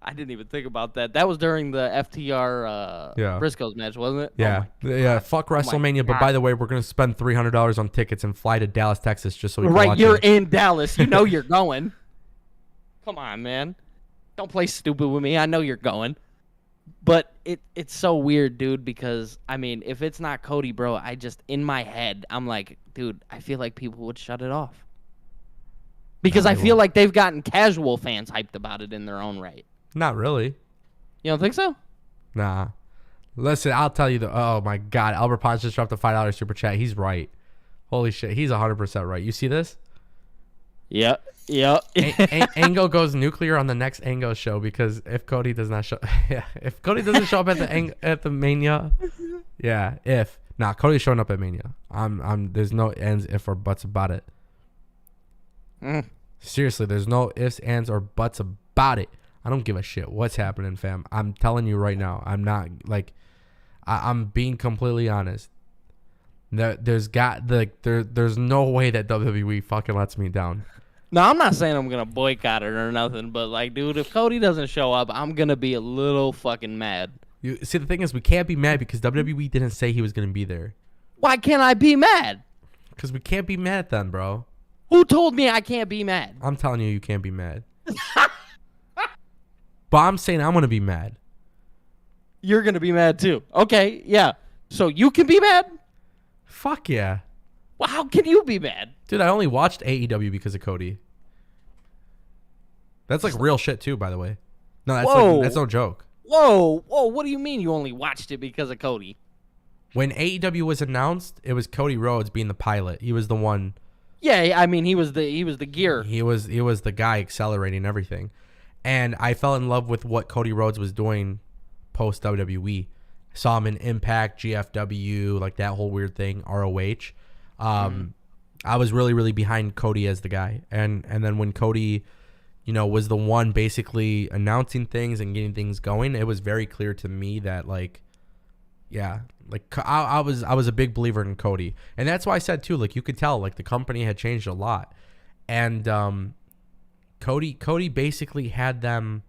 I didn't even think about that. That was during the FTR Briscoes match, wasn't it? Yeah, fuck WrestleMania. But by the way, we're gonna spend $300 on tickets and fly to Dallas, Texas, just so we can watch you're it. in Dallas. You know you're going. Come on, man. Don't play stupid with me. I know you're going. But it's so weird, dude, because, I mean, if it's not Cody, bro, I just, in my head, I'm like, dude, I feel like people would shut it off. Because I feel like they've gotten casual fans hyped about it in their own right. Not really. You don't think so? Nah. Listen, I'll tell you oh my God, Albert Ponce just dropped a $5 super chat. He's right. Holy shit, he's 100% right. You see this? Yep. Angle goes nuclear on the next Angle show because if Cody does not show, if Cody doesn't show up at the Mania, Cody's showing up at Mania. There's no ands, if or buts about it. Seriously, there's no ifs, ands, or buts about it. I don't give a shit what's happening, fam. I'm telling you right now. I'm not like, I'm being completely honest. There's no way that WWE fucking lets me down. No, I'm not saying I'm going to boycott it or nothing, but, like, dude, if Cody doesn't show up, I'm going to be a little fucking mad. You see, the thing is, we can't be mad because WWE didn't say he was going to be there. Why can't I be mad? Because we can't be mad then, bro. Who told me I can't be mad? I'm telling you can't be mad. But I'm saying I'm going to be mad. You're going to be mad, too. Okay, yeah. So you can be mad? Fuck yeah. Well, how can you be mad? Dude, I only watched AEW because of Cody. That's like real shit too, by the way. No, that's no joke. Whoa, what do you mean you only watched it because of Cody? When AEW was announced, it was Cody Rhodes being the pilot. He was the one Yeah, I mean he was the gear. He was the guy accelerating everything. And I fell in love with what Cody Rhodes was doing post WWE. Saw him in Impact, GFW, like that whole weird thing, ROH. I was really, really behind Cody as the guy. And then when Cody, was the one basically announcing things and getting things going, it was very clear to me that I was a big believer in Cody. And that's why I said too, like you could tell like the company had changed a lot. And Cody basically had them.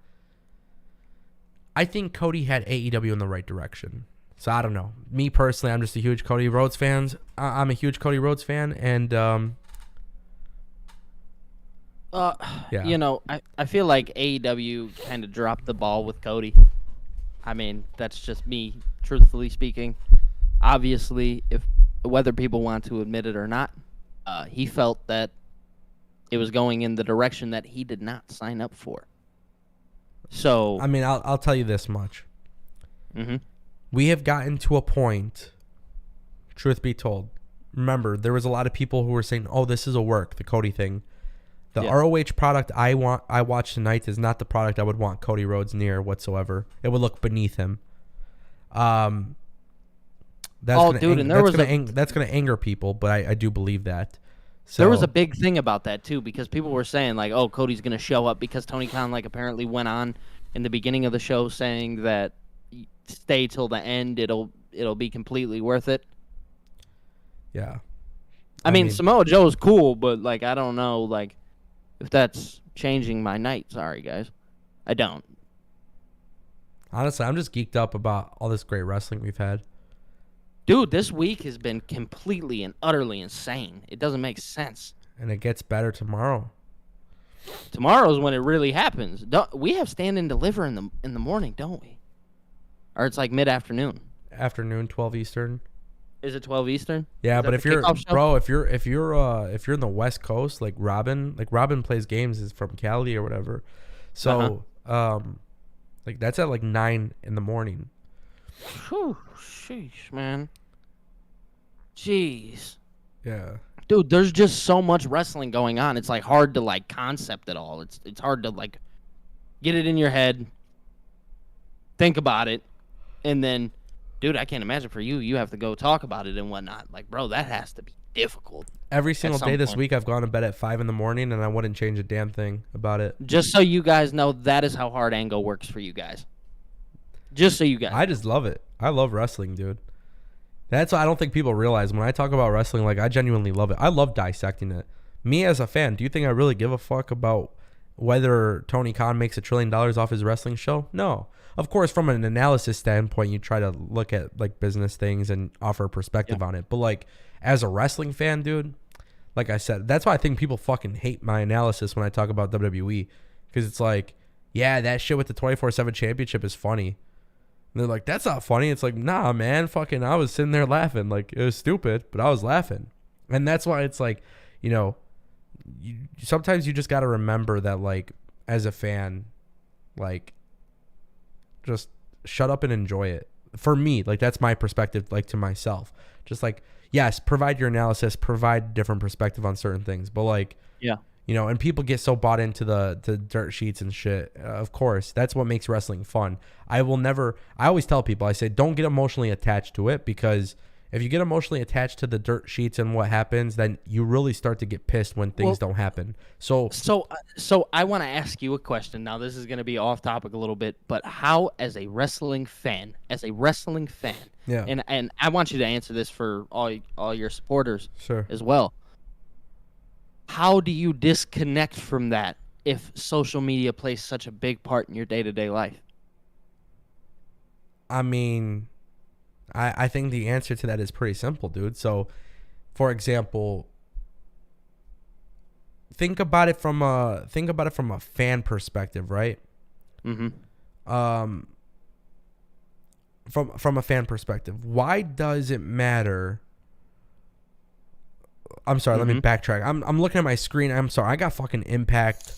I think Cody had AEW in the right direction. So I don't know. Me personally, I'm just a huge Cody Rhodes fan. I'm a huge Cody Rhodes fan, and I feel like AEW kind of dropped the ball with Cody. I mean, that's just me, truthfully speaking. Obviously, whether people want to admit it or not, he felt that it was going in the direction that he did not sign up for. So I mean, I'll tell you this much. Mm-hmm. We have gotten to a point, truth be told. Remember, there was a lot of people who were saying, "Oh, this is a work, the Cody thing." The ROH product I watch tonight is not the product I would want Cody Rhodes near whatsoever. It would look beneath him. That's gonna anger people, but I do believe that. So, there was a big thing about that too, because people were saying like, "Oh, Cody's gonna show up," because Tony Khan apparently went on in the beginning of the show saying that stay till the end, it'll be completely worth it. Yeah. I mean Samoa Joe is cool, but I don't know if that's changing my night. Sorry guys, I don't. Honestly, I'm just geeked up about all this great wrestling we've had. Dude, this week has been completely and utterly insane. It doesn't make sense. And it gets better tomorrow. Tomorrow's when it really happens. We have stand and deliver in the morning, don't we? Or it's mid-afternoon. Afternoon, 12 Eastern. Is it 12 Eastern? Yeah, but if you're in the West Coast, Robin plays games is from Cali or whatever. So, that's at 9 in the morning. Whew, sheesh, man. Jeez. Yeah. Dude, there's just so much wrestling going on. It's hard to concept it all. It's hard to get it in your head, think about it, and then, dude, I can't imagine for you. You have to go talk about it and whatnot. Bro, that has to be difficult. Every single day this week, I've gone to bed at 5 in the morning, and I wouldn't change a damn thing about it. Just so you guys know, that is how hard Angle works for you guys. Just so you guys. I just love it. I love wrestling, dude. That's what I don't think people realize. When I talk about wrestling, I genuinely love it. I love dissecting it. Me as a fan, do you think I really give a fuck about whether Tony Khan makes $1 trillion off his wrestling show? No. Of course, from an analysis standpoint, you try to look at business things and offer a perspective on it. But as a wrestling fan, dude, like I said, that's why I think people fucking hate my analysis when I talk about WWE. Because it's that shit with the 24/7 championship is funny. And they're like, that's not funny. It's nah, man, fucking, I was sitting there laughing. It was stupid, but I was laughing. And that's why it's sometimes you just got to remember that, as a fan, just shut up and enjoy it. For me, that's my perspective, to myself. Just yes, provide your analysis, provide different perspective on certain things. But and people get so bought into the dirt sheets and shit. Of course, that's what makes wrestling fun. I always tell people, I say, don't get emotionally attached to it, because if you get emotionally attached to the dirt sheets and what happens, then you really start to get pissed when things don't happen. So I want to ask you a question. Now, this is going to be off topic a little bit, but how, as a wrestling fan, yeah, and I want you to answer this for all your supporters as well. How do you disconnect from that if social media plays such a big part in your day-to-day life? I mean, I think the answer to that is pretty simple, dude. So, for example, think about it from a fan perspective, right? Mm-hmm. From a fan perspective, why does it matter? I'm sorry, let me backtrack. I'm looking at my screen. I'm sorry. I got fucking Impact.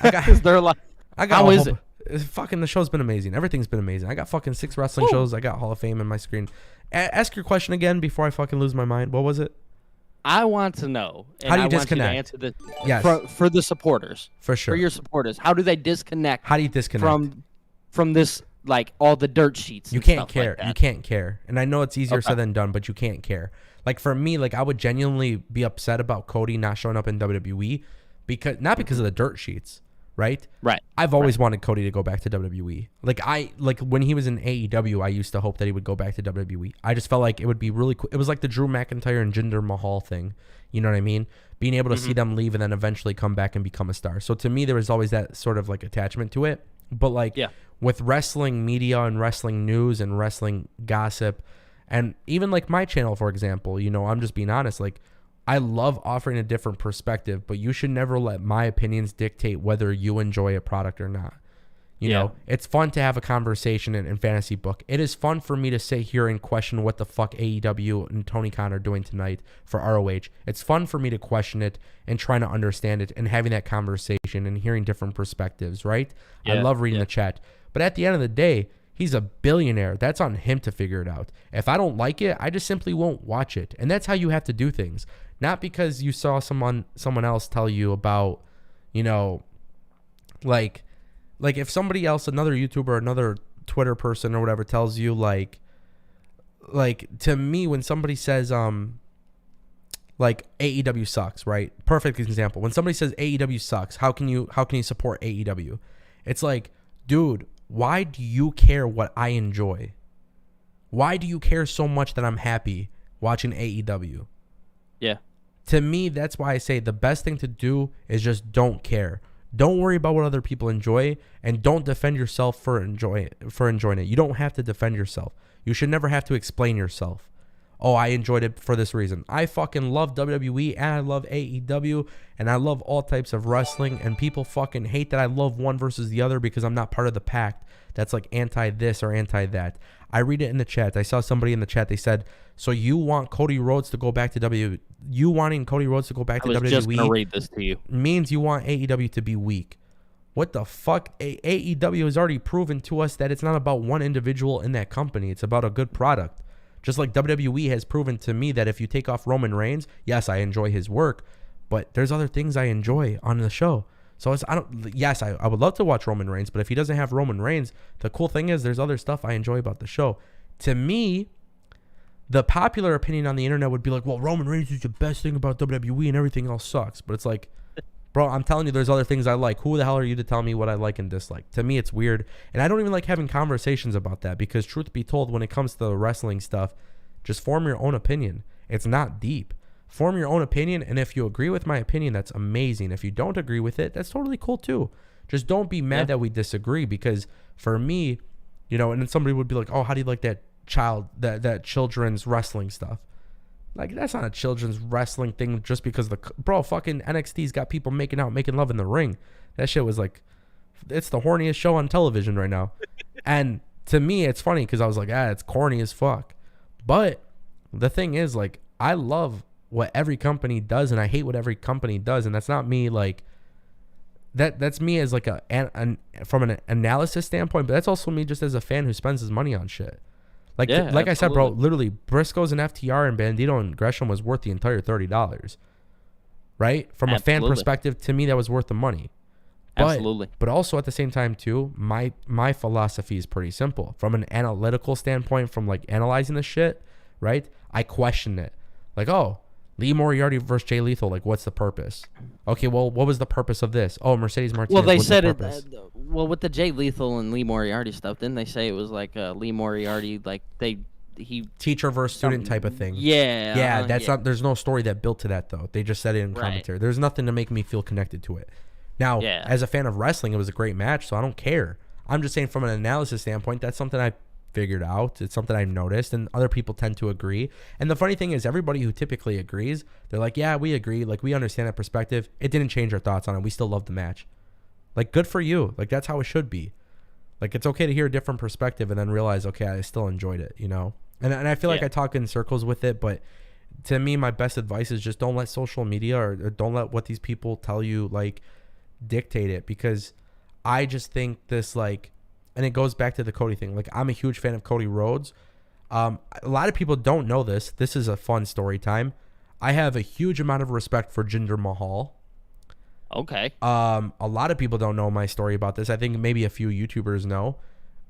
How is it? Fucking the show's been amazing. Everything's been amazing. I got fucking 6 wrestling shows. I got Hall of Fame in my screen. Ask your question again before I fucking lose my mind. What was it? I want to know. And How do you I want you to disconnect? answer this Yes. for the supporters. For sure. For your supporters. How do they disconnect? How do you disconnect? From this, like, all the dirt sheets? You and can't stuff care. Like that? You can't care. And I know it's easier Okay. said than done, but you can't care. Like for me, like I would genuinely be upset about Cody not showing up in WWE not because of the dirt sheets, right? Right. I've always wanted Cody to go back to WWE. Like when he was in AEW, I used to hope that he would go back to WWE. I just felt like it would be really cool. It was like the Drew McIntyre and Jinder Mahal thing. You know what I mean? Being able to see them leave and then eventually come back and become a star. So to me, there was always that sort of like attachment to it. But like with wrestling media and wrestling news and wrestling gossip, and even like my channel, for example, you know, I'm just being honest. Like I love offering a different perspective, but you should never let my opinions dictate whether you enjoy a product or not. You know, it's fun to have a conversation in fantasy book. It is fun for me to sit here and question what the fuck AEW and Tony Khan are doing tonight for ROH. It's fun for me to question it and trying to understand it and having that conversation and hearing different perspectives, right? I love reading the chat. But at the end of the day, he's a billionaire. That's on him to figure it out. If I don't like it, I just simply won't watch it. And that's how you have to do things. Not because you saw someone else tell you about, you know, like if somebody else, another YouTuber, another Twitter person or whatever tells you like to me, when somebody says, like AEW sucks, right? Perfect example. When somebody says AEW sucks, how can you support AEW? It's like, dude, why do you care what I enjoy? Why do you care so much that I'm happy watching AEW? Yeah. To me, that's why I say the best thing to do is just don't care. Don't worry about what other people enjoy, and don't defend yourself for enjoying it. You don't have to defend yourself. You should never have to explain yourself. Oh, I enjoyed it for this reason. I fucking love WWE and I love AEW and I love all types of wrestling, and people fucking hate that I love one versus the other because I'm not part of the pact that's like anti this or anti that. I read it in the chat. I saw somebody in the chat. They said, so you want Cody Rhodes to go back to WWE? You wanting Cody Rhodes to go back to WWE? I was just going to read this to you. Means you want AEW to be weak. What the fuck? AEW has already proven to us that it's not about one individual in that company. It's about a good product. Just like WWE has proven to me that if you take off Roman Reigns, yes, I enjoy his work, but there's other things I enjoy on the show. So I would love to watch Roman Reigns, but if he doesn't have Roman Reigns, the cool thing is there's other stuff I enjoy about the show. To me, the popular opinion on the internet would be like, well, Roman Reigns is the best thing about WWE and everything else sucks. But it's like, bro, I'm telling you, there's other things I like. Who the hell are you to tell me what I like and dislike? To me, it's weird. And I don't even like having conversations about that because truth be told, when it comes to the wrestling stuff, just form your own opinion. It's not deep. Form your own opinion, and if you agree with my opinion, that's amazing. If you don't agree with it, that's totally cool too. Just don't be mad that we disagree, because for me, you know, and then somebody would be like, oh, how do you like that children's wrestling stuff? Like, that's not a children's wrestling thing just because fucking NXT's got people making love in the ring. That shit was like, it's the horniest show on television right now. And to me, it's funny because I was like, it's corny as fuck. But the thing is, like, I love what every company does, and I hate what every company does, and that's not me like that's me as like from an analysis standpoint, but that's also me just as a fan who spends his money on shit. Like I said, bro, literally Briscoes and FTR and Bandito and Gresham was worth the entire $30, right? From a fan perspective, to me that was worth the money. But also at the same time too, my philosophy is pretty simple. From an analytical standpoint, from like analyzing the shit, right? I question it. Like, oh, Lee Moriarty versus Jay Lethal, like, what's the purpose? Okay, well, what was the purpose of this? Oh, Mercedes Martinez. Well, they said it. Well, with the Jay Lethal and Lee Moriarty stuff, didn't they say it was like Lee Moriarty, like he teacher versus student type of thing? Yeah. Not. There's no story that built to that though. They just said it in commentary. There's nothing to make me feel connected to it. Now, as a fan of wrestling, it was a great match, so I don't care. I'm just saying from an analysis standpoint, that's something I figured out. It's something I've noticed, and other people tend to agree. And the funny thing is, everybody who typically agrees, they're like, yeah, we agree. Like, we understand that perspective. It didn't change our thoughts on it. We still love the match. Like, good for you. Like, that's how it should be. Like, it's okay to hear a different perspective and then realize, okay, I still enjoyed it, you know? And I feel like I talk in circles with it, but to me, my best advice is just don't let social media or don't let what these people tell you, like, dictate it, because I just think this, like, and it goes back to the Cody thing. Like, I'm a huge fan of Cody Rhodes. A lot of people don't know this. This is a fun story time. I have a huge amount of respect for Jinder Mahal. Okay. A lot of people don't know my story about this. I think maybe a few YouTubers know.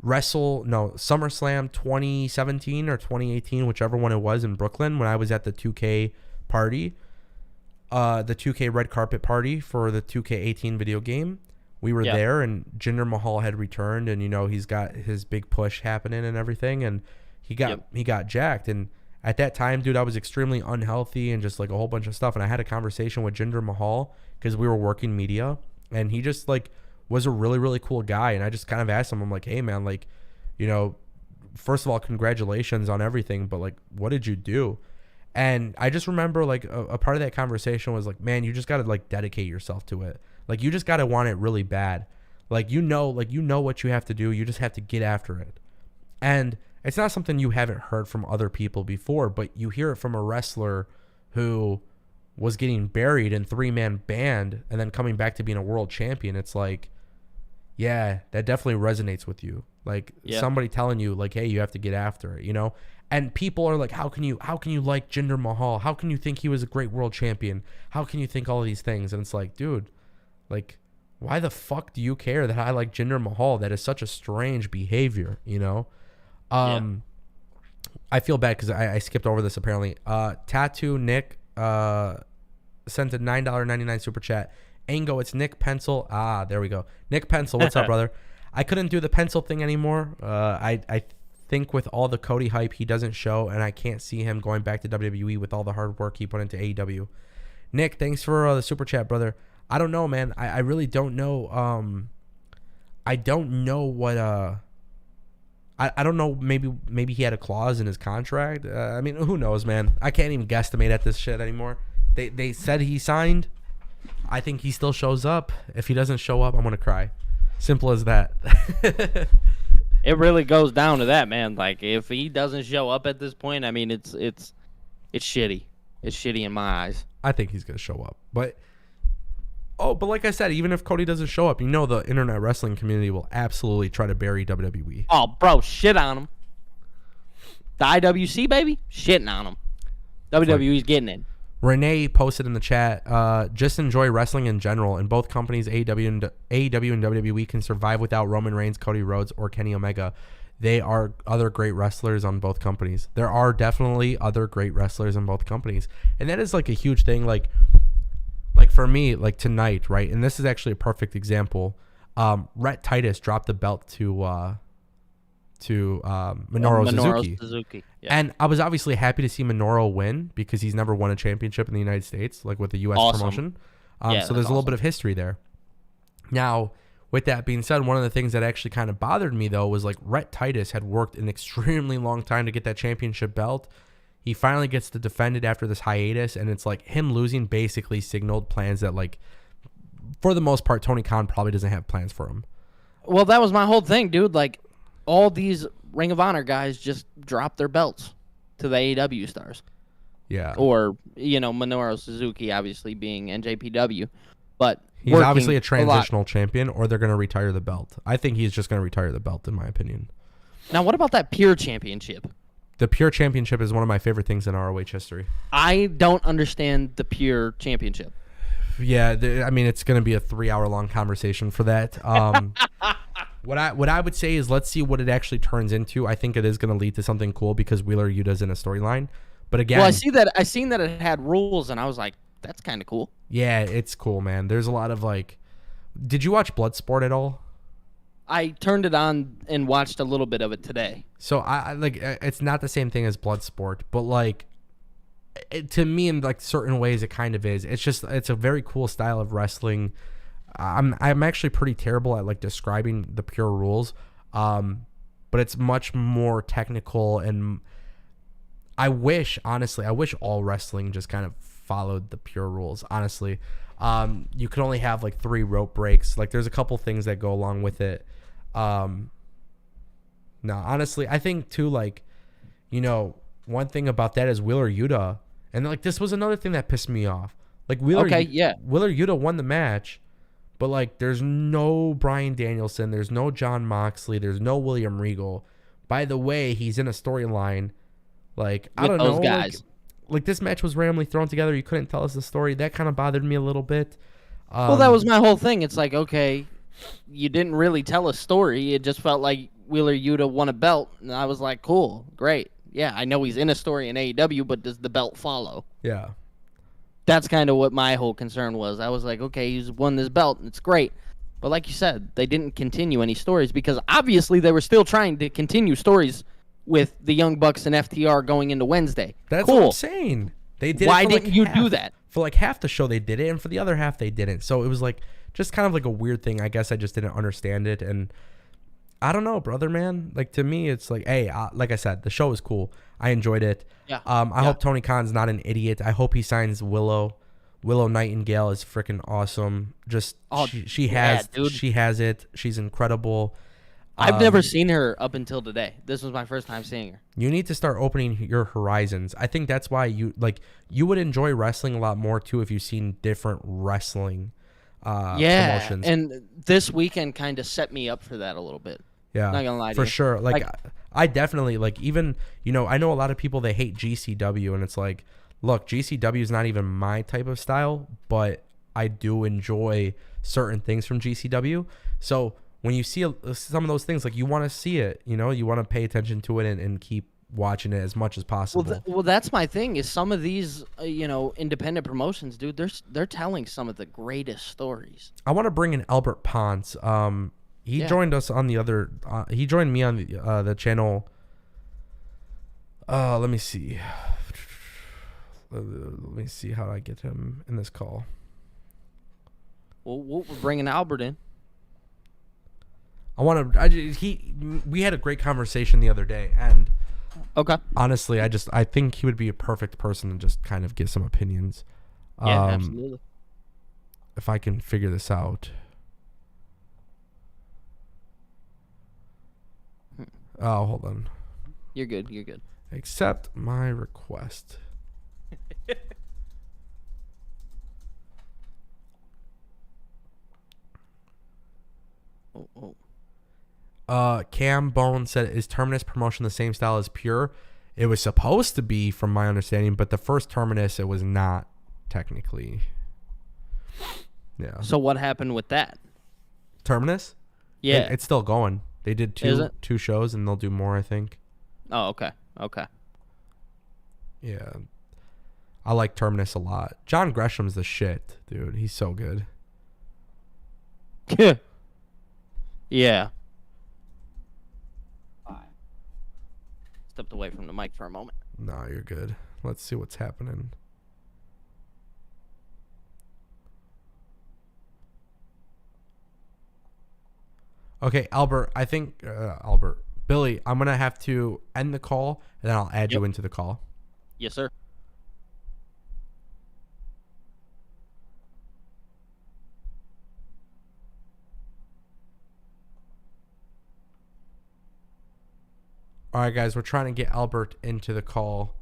SummerSlam 2017 or 2018, whichever one it was, in Brooklyn, when I was at the 2K party, the 2K red carpet party for the 2K18 video game. We were there, and Jinder Mahal had returned, and he's got his big push happening and everything, and he got jacked. And at that time, dude, I was extremely unhealthy and just like a whole bunch of stuff. And I had a conversation with Jinder Mahal because we were working media, and he just like was a really, really cool guy. And I just kind of asked him, I'm like, hey man, like, first of all, congratulations on everything, but like, what did you do? And I just remember like a part of that conversation was like, man, you just got to like dedicate yourself to it. Like, you just got to want it really bad. Like, you know what you have to do. You just have to get after it. And it's not something you haven't heard from other people before, but you hear it from a wrestler who was getting buried in 3-man band and then coming back to being a world champion. It's like, yeah, that definitely resonates with you. Like somebody telling you like, hey, you have to get after it, And people are like, how can you like Jinder Mahal? How can you think he was a great world champion? How can you think all of these things? And it's like, dude, like, why the fuck do you care that I like Jinder Mahal? That is such a strange behavior, I feel bad because I skipped over this apparently. Tattoo Nick sent a $9.99 super chat. Ango, it's Nick Pencil. There we go. Nick Pencil, what's up, brother? I couldn't do the pencil thing anymore. I think with all the Cody hype, he doesn't show, and I can't see him going back to WWE with all the hard work he put into AEW. Nick, thanks for the super chat, brother. I don't know, man. I really don't know. I don't know what. I don't know. Maybe he had a clause in his contract. I mean, who knows, man? I can't even guesstimate at this shit anymore. They said he signed. I think he still shows up. If he doesn't show up, I'm gonna cry. Simple as that. It really goes down to that, man. Like, if he doesn't show up at this point, I mean, it's shitty. It's shitty in my eyes. I think he's gonna show up, but like I said, even if Cody doesn't show up, the internet wrestling community will absolutely try to bury WWE. Oh, bro, shit on him. The IWC, baby, shitting on him. WWE's getting it. Renee posted in the chat, just enjoy wrestling in general. In both companies, AEW and WWE can survive without Roman Reigns, Cody Rhodes, or Kenny Omega. They are other great wrestlers on both companies. There are definitely other great wrestlers in both companies. And that is like a huge thing. Like for me, like tonight, right? And this is actually a perfect example. Rhett Titus dropped the belt to Minoru Suzuki. Yeah. And I was obviously happy to see Minoru win because he's never won a championship in the United States, like with the U.S. promotion. So there's a little bit of history there. Now, with that being said, one of the things that actually kind of bothered me, though, was like Rhett Titus had worked an extremely long time to get that championship belt. He finally gets to defend it after this hiatus, and it's like him losing basically signaled plans that, like, for the most part, Tony Khan probably doesn't have plans for him. Well, that was my whole thing, dude. Like, all these Ring of Honor guys just dropped their belts to the AEW stars. Yeah. Or, Minoru Suzuki obviously being NJPW. But he's obviously a transitional champion, or they're going to retire the belt. I think he's just going to retire the belt, in my opinion. Now, what about that Pure Championship? The Pure Championship is one of my favorite things in ROH history. I don't understand the Pure Championship. Yeah, I mean, it's going to be a 3-hour-long conversation for that. What I would say is let's see what it actually turns into. I think it is going to lead to something cool because Wheeler Yuta's in a storyline. But again, well, I seen that it had rules, and I was like, that's kind of cool. Yeah, it's cool, man. There's a lot of like, did you watch Bloodsport at all? I turned it on and watched a little bit of it today. So I like, it's not the same thing as Bloodsport, but like, to me, in like certain ways, it kind of is. It's a very cool style of wrestling. I'm actually pretty terrible at like describing the pure rules, but it's much more technical. And I wish all wrestling just kind of followed the pure rules. Honestly, you could only have like 3 rope breaks. Like there's a couple things that go along with it. No, honestly, I think too, like, one thing about that is Wheeler Yuta, and like this was another thing that pissed me off. Like Wheeler Yuta won the match, but like there's no Bryan Danielson, there's no Jon Moxley, there's no William Regal. By the way, he's in a storyline. Like I don't know, guys. like this match was randomly thrown together. You couldn't tell us the story. That kind of bothered me a little bit. Well, that was my whole thing. It's like, okay, you didn't really tell a story. It just felt like Wheeler Yuta won a belt, and I was like, cool, great. Yeah, I know he's in a story in AEW, but does the belt follow? Yeah. That's kind of what my whole concern was. I was like, okay, he's won this belt, and it's great. But like you said, they didn't continue any stories because obviously they were still trying to continue stories with the Young Bucks and FTR going into Wednesday. That's cool. what I'm saying. They did. Why it for didn't you do half. that? For like half the show they did it, and for the other half they didn't. So it was like just kind of like a weird thing. I guess I just didn't understand it, and I don't know, brother, man. Like to me, it's like, hey, like I said, the show is cool. I enjoyed it. Yeah. I hope Tony Khan's not an idiot. I hope he signs Willow. Willow Nightingale is freaking awesome. Just she has it. She's incredible. I've never seen her up until today. This was my first time seeing her. You need to start opening your horizons. I think that's why you would enjoy wrestling a lot more too if you've seen different wrestling promotions. And this weekend kind of set me up for that a little bit. Yeah, not gonna lie to for you. sure. Like I definitely even I know a lot of people they hate GCW, and it's like, look, GCW is not even my type of style, but I do enjoy certain things from GCW. So when you see some of those things, like you want to see it, you want to pay attention to it and keep watching it as much as possible. Well, that's my thing. Is some of these, independent promotions, dude, they're telling some of the greatest stories. I want to bring in Albert Ponce. He joined us on the other. He joined me on the channel. Let me see. Let me see how I get him in this call. Well, we're bringing Albert in. We had a great conversation the other day, and okay, honestly, I think he would be a perfect person to just kind of get some opinions. Yeah, absolutely. If I can figure this out. Oh, hold on. You're good. You're good. Accept my request. Cam Bone said, is Terminus promotion the same style as Pure? It was supposed to be, from my understanding, but the first Terminus, it was not technically. Yeah. So what happened with that? Terminus? Yeah. It's still going. They did two shows, and they'll do more, I think. Oh, okay. Okay. Yeah. I like Terminus a lot. John Gresham's the shit, dude. He's so good. Yeah. Stepped away from the mic for a moment. No, you're good. Let's see what's happening. Okay, Albert, I think, Billy, I'm going to have to end the call, and then I'll add you into the call. Yes, sir. All right, guys, we're trying to get Albert into the call,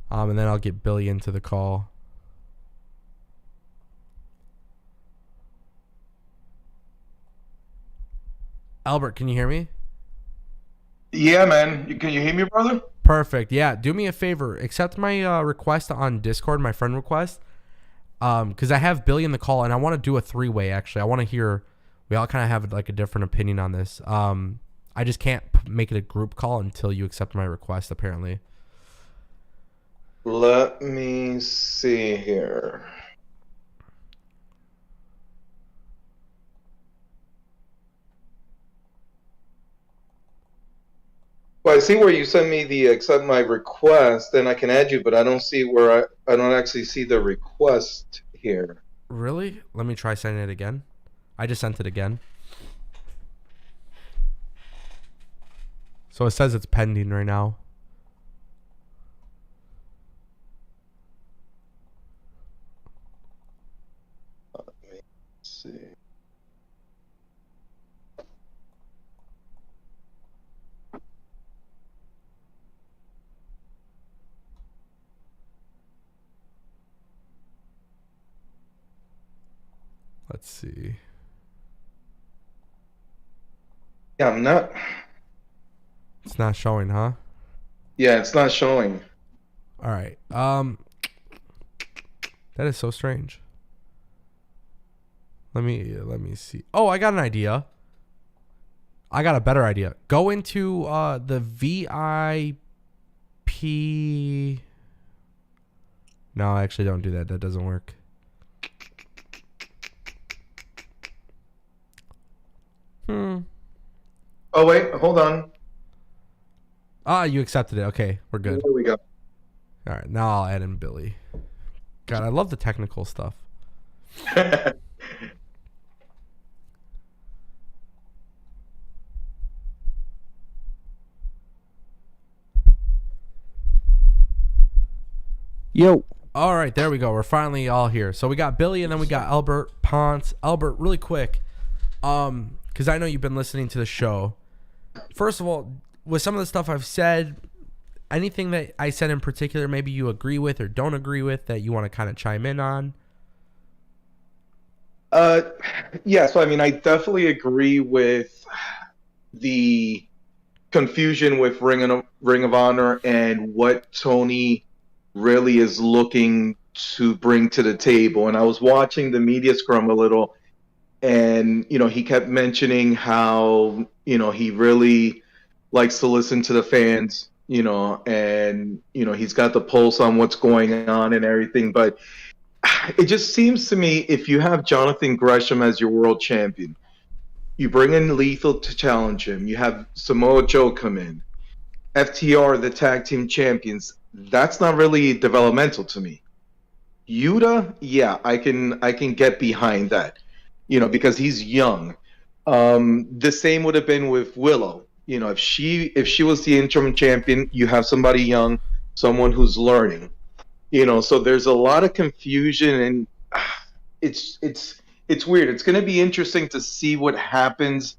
and then I'll get Billy into the call. Albert, can you hear me? Yeah, man. Can you hear me, brother? Perfect. Yeah, do me a favor. Accept my request on Discord, my friend request, because I have Billy in the call, and I want to do a three-way, actually. I want to hear, we all kind of have like a different opinion on this. I just can't make it a group call until you accept my request, apparently. Let me see here. Well, I see where you send me the accept my request, then I can add you, but I don't see where I don't actually see the request here. Really? Let me try sending it again. I just sent it again. So it says it's pending right now. Let me see. Let's see. Yeah, I'm not. It's not showing, huh? Yeah, it's not showing. All right. That is so strange. Let me see. Oh, I got an idea. I got a better idea. Go into the VIP. No, actually don't do that. That doesn't work. Oh wait, hold on. Ah, you accepted it. Okay, we're good. Here we go. All right, now I'll add in Billy. God, I love the technical stuff. Yo. All right, there we go. We're finally all here. So we got Billy and then we got Albert Ponce. Albert, really quick, because I know you've been listening to the show. First of all, with some of the stuff I've said, anything that I said in particular, maybe you agree with or don't agree with that you want to kind of chime in on? Yeah, so I mean, I definitely agree with the confusion with Ring of Honor and what Tony really is looking to bring to the table. And I was watching the media scrum a little, and he kept mentioning how he really likes to listen to the fans, and he's got the pulse on what's going on and everything. But it just seems to me, if you have Jonathan Gresham as your world champion, you bring in Lethal to challenge him, you have Samoa Joe come in, FTR the tag team champions, that's not really developmental to me. Yuta, yeah, I can get behind that, because he's young. The same would have been with Willow. If she was the interim champion, you have somebody young, someone who's learning. So there's a lot of confusion, and it's weird. It's going to be interesting to see what happens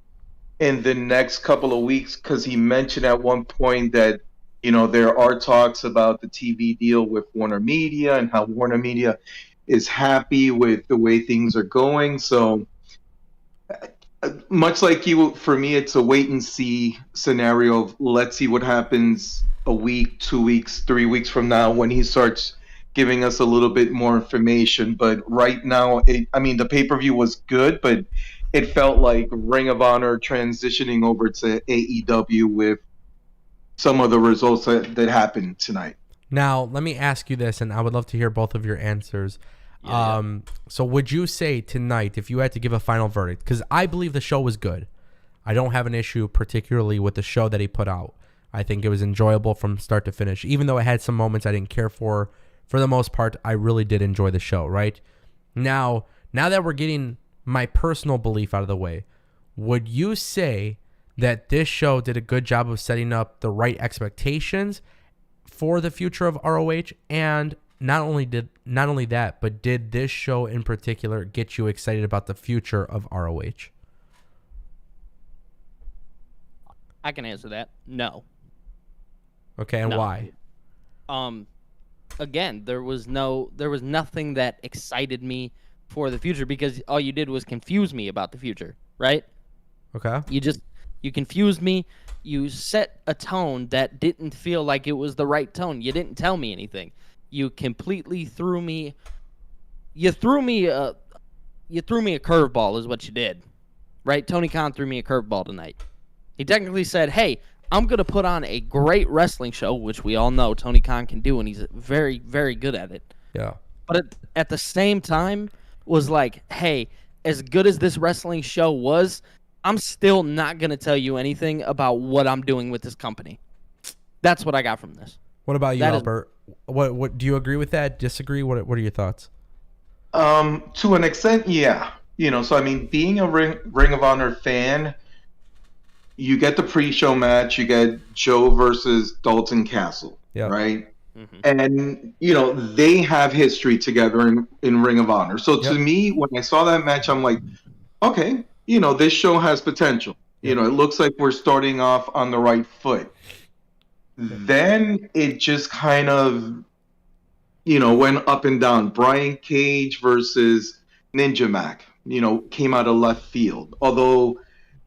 in the next couple of weeks, because he mentioned at one point that there are talks about the TV deal with Warner Media and how Warner Media is happy with the way things are going. So much like you, for me, it's a wait and see scenario of let's see what happens a week, 2 weeks, 3 weeks from now when he starts giving us a little bit more information. But right now, the pay-per-view was good, but it felt like Ring of Honor transitioning over to AEW with some of the results that happened tonight. Now, let me ask you this, and I would love to hear both of your answers. So would you say tonight, if you had to give a final verdict, because I believe the show was good. I don't have an issue particularly with the show that he put out. I think it was enjoyable from start to finish. Even though it had some moments I didn't care for the most part, I really did enjoy the show, right? Now that we're getting my personal belief out of the way, would you say that this show did a good job of setting up the right expectations for the future of ROH? And not only that, but did this show in particular get you excited about the future of ROH? I can answer that. No. Okay, and No. why? Again, there was nothing that excited me for the future, because all you did was confuse me about the future, right? Okay. You confused me. You set a tone that didn't feel like it was the right tone. You didn't tell me anything. You completely threw me. You threw me a curveball, is what you did, right? Tony Khan threw me a curveball tonight. He technically said, "Hey, I'm gonna put on a great wrestling show," which we all know Tony Khan can do, and he's very, very good at it. Yeah. But at the same time, was like, "Hey, as good as this wrestling show was, I'm still not going to tell you anything about what I'm doing with this company." That's what I got from this. What about you, Albert? What do you agree with that? Disagree? What are your thoughts? To an extent, yeah. So being a Ring of Honor fan, you get the pre-show match, you get Joe versus Dalton Castle, right? Mm-hmm. And they have history together in Ring of Honor. So to me, when I saw that match, I'm like, okay, this show has potential. It looks like we're starting off on the right foot. Then it just kind of, went up and down. Brian Cage versus Ninja Mack, came out of left field. Although,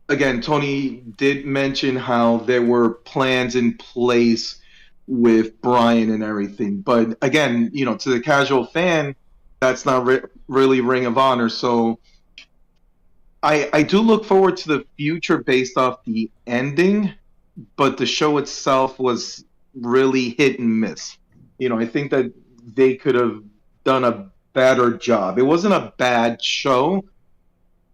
again, Tony did mention how there were plans in place with Brian and everything. But again, to the casual fan, that's not really Ring of Honor. So I do look forward to the future based off the ending, but the show itself was really hit and miss. I think that they could have done a better job. It wasn't a bad show,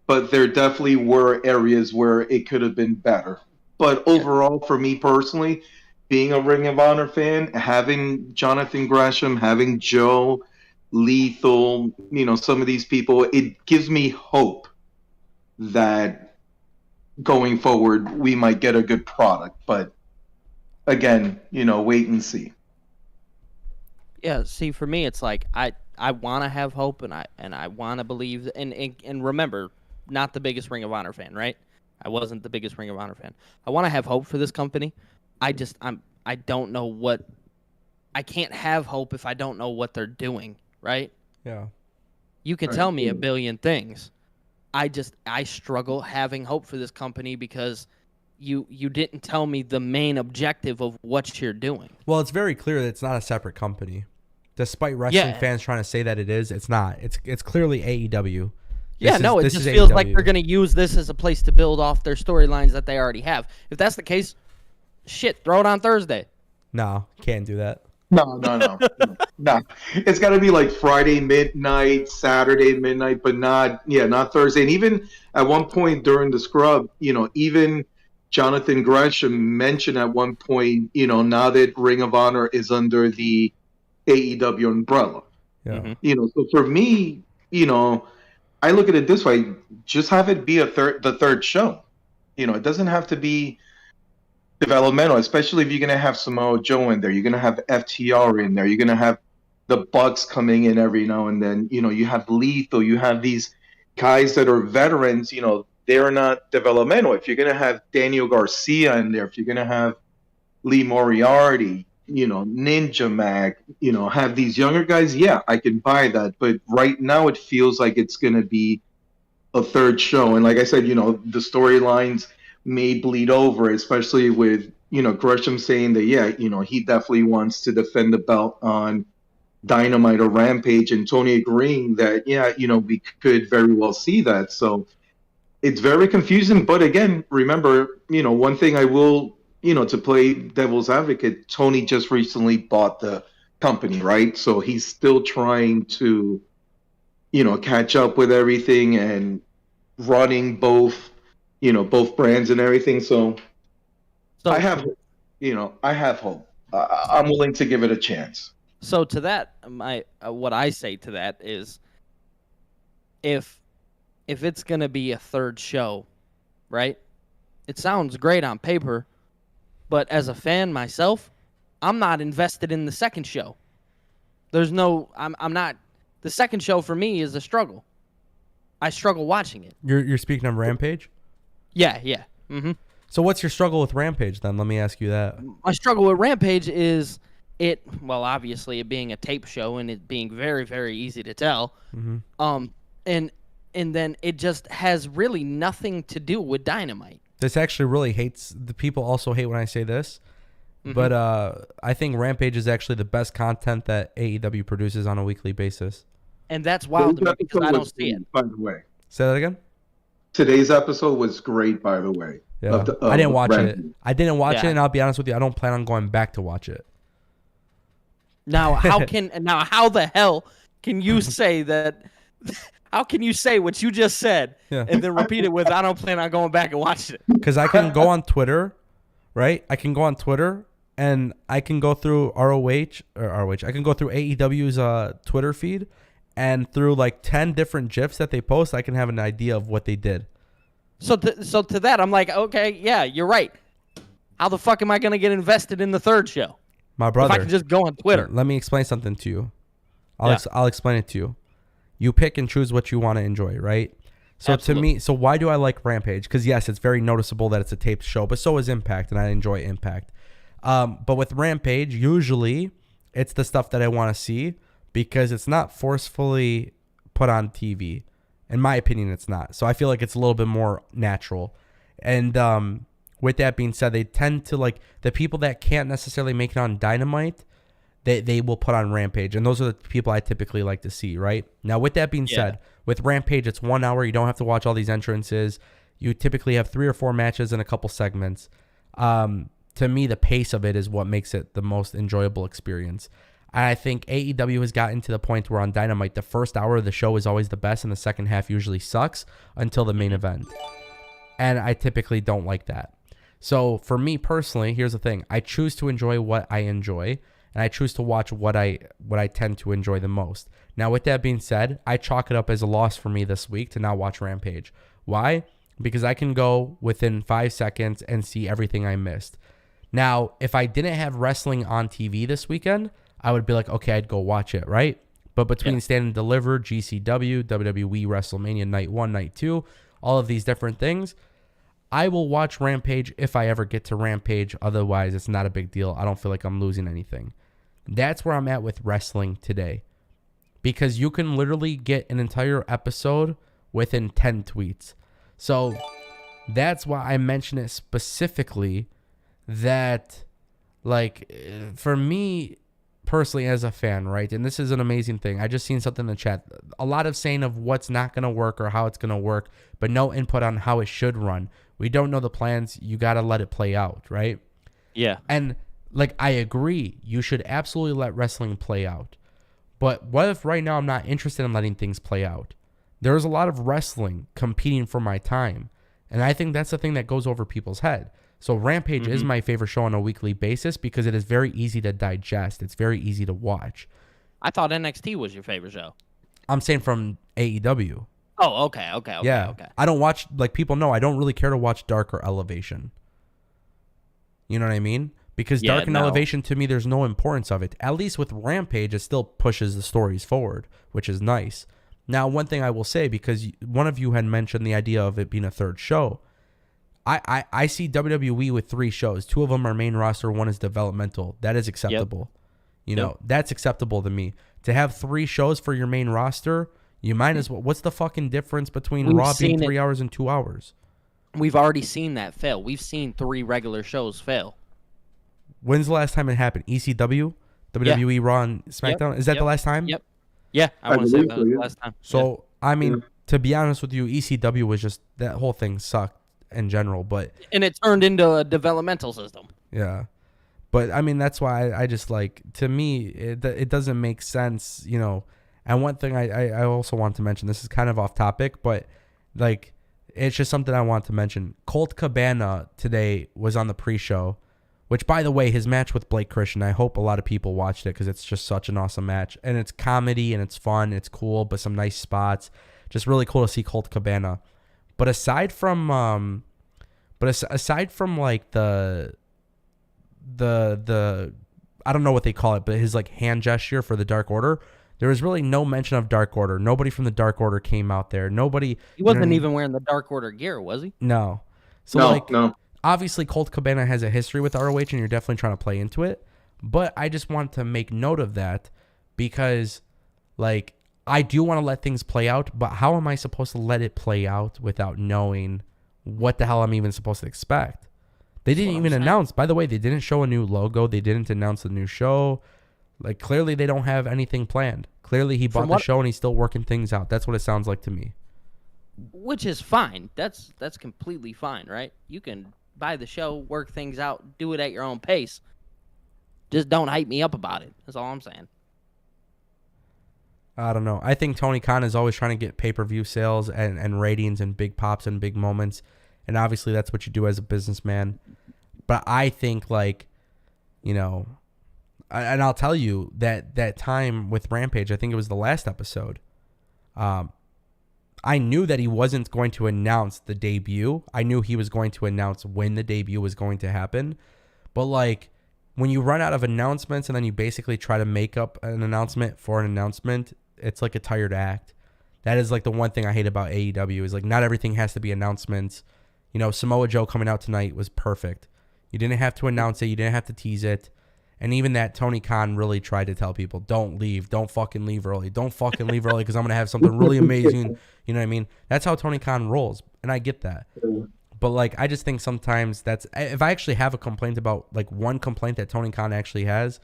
but there definitely were areas where it could have been better. But overall, for me personally, being a Ring of Honor fan, having Jonathan Gresham, having Joe, Lethal, some of these people, it gives me hope that going forward we might get a good product. But again, wait and see. Yeah, see, for me, it's like I want to have hope, and I want to believe, and remember, not the biggest Ring of Honor fan, right? I wasn't the biggest Ring of Honor fan. I want to have hope for this company. I don't know what. I can't have hope if I don't know what they're doing, right? Yeah. You can tell me a billion things. I struggle having hope for this company because you didn't tell me the main objective of what you're doing. Well, it's very clear that it's not a separate company. Despite wrestling fans trying to say that it is, it's not. It's clearly AEW. It just feels like they're going to use this as a place to build off their storylines that they already have. If that's the case, shit, throw it on Thursday. No, can't do that. No. It's got to be like Friday midnight, Saturday midnight, but not Thursday. And even at one point during the scrub, even Jonathan Gresham mentioned at one point, now that Ring of Honor is under the AEW umbrella. Yeah. So for me, I look at it this way: just have it be the third show. It doesn't have to be developmental, especially if you're going to have Samoa Joe in there. You're going to have FTR in there. You're going to have the Bucks coming in every now and then. You have Lethal. You have these guys that are veterans. They're not developmental. If you're going to have Daniel Garcia in there, if you're going to have Lee Moriarty, Ninja Mack, have these younger guys, I can buy that. But right now it feels like it's going to be a third show. And like I said, the storylines may bleed over, especially with, Gresham saying that, he definitely wants to defend the belt on Dynamite or Rampage, and Tony agreeing that, we could very well see that. So it's very confusing. But again, remember, one thing I will, to play devil's advocate, Tony just recently bought the company, right? So he's still trying to, catch up with everything and running both brands and everything. So I have hope. I'm willing to give it a chance. So to that, what I say to that is, if it's gonna be a third show, right? It sounds great on paper, but as a fan myself, I'm not invested in the second show. I'm not. The second show for me is a struggle. I struggle watching it. You're speaking of Rampage? Yeah. Mm-hmm. So what's your struggle with Rampage then? Let me ask you that. My struggle with Rampage is obviously it being a tape show and it being very, very easy to tell. Mm-hmm. And then it just has really nothing to do with Dynamite. This actually really the people also hate when I say this, but I think Rampage is actually the best content that AEW produces on a weekly basis. And that's wild to me because I don't see it. By the way. Say that again? Today's episode was great, by the way. Yeah. I didn't watch it. And I'll be honest with you, I don't plan on going back to watch it. Now, how the hell can you say that? How can you say what you just said and then repeat it with, I don't plan on going back and watching it? Because I can go on Twitter, right? I can go on Twitter and I can go through ROH. I can go through AEW's Twitter feed, and through like 10 different GIFs that they post, I can have an idea of what they did. So to that, I'm like, okay, yeah, you're right. How the fuck am I going to get invested in the third show? My brother. If I can just go on Twitter. Let me explain something to you. I'll explain it to you. You pick and choose what you want to enjoy, right? So Absolutely. To me, why do I like Rampage? Because yes, it's very noticeable that it's a taped show, but so is Impact, and I enjoy Impact. But with Rampage, usually it's the stuff that I want to see because it's not forcefully put on TV. In my opinion, it's not. So I feel like it's a little bit more natural. And with that being said, they tend to like the people that can't necessarily make it on Dynamite, they will put on Rampage. And those are the people I typically like to see, right? Now, with that being said, with Rampage, it's 1 hour. You don't have to watch all these entrances. You typically have 3 or 4 matches and a couple segments. To me, the pace of it is what makes it the most enjoyable experience. I think AEW has gotten to the point where on Dynamite, the first hour of the show is always the best and the second half usually sucks until the main event. And I typically don't like that. So for me personally, here's the thing. I choose to enjoy what I enjoy, and I choose to watch what I tend to enjoy the most. Now, with that being said, I chalk it up as a loss for me this week to not watch Rampage. Why? Because I can go within 5 seconds and see everything I missed. Now, if I didn't have wrestling on TV this weekend, I would be like, okay, I'd go watch it, right? But between Stand and Deliver, GCW, WWE, WrestleMania Night 1, Night 2, all of these different things, I will watch Rampage if I ever get to Rampage. Otherwise, it's not a big deal. I don't feel like I'm losing anything. That's where I'm at with wrestling today. Because you can literally get an entire episode within 10 tweets. So that's why I mention it specifically that, like, for me personally as a fan, right? And this is an amazing thing. I just seen something in the chat. A lot of saying of what's not going to work or how it's going to work, but no input on how it should run. We don't know the plans. You got to let it play out, right? Yeah. And, like, I agree. You should absolutely let wrestling play out. But what if right now I'm not interested in letting things play out? There's a lot of wrestling competing for my time. And I think that's the thing that goes over people's head. So Rampage is my favorite show on a weekly basis because it is very easy to digest. It's very easy to watch. I thought NXT was your favorite show. I'm saying from AEW. Oh, okay. Yeah. I don't watch, like people know, I don't really care to watch Dark or Elevation. You know what I mean? Because Dark and Elevation, to me, there's no importance of it. At least with Rampage, it still pushes the stories forward, which is nice. Now, one thing I will say, because one of you had mentioned the idea of it being a third show, I see WWE with 3 shows. 2 of them are main roster, 1 is developmental. That is acceptable. You know, that's acceptable to me. To have 3 shows for your main roster, you might as well. What's the fucking difference between Raw being 3 hours and 2 hours? We've already seen that fail. We've seen 3 regular shows fail. When's the last time it happened? ECW? WWE, Raw, and SmackDown? Is that the last time? Yep. Yeah, I want to say that was the last time. So, I mean, to be honest with you, ECW was just, that whole thing sucked in general. And it turned into a developmental system. Yeah. But, I mean, that's why I just, like, to me, it doesn't make sense, you know. And one thing I also want to mention, this is kind of off topic, but, like, it's just something I want to mention. Colt Cabana today was on the pre-show. Which, by the way, his match with Blake Christian, I hope a lot of people watched it because it's just such an awesome match. And it's comedy and it's fun. It's cool, but some nice spots. Just really cool to see Colt Cabana. But aside from like the I don't know what they call it, but his like hand gesture for the Dark Order, there was really no mention of Dark Order. Nobody from the Dark Order came out there. Nobody. He wasn't even wearing the Dark Order gear, was he? No. So no. Obviously, Colt Cabana has a history with ROH, and you're definitely trying to play into it. But I just want to make note of that because, like, I do want to let things play out, but how am I supposed to let it play out without knowing what the hell I'm even supposed to expect? They didn't even announce. By the way, they didn't show a new logo. They didn't announce the new show. Like, clearly they don't have anything planned. Clearly he bought the show, and he's still working things out. That's what it sounds like to me. Which is fine. That's completely fine, right? You can buy the show, work things out, do it at your own pace. Just don't hype me up about it. That's all I'm saying. I don't know. I think Tony Khan is always trying to get pay-per-view sales and ratings and big pops and big moments. And obviously that's what you do as a businessman. But I think, like, you know, and I'll tell you that time with Rampage, I think it was the last episode, I knew that he wasn't going to announce the debut. I knew he was going to announce when the debut was going to happen. But, like, when you run out of announcements and then you basically try to make up an announcement for an announcement, it's like a tired act. That is, like, the one thing I hate about AEW is, like, not everything has to be announcements. You know, Samoa Joe coming out tonight was perfect. You didn't have to announce it. You didn't have to tease it. And even that, Tony Khan really tried to tell people, don't leave. Don't fucking leave early. Don't fucking leave early because I'm going to have something really amazing. You know what I mean? That's how Tony Khan rolls. And I get that. But like, I just think sometimes if I actually have a complaint about like one complaint that Tony Khan actually has,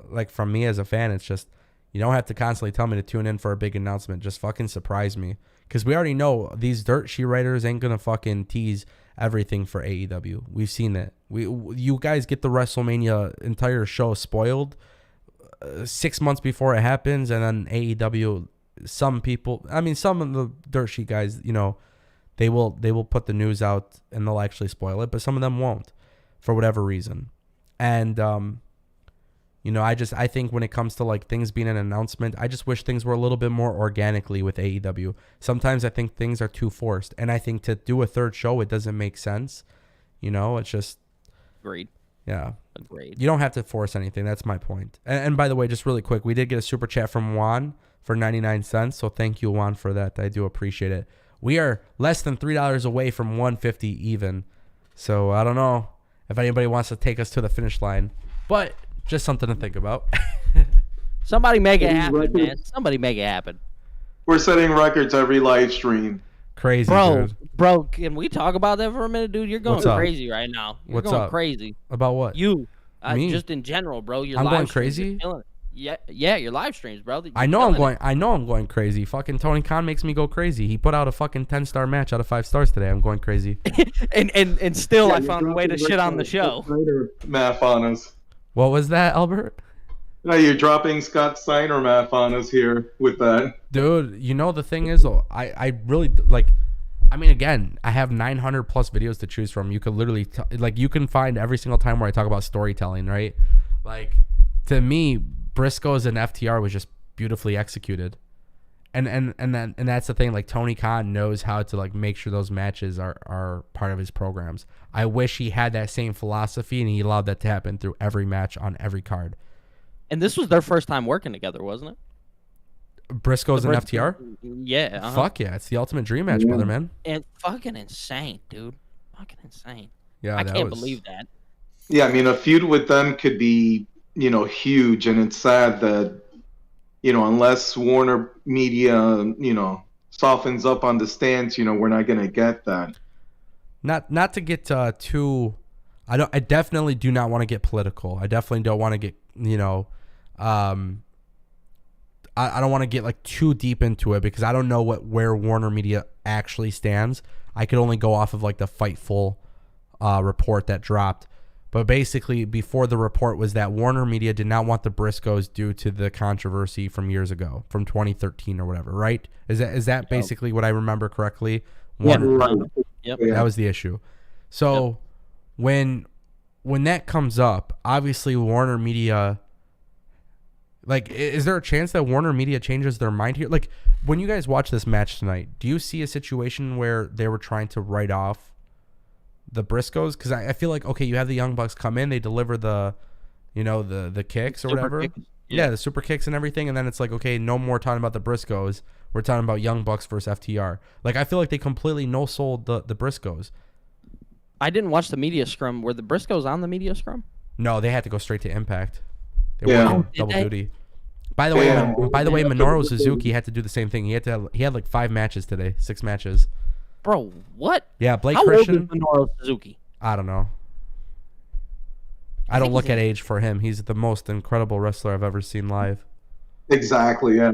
like from me as a fan, it's just, you don't have to constantly tell me to tune in for a big announcement. Just fucking surprise me. Because we already know these dirt sheet writers ain't going to fucking tease everything for AEW. We've seen it. You guys get the WrestleMania entire show spoiled 6 months before it happens. And then AEW, some people, I mean, some of the dirt sheet guys, you know, they will put the news out and they'll actually spoil it. But some of them won't for whatever reason. And, you know, I think when it comes to like things being an announcement, I just wish things were a little bit more organically with AEW. Sometimes I think things are too forced, and I think to do a third show, it doesn't make sense. You know, it's just Agreed. Yeah. Agreed. You don't have to force anything. That's my point. And by the way, just really quick, we did get a super chat from Juan for 99 cents. So thank you, Juan, for that. I do appreciate it. We are less than $3 away from 150 even. So I don't know if anybody wants to take us to the finish line, but just something to think about. Somebody make it happen, man. Somebody make it happen. We're setting records every live stream. Crazy, Bro, dude. bro, can we talk about that for a minute, dude? You're going What's up? crazy right now. You're What's going up? crazy. About what? You. Me? Just in general, bro. Your I'm live going streams, crazy? you're killing it. Yeah, your live streams, bro. I know I'm going crazy. Fucking Tony Khan makes me go crazy. He put out a fucking 10-star match out of 5 stars today. I'm going crazy. and still I found a way to shit on the show. Math on us. What was that, Albert? No, you're dropping Scott Steiner math on us here with that. Dude, you know the thing is, though, I really like. I mean, again, I have 900 plus videos to choose from. You could literally you can find every single time where I talk about storytelling, right? Like, to me, Briscoes and FTR was just beautifully executed, and that's the thing. Like, Tony Khan knows how to like make sure those matches are part of his programs. I wish he had that same philosophy and he allowed that to happen through every match on every card. And this was their first time working together, wasn't it? Briscoes and FTR? Yeah. Uh-huh. Fuck yeah. It's the ultimate dream match, brother, man. And fucking insane, dude. Fucking insane. Yeah, I can't believe that. Yeah, I mean, a feud with them could be, you know, huge, and it's sad that, you know, unless Warner Media, you know, softens up on the stance, you know, we're not gonna get that. Not to get too. I definitely do not want to get political. I definitely don't want to get, you know, I don't want to get like too deep into it because I don't know where Warner Media actually stands. I could only go off of like the Fightful report that dropped. But basically, before the report was that Warner Media did not want the Briscoes due to the controversy from years ago, from 2013 or whatever, right? Is that basically what I remember correctly? Warner, Yep. that was the issue. So when that comes up, obviously Warner Media, like, is there a chance that Warner Media changes their mind here? Like, when you guys watch this match tonight, do you see a situation where they were trying to write off the Briscoes? Because I feel like, okay, you have the Young Bucks come in, they deliver the, you know, the kicks or whatever. Kicks. Yeah, the super kicks and everything. And then it's like, okay, no more talking about the Briscoes. We're talking about Young Bucks versus FTR. Like, I feel like they completely no-sold the Briscoes. I didn't watch the media scrum. Were the Briscoes on the media scrum? No, they had to go straight to Impact. They Yeah. were double duty. By the way, Minoru Suzuki had to do the same thing. He had like 5 matches today, 6 matches. Bro, what? Yeah, Blake How Christian. old is Minoru Suzuki? I don't know. I don't look at age for him. He's the most incredible wrestler I've ever seen live. Exactly, yeah.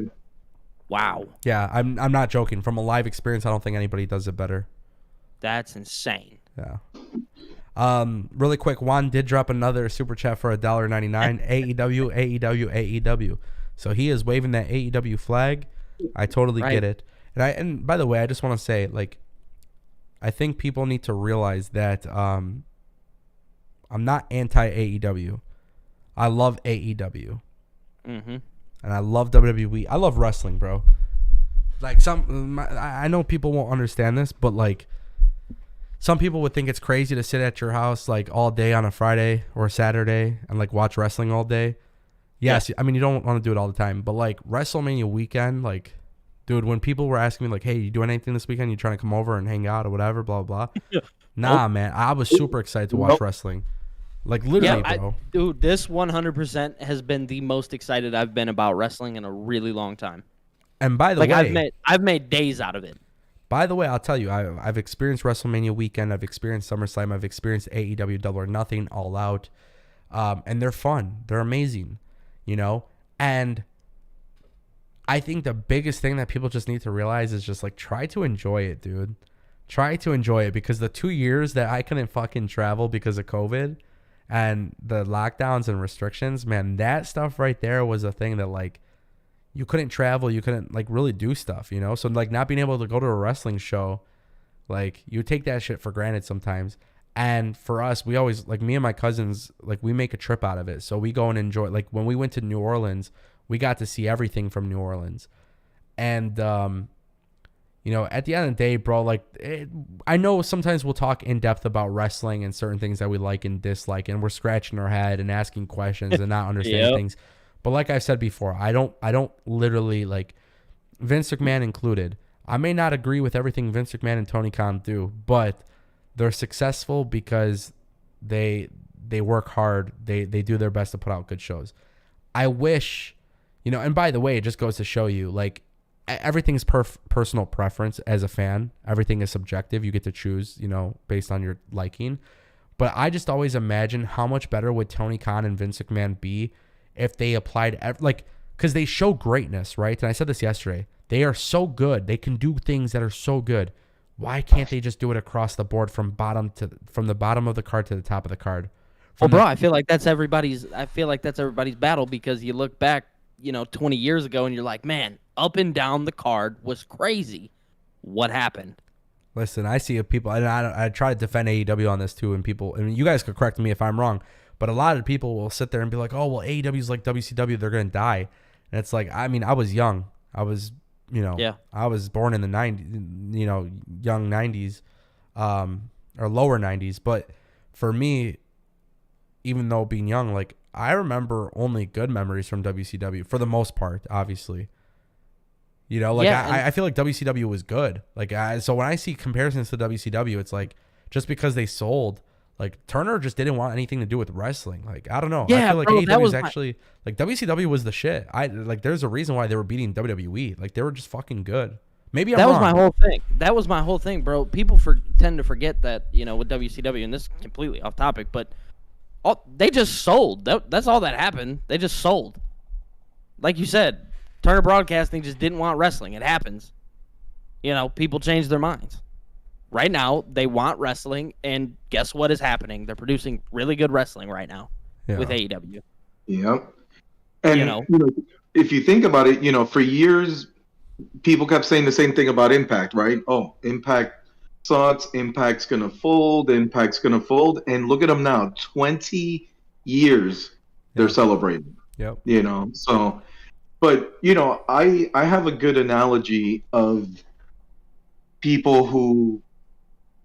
Wow. Yeah, I'm not joking. From a live experience, I don't think anybody does it better. That's insane. Yeah. Really quick, Juan did drop another super chat for $1.99. AEW. So he is waving that AEW flag. I totally get it. And by the way, I just want to say, like, I think people need to realize that I'm not anti AEW. I love AEW. Mm-hmm. And I love WWE. I love wrestling, bro. Like, I know people won't understand this, but like, some people would think it's crazy to sit at your house like all day on a Friday or a Saturday and like watch wrestling all day. Yes, yeah. I mean, you don't want to do it all the time, but like WrestleMania weekend, like, dude, when people were asking me like, hey, you doing anything this weekend? You trying to come over and hang out or whatever, blah, blah, blah. Nah, man, I was super excited to watch wrestling. Like, literally, bro. Dude, this 100% has been the most excited I've been about wrestling in a really long time. And by the way, I've made days out of it. By the way, I'll tell you, I've experienced WrestleMania weekend. I've experienced SummerSlam. I've experienced AEW Double or Nothing, All Out. And they're fun. They're amazing, you know? And I think the biggest thing that people just need to realize is just like, try to enjoy it, dude. Try to enjoy it, because the 2 years that I couldn't fucking travel because of COVID and the lockdowns and restrictions, man, that stuff right there was a thing that like, you couldn't travel, you couldn't like really do stuff, you know? So like not being able to go to a wrestling show, like you take that shit for granted sometimes. And for us, we always, like me and my cousins, like we make a trip out of it. So we go and enjoy, like when we went to New Orleans, we got to see everything from New Orleans. And, you know, at the end of the day, bro, like I know sometimes we'll talk in depth about wrestling and certain things that we like and dislike, and we're scratching our head and asking questions and not understanding things. But like I said before, I don't literally, like Vince McMahon included, I may not agree with everything Vince McMahon and Tony Khan do, but they're successful because they work hard. They do their best to put out good shows. I wish, you know, and by the way, it just goes to show you, like, everything's personal preference as a fan. Everything is subjective. You get to choose, you know, based on your liking. But I just always imagine how much better would Tony Khan and Vince McMahon be if they applied, like, because they show greatness, right? And I said this yesterday. They are so good. They can do things that are so good. Why can't they just do it across the board from the bottom of the card to the top of the card? Well, bro, I feel like that's everybody's battle, because you look back, you know, 20 years ago and you're like, man, up and down the card was crazy. What happened? Listen, I see people, and I try to defend AEW on this too, and people, and you guys could correct me if I'm wrong, but a lot of people will sit there and be like, oh, well, AEW's like WCW, they're going to die. And it's like, I mean, I was young. I was, you know, I was born in the 90s, you know, young 90s, or lower 90s. But for me, even though being young, like, I remember only good memories from WCW for the most part, obviously. You know, like, I feel like WCW was good. Like, so when I see comparisons to WCW, it's like, just because they sold, like, Turner just didn't want anything to do with wrestling. Like, I don't know. Yeah, I feel like bro, AEW was actually, like, WCW was the shit. Like, there's a reason why they were beating WWE. Like, they were just fucking good. Maybe I'm wrong. That was my whole thing. That was my whole thing, bro. People tend to forget that, you know, with WCW, and this is completely off topic, but they just sold. That's all that happened. They just sold. Like you said, Turner Broadcasting just didn't want wrestling. It happens. You know, people change their minds. Right now, they want wrestling, and guess what is happening? They're producing really good wrestling right now with AEW. Yep. And, you know, if you think about it, you know, for years, people kept saying the same thing about Impact, right? Oh, Impact sucks. Impact's going to fold. Impact's going to fold. And look at them now. 20 years they're celebrating. Yep. You know, so, but, you know, I have a good analogy of people who,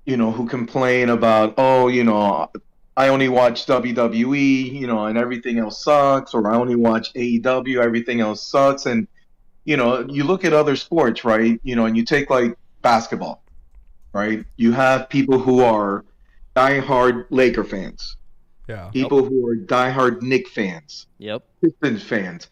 you know, who complain about, oh, you know, I only watch WWE, you know, and everything else sucks, or I only watch AEW, everything else sucks. And, you know, you look at other sports, right? You know, and you take like basketball, right? You have people who are diehard Laker fans. Yeah. People who are diehard Knicks fans. Yep. Pistons fans.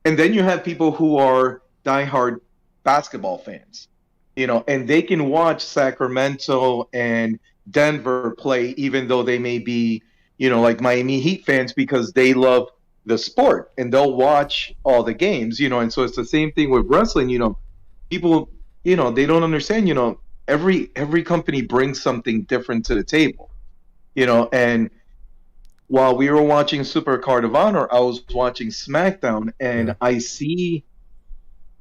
And then you have people who are diehard basketball fans. You know, and they can watch Sacramento and Denver play, even though they may be, you know, like Miami Heat fans, because they love the sport and they'll watch all the games, you know. And so it's the same thing with wrestling. You know, people, you know, they don't understand, you know, every company brings something different to the table, you know. And while we were watching Supercard of Honor, I was watching SmackDown, and I see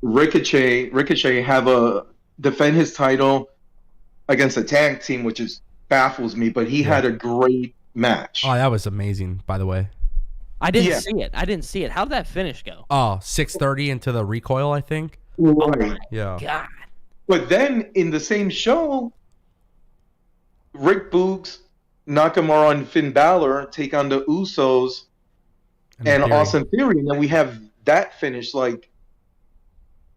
Ricochet have defend his title against a tag team, which baffles me, but he had a great match. Oh, that was amazing, by the way. I didn't see it. How did that finish go? Oh, 6:30 into the recoil, I think. Right. Yeah. God. But then in the same show, Rick Boogs, Nakamura, and Finn Balor take on the Usos and Austin Theory, and then we have that finish. Like,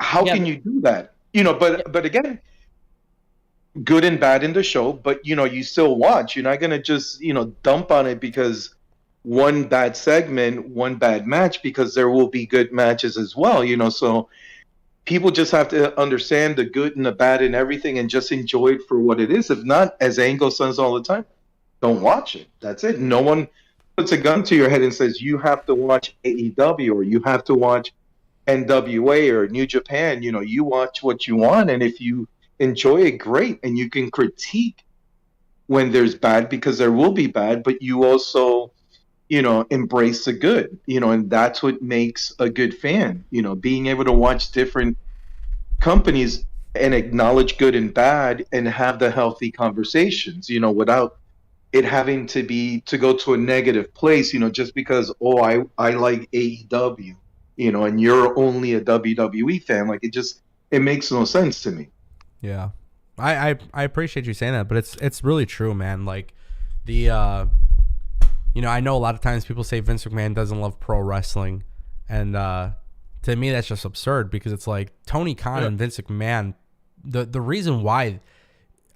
how can you do that? You know, but again, good and bad in the show, but, you know, you still watch. You're not going to just, you know, dump on it because one bad segment, one bad match, because there will be good matches as well, you know. So people just have to understand the good and the bad and everything and just enjoy it for what it is. If not, as Angle says all the time, don't watch it. That's it. No one puts a gun to your head and says you have to watch AEW or you have to watch NWA or New Japan. You know, you watch what you want, and if you enjoy it, great. And you can critique when there's bad, because there will be bad, but you also, you know, embrace the good, you know, and that's what makes a good fan, you know, being able to watch different companies and acknowledge good and bad and have the healthy conversations, you know, without it having to go to a negative place, you know, just because, oh, I like AEW, you know, and you're only a WWE fan. Like, it makes no sense to me. Yeah. I appreciate you saying that, but it's really true, man. Like, the you know, I know a lot of times people say Vince McMahon doesn't love pro wrestling, and to me that's just absurd, because it's like Tony Khan and Vince McMahon, the reason why,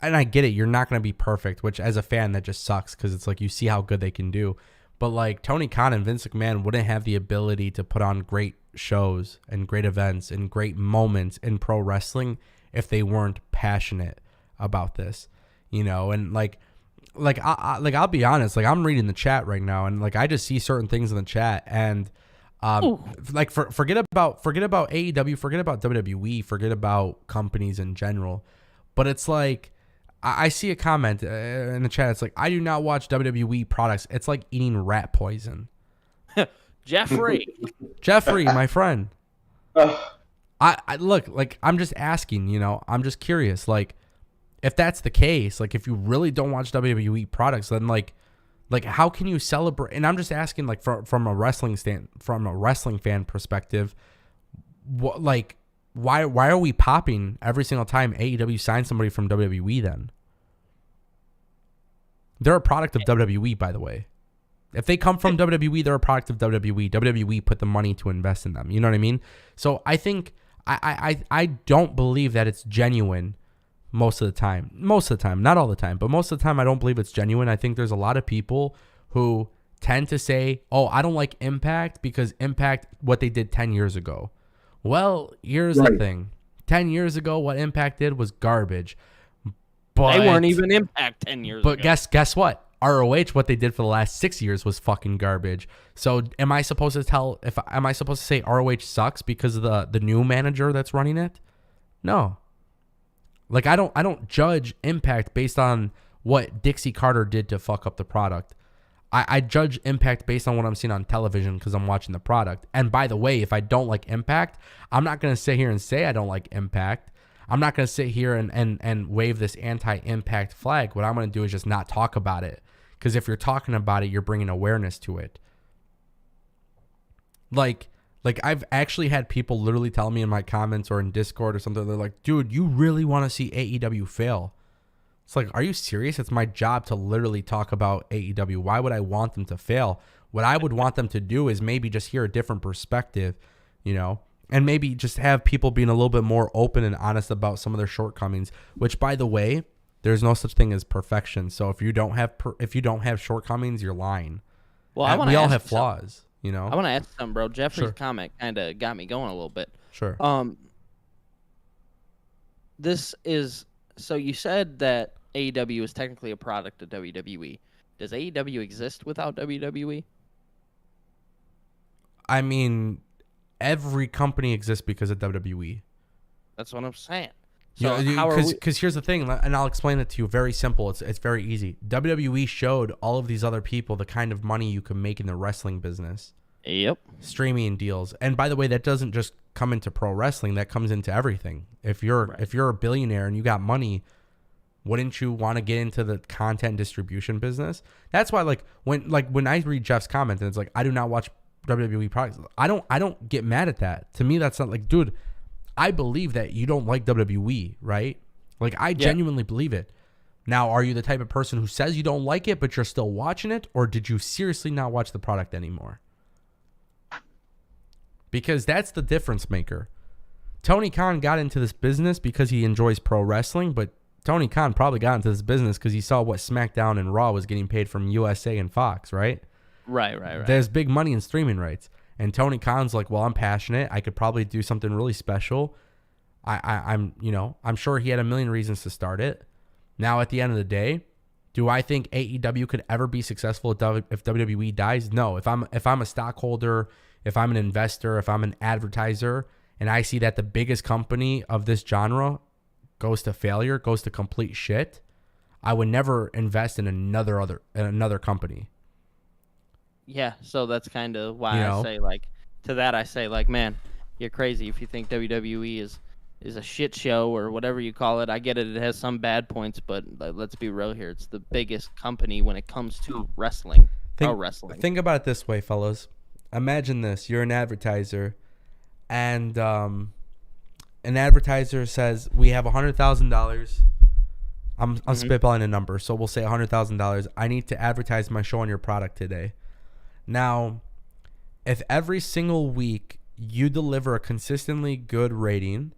and I get it, you're not going to be perfect, which as a fan that just sucks, because it's like you see how good they can do, but like Tony Khan and Vince McMahon wouldn't have the ability to put on great shows and great events and great moments in pro wrestling if they weren't passionate about this, you know. And I'll be honest, like I'm reading the chat right now, and like I just see certain things in the chat, and like forget about AEW, forget about WWE, forget about companies in general, but it's like I see a comment in the chat. It's like, I do not watch WWE products. It's like eating rat poison. Jeffrey, my friend. I look, like, I'm just asking, you know, I'm just curious, like, if that's the case, like, if you really don't watch WWE products, then like how can you celebrate? And I'm just asking, like, from a wrestling fan perspective, what, like, why are we popping every single time AEW signs somebody from WWE? Then they're a product of WWE, by the way. If they come from WWE, they're a product of WWE. WWE put the money to invest in them. You know what I mean? So I think I don't believe that it's genuine most of the time. Most of the time, not all the time, but most of the time I don't believe it's genuine. I think there's a lot of people who tend to say, oh, I don't like Impact because Impact, what they did 10 years ago. Well, here's the thing. 10 years ago, what Impact did was garbage. But they weren't even Impact 10 years ago. But guess what? ROH, what they did for the last 6 years was fucking garbage. So am I supposed to say ROH sucks because of the new manager that's running it? No. Like, I don't judge Impact based on what Dixie Carter did to fuck up the product. I judge Impact based on what I'm seeing on television because I'm watching the product. And by the way, if I don't like Impact, I'm not going to sit here and say I don't like Impact. I'm not going to sit here and wave this anti-Impact flag. What I'm going to do is just not talk about it. Because if you're talking about it, you're bringing awareness to it. Like I've actually had people literally tell me in my comments or in Discord or something, they're like, dude, you really want to see AEW fail? It's like, are you serious? It's my job to literally talk about AEW. Why would I want them to fail? What I would want them to do is maybe just hear a different perspective, you know, and maybe just have people being a little bit more open and honest about some of their shortcomings, which, by the way, there's no such thing as perfection. So if you don't have shortcomings, you're lying. Well, we all have flaws, you know. I want to ask something, bro. Jeffrey's Sure. comment kind of got me going a little bit. Sure. This is, so you said that AEW is technically a product of WWE. Does AEW exist without WWE? I mean, every company exists because of WWE. That's what I'm saying. So So how are we? because here's the thing, and I'll explain it to you. Very simple. It's very easy. WWE showed all of these other people the kind of money you can make in the wrestling business. Yep. Streaming deals. And by the way, that doesn't just come into pro wrestling. That comes into everything. If you're a billionaire and you got money, wouldn't you want to get into the content distribution business? That's why, when I read Jeff's comment and it's like, I do not watch WWE products, I don't get mad at that. To me, that's not like, dude, I believe that you don't like WWE, right? Like, I genuinely believe it. Now, are you the type of person who says you don't like it, but you're still watching it? Or did you seriously not watch the product anymore? Because that's the difference maker. Tony Khan got into this business because he enjoys pro wrestling, but Tony Khan probably got into this business because he saw what SmackDown and Raw was getting paid from USA and Fox, right? Right. There's big money in streaming rights. And Tony Khan's like, well, I'm passionate. I could probably do something really special. I'm sure he had a million reasons to start it. Now, at the end of the day, do I think AEW could ever be successful if WWE dies? No. If I'm a stockholder, if I'm an investor, if I'm an advertiser, and I see that the biggest company of this genre goes to failure, goes to complete shit, I would never invest in another company. Yeah, so that's kind of why I say, like, to that I say, like, man, you're crazy if you think WWE is a shit show or whatever you call it. I get it. It has some bad points, but let's be real here. It's the biggest company when it comes to wrestling, pro wrestling. Think about it this way, fellas. Imagine this. You're an advertiser, and an advertiser says, we have $100,000. I'm spitballing a number, so we'll say $100,000. I need to advertise my show on your product today. Now, if every single week you deliver a consistently good rating,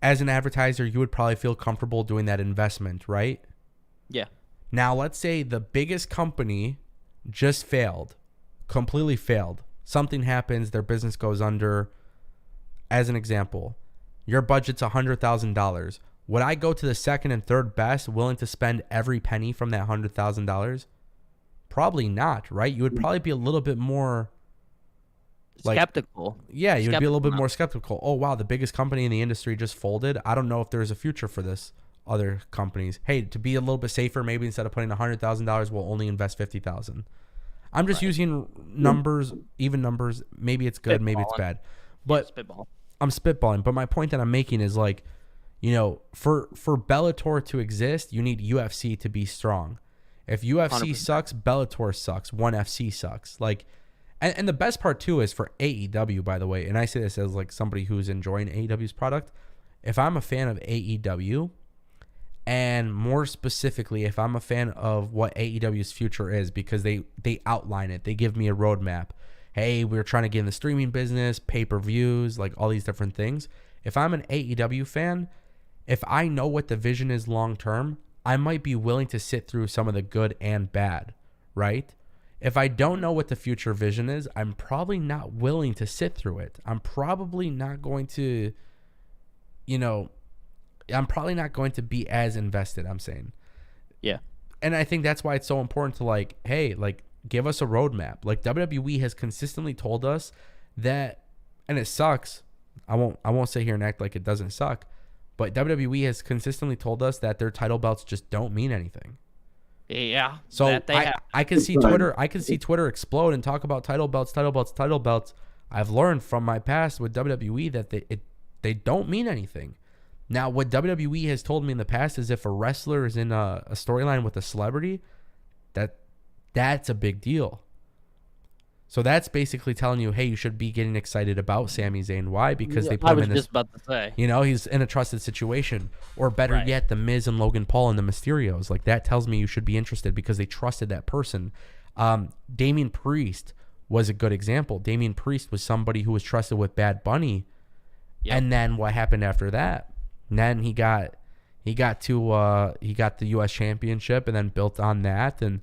as an advertiser, you would probably feel comfortable doing that investment, right? Yeah. Now, let's say the biggest company just failed, completely failed. Something happens, their business goes under. As an example, your budget's $100,000. Would I go to the second and third best, willing to spend every penny from that $100,000? Probably not, right? You would probably be a little bit more skeptical. Yeah, you'd be a little bit more skeptical. Oh, wow, the biggest company in the industry just folded. I don't know if there's a future for this other companies. Hey, to be a little bit safer, maybe instead of putting $100,000, we'll only invest $50,000. I'm just using numbers, even numbers. Maybe it's good, maybe it's bad. But I'm spitballing. But my point that I'm making is, like, for Bellator to exist, you need UFC to be strong. If UFC 100%. Sucks, Bellator sucks. ONE FC sucks. Like, and the best part too is for AEW, by the way, and I say this as like somebody who's enjoying AEW's product. If I'm a fan of AEW, and more specifically, if I'm a fan of what AEW's future is, because they outline it, they give me a roadmap. Hey, we're trying to get in the streaming business, pay-per-views, like all these different things. If I'm an AEW fan, if I know what the vision is long term, I might be willing to sit through some of the good and bad, right? If I don't know what the future vision is, I'm probably not willing to sit through it. I'm probably not going to, I'm probably not going to be as invested, I'm saying. Yeah. And I think that's why it's so important to, like, hey, like, give us a roadmap. Like, WWE has consistently told us that, and it sucks. I won't sit here and act like it doesn't suck, but WWE has consistently told us that their title belts just don't mean anything. Yeah. So I can see Twitter explode and talk about title belts. I've learned from my past with WWE that they don't mean anything. Now, what WWE has told me in the past is if a wrestler is in a storyline with a celebrity, that's a big deal. So that's basically telling you, hey, you should be getting excited about Sami Zayn. Why? Because they put him in this. I was just about to say. He's in a trusted situation. Or better yet, The Miz and Logan Paul and the Mysterios. Like, that tells me you should be interested because they trusted that person. Damian Priest was a good example. Damian Priest was somebody who was trusted with Bad Bunny. Yep. And then what happened after that? And then he got the U.S. Championship and then built on that. And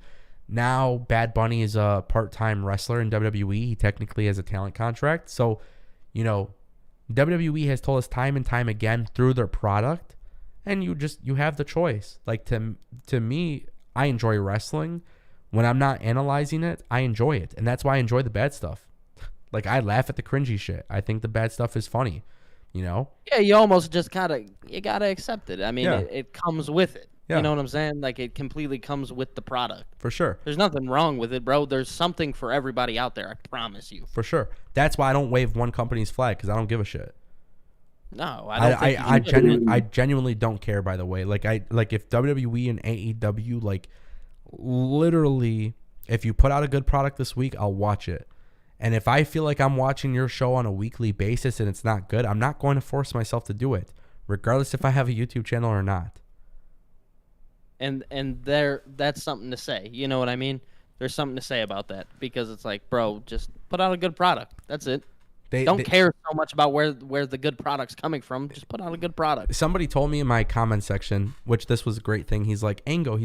now Bad Bunny is a part-time wrestler in WWE. He technically has a talent contract. So, WWE has told us time and time again through their product, and you have the choice. Like, to me, I enjoy wrestling. When I'm not analyzing it, I enjoy it. And that's why I enjoy the bad stuff. Like, I laugh at the cringy shit. I think the bad stuff is funny, Yeah, you almost just you gotta accept it. I mean, it comes with it. Yeah. You know what I'm saying? Like, it completely comes with the product. For sure. There's nothing wrong with it, bro. There's something for everybody out there. I promise you. For sure. That's why I don't wave one company's flag, because I don't give a shit. No, I don't. I genuinely don't care. By the way, like if WWE and AEW, like, literally, if you put out a good product this week, I'll watch it. And if I feel like I'm watching your show on a weekly basis and it's not good, I'm not going to force myself to do it, regardless if I have a YouTube channel or not. And that's something to say. You know what I mean? There's something to say about that, because it's like, bro, just put out a good product. That's it. Don't care so much about where the good product's coming from. Just put out a good product. Somebody told me in my comment section, which this was a great thing. He's like, Ango,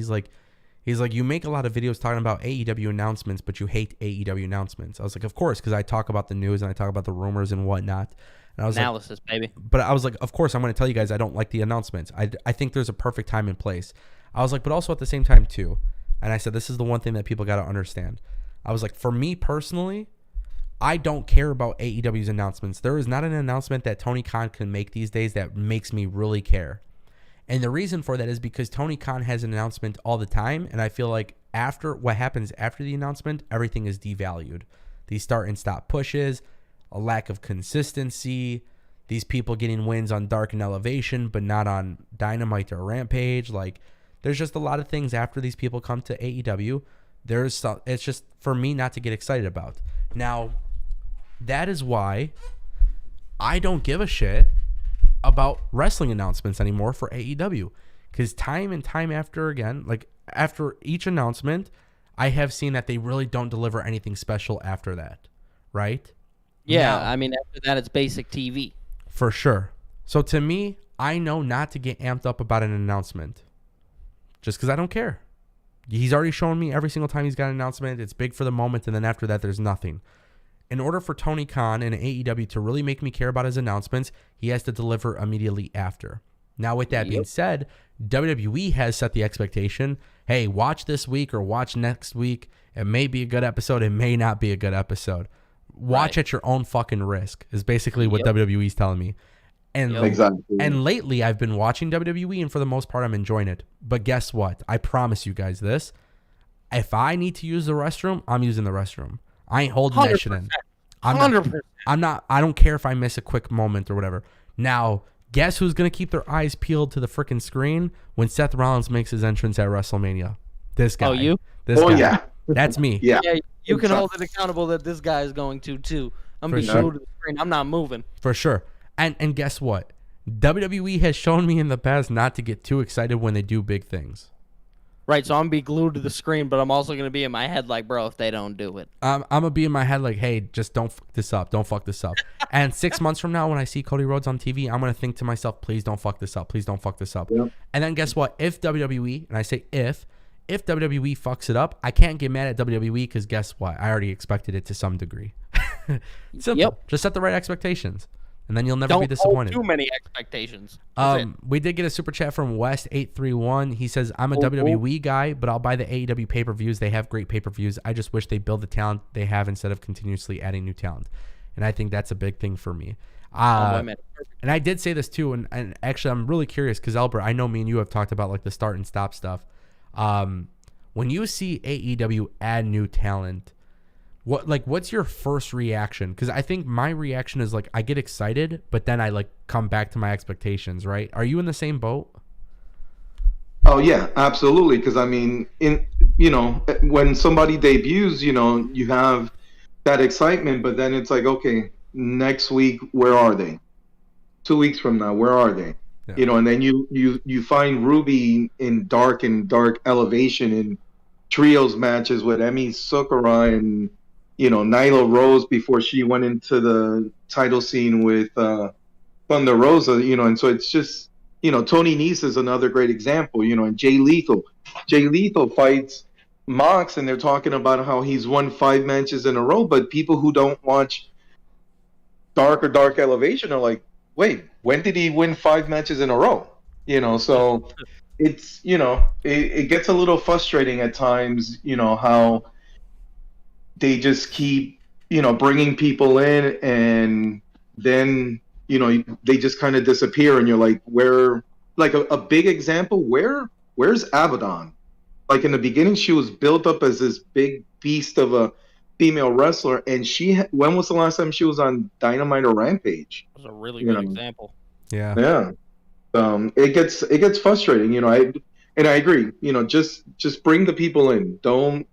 He's like, you make a lot of videos talking about AEW announcements, but you hate AEW announcements. I was like, of course, because I talk about the news and I talk about the rumors and whatnot. And I was Analysis, baby. But I was like, of course, I'm going to tell you guys I don't like the announcements. I think there's a perfect time and place. I was like, but also at the same time, too. And I said, this is the one thing that people got to understand. I was like, for me personally, I don't care about AEW's announcements. There is not an announcement that Tony Khan can make these days that makes me really care. And the reason for that is because Tony Khan has an announcement all the time, and I feel like after what happens after the announcement, everything is devalued. These start and stop pushes, a lack of consistency, these people getting wins on Dark and Elevation, but not on Dynamite or Rampage. Like, there's just a lot of things after these people come to AEW. It's just for me not to get excited about. Now, that is why I don't give a shit about wrestling announcements anymore for AEW, because time and time after again, like after each announcement, I have seen that they really don't deliver anything special after that, right? Yeah, Now, I mean, after that, it's basic TV. for sure. So to me, I know not to get amped up about an announcement just because I don't care. He's already shown me every single time he's got an announcement, it's big for the moment, and then after that, there's nothing. In order for Tony Khan and AEW to really make me care about his announcements, he has to deliver immediately after. Now, with that being said, WWE has set the expectation, hey, watch this week or watch next week. It may be a good episode. It may not be a good episode. Watch at your own fucking risk is basically what WWE's telling me. And, Exactly. and lately, I've been watching WWE, and for the most part, I'm enjoying it. But guess what? I promise you guys this. If I need to use the restroom, I'm using the restroom. I ain't holding that shit in. 100%. I don't care if I miss a quick moment or whatever. Now, guess who's going to keep their eyes peeled to the freaking screen when Seth Rollins makes his entrance at WrestleMania? This guy. Oh, you? This Oh, guy. yeah. That's me. Yeah. Yeah, you can hold it accountable that this guy is going to, too. I'm For being sure. glued to the screen. I'm not moving. For sure. And guess what? WWE has shown me in the past not to get too excited when they do big things. Right, so I'm going to be glued to the screen, but I'm also going to be in my head like, bro, if they don't do it. I'm going to be in my head like, hey, just don't fuck this up. Don't fuck this up. And 6 months from now, when I see Cody Rhodes on TV, I'm going to think to myself, please don't fuck this up. Please don't fuck this up. Yep. And then guess what? If WWE, and I say if WWE fucks it up, I can't get mad at WWE because guess what? I already expected it to some degree. Simple. Yep. Just set the right expectations. And then you'll never Don't be disappointed. hold too many expectations. That's it. We did get a super chat from West831. He says, I'm a WWE guy, but I'll buy the AEW pay-per-views. They have great pay-per-views. I just wish they build the talent they have instead of continuously adding new talent. And I think that's a big thing for me. And I did say this too, and actually I'm really curious because Albert, I know me and you have talked about like the start and stop stuff. When you see AEW add new talent, what's your first reaction? Because I think my reaction is like I get excited, but then I like come back to my expectations. Right? Are you in the same boat? Oh yeah, absolutely. Because I mean, when somebody debuts, you have that excitement, but then it's like, okay, next week, where are they? 2 weeks from now, where are they? Yeah. And then you find Ruby in dark elevation in trios matches with Emi Sakura and Nyla Rose before she went into the title scene with Thunder Rosa, and so it's just, Tony Nese is another great example, and Jay Lethal. Jay Lethal fights Mox, and they're talking about how he's won 5 matches in a row, but people who don't watch Dark Elevation are like, wait, when did he win 5 matches in a row? So it's, it gets a little frustrating at times, how they just keep, bringing people in and then, they just kind of disappear and you're like, where, like a big example, where's Abaddon? Like in the beginning, she was built up as this big beast of a female wrestler, and when was the last time she was on Dynamite or Rampage? That was a really good example. Yeah. Yeah. It gets frustrating, I agree, just bring the people in. Don't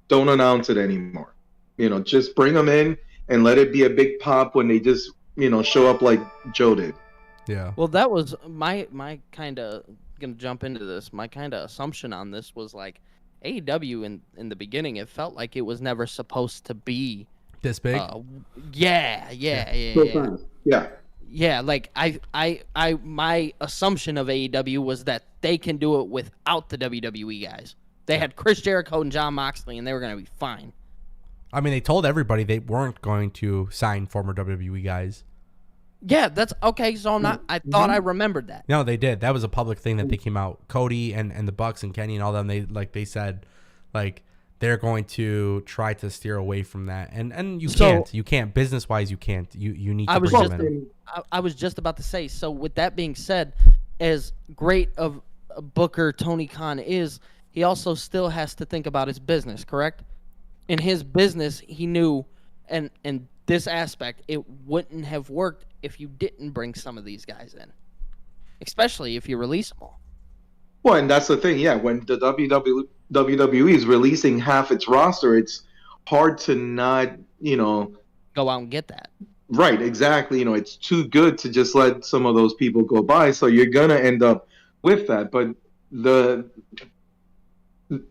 announce it anymore. Just bring them in and let it be a big pop when they just, show up like Joe did. Yeah. Well, that was my kind of gonna jump into this. My kind of assumption on this was like AEW in the beginning. It felt like it was never supposed to be This big? Yeah. Yeah, like I my assumption of AEW was that they can do it without the WWE guys. They had Chris Jericho and Jon Moxley, and they were going to be fine. I mean, they told everybody they weren't going to sign former WWE guys. Yeah, that's okay. So I'm not. I thought I remembered that. No, they did. That was a public thing that they came out. Cody and the Bucks and Kenny and all them. They said they're going to try to steer away from that. And you can't business wise. You can't. You need to bring them in. I was just about to say. So with that being said, as great of a booker Tony Khan is, he also still has to think about his business. Correct? In his business, he knew, and this aspect, it wouldn't have worked if you didn't bring some of these guys in, especially if you release them all. Well, and that's the thing, yeah. When the WWE is releasing half its roster, it's hard to not, go out and get that. Right, exactly. It's too good to just let some of those people go by, so you're gonna end up with that. But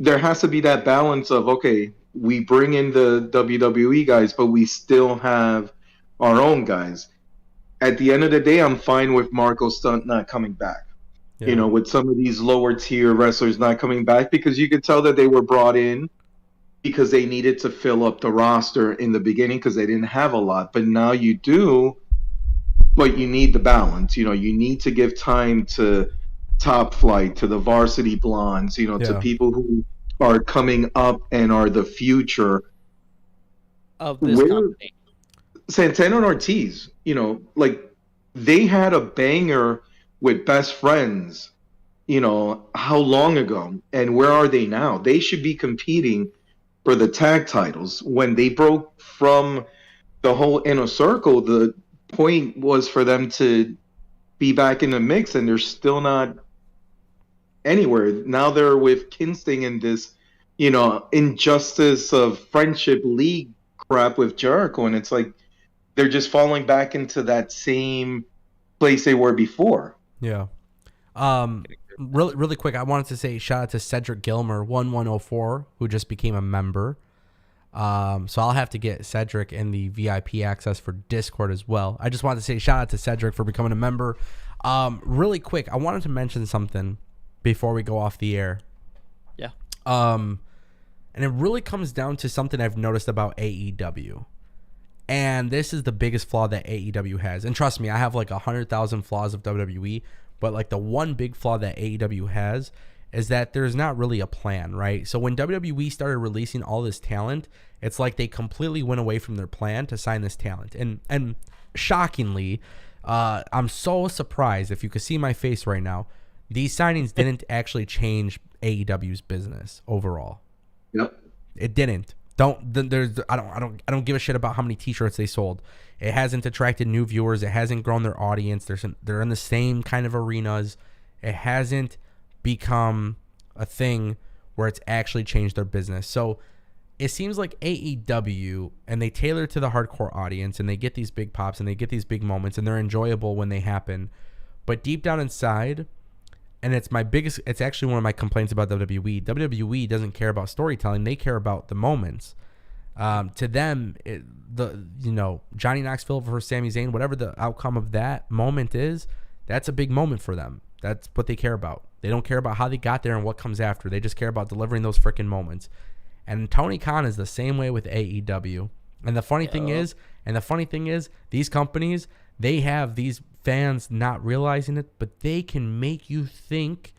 there has to be that balance of, okay, we bring in the WWE guys, but we still have our own guys. At the end of the day, I'm fine with Marco Stunt not coming back. Yeah. With some of these lower tier wrestlers not coming back, because you could tell that they were brought in because they needed to fill up the roster in the beginning because they didn't have a lot. But now you do, but you need the balance. You need to give time to Top Flight, to the Varsity Blondes, to people who are coming up and are the future of this company. Santana and Ortiz, they had a banger with Best Friends, how long ago? And where are they now? They should be competing for the tag titles. When they broke from the whole Inner Circle, the point was for them to be back in the mix, and they're still not anywhere. Now they're with Kingston in this, injustice of friendship league crap with Jericho, and it's like they're just falling back into that same place they were before. Yeah. Really quick, I wanted to say shout out to Cedric Gilmer 1104 who just became a member. So I'll have to get Cedric in the VIP access for Discord as well. I just wanted to say shout out to Cedric for becoming a member. Really quick, I wanted to mention something before we go off the air. Yeah. And it really comes down to something I've noticed about AEW. And this is the biggest flaw that AEW has. And trust me, I have 100,000 flaws of WWE, but the one big flaw that AEW has is that there's not really a plan, right? So when WWE started releasing all this talent, it's like they completely went away from their plan to sign this talent. And shockingly, I'm so surprised. If you could see my face right now, these signings didn't actually change AEW's business overall. Yep. It didn't. I don't give a shit about how many t-shirts they sold. It hasn't attracted new viewers. It hasn't grown their audience. They're in the same kind of arenas. It hasn't become a thing where it's actually changed their business. So it seems like AEW, and they tailor to the hardcore audience, and they get these big pops and they get these big moments, and they're enjoyable when they happen. But deep down inside, and it's actually one of my complaints about WWE. WWE doesn't care about storytelling. They care about the moments. To them, Johnny Knoxville versus Sami Zayn, whatever the outcome of that moment is, that's a big moment for them. That's what they care about. They don't care about how they got there and what comes after. They just care about delivering those freaking moments. And Tony Khan is the same way with AEW. And the funny thing is, these companies, they have these fans not realizing it, but they can make you think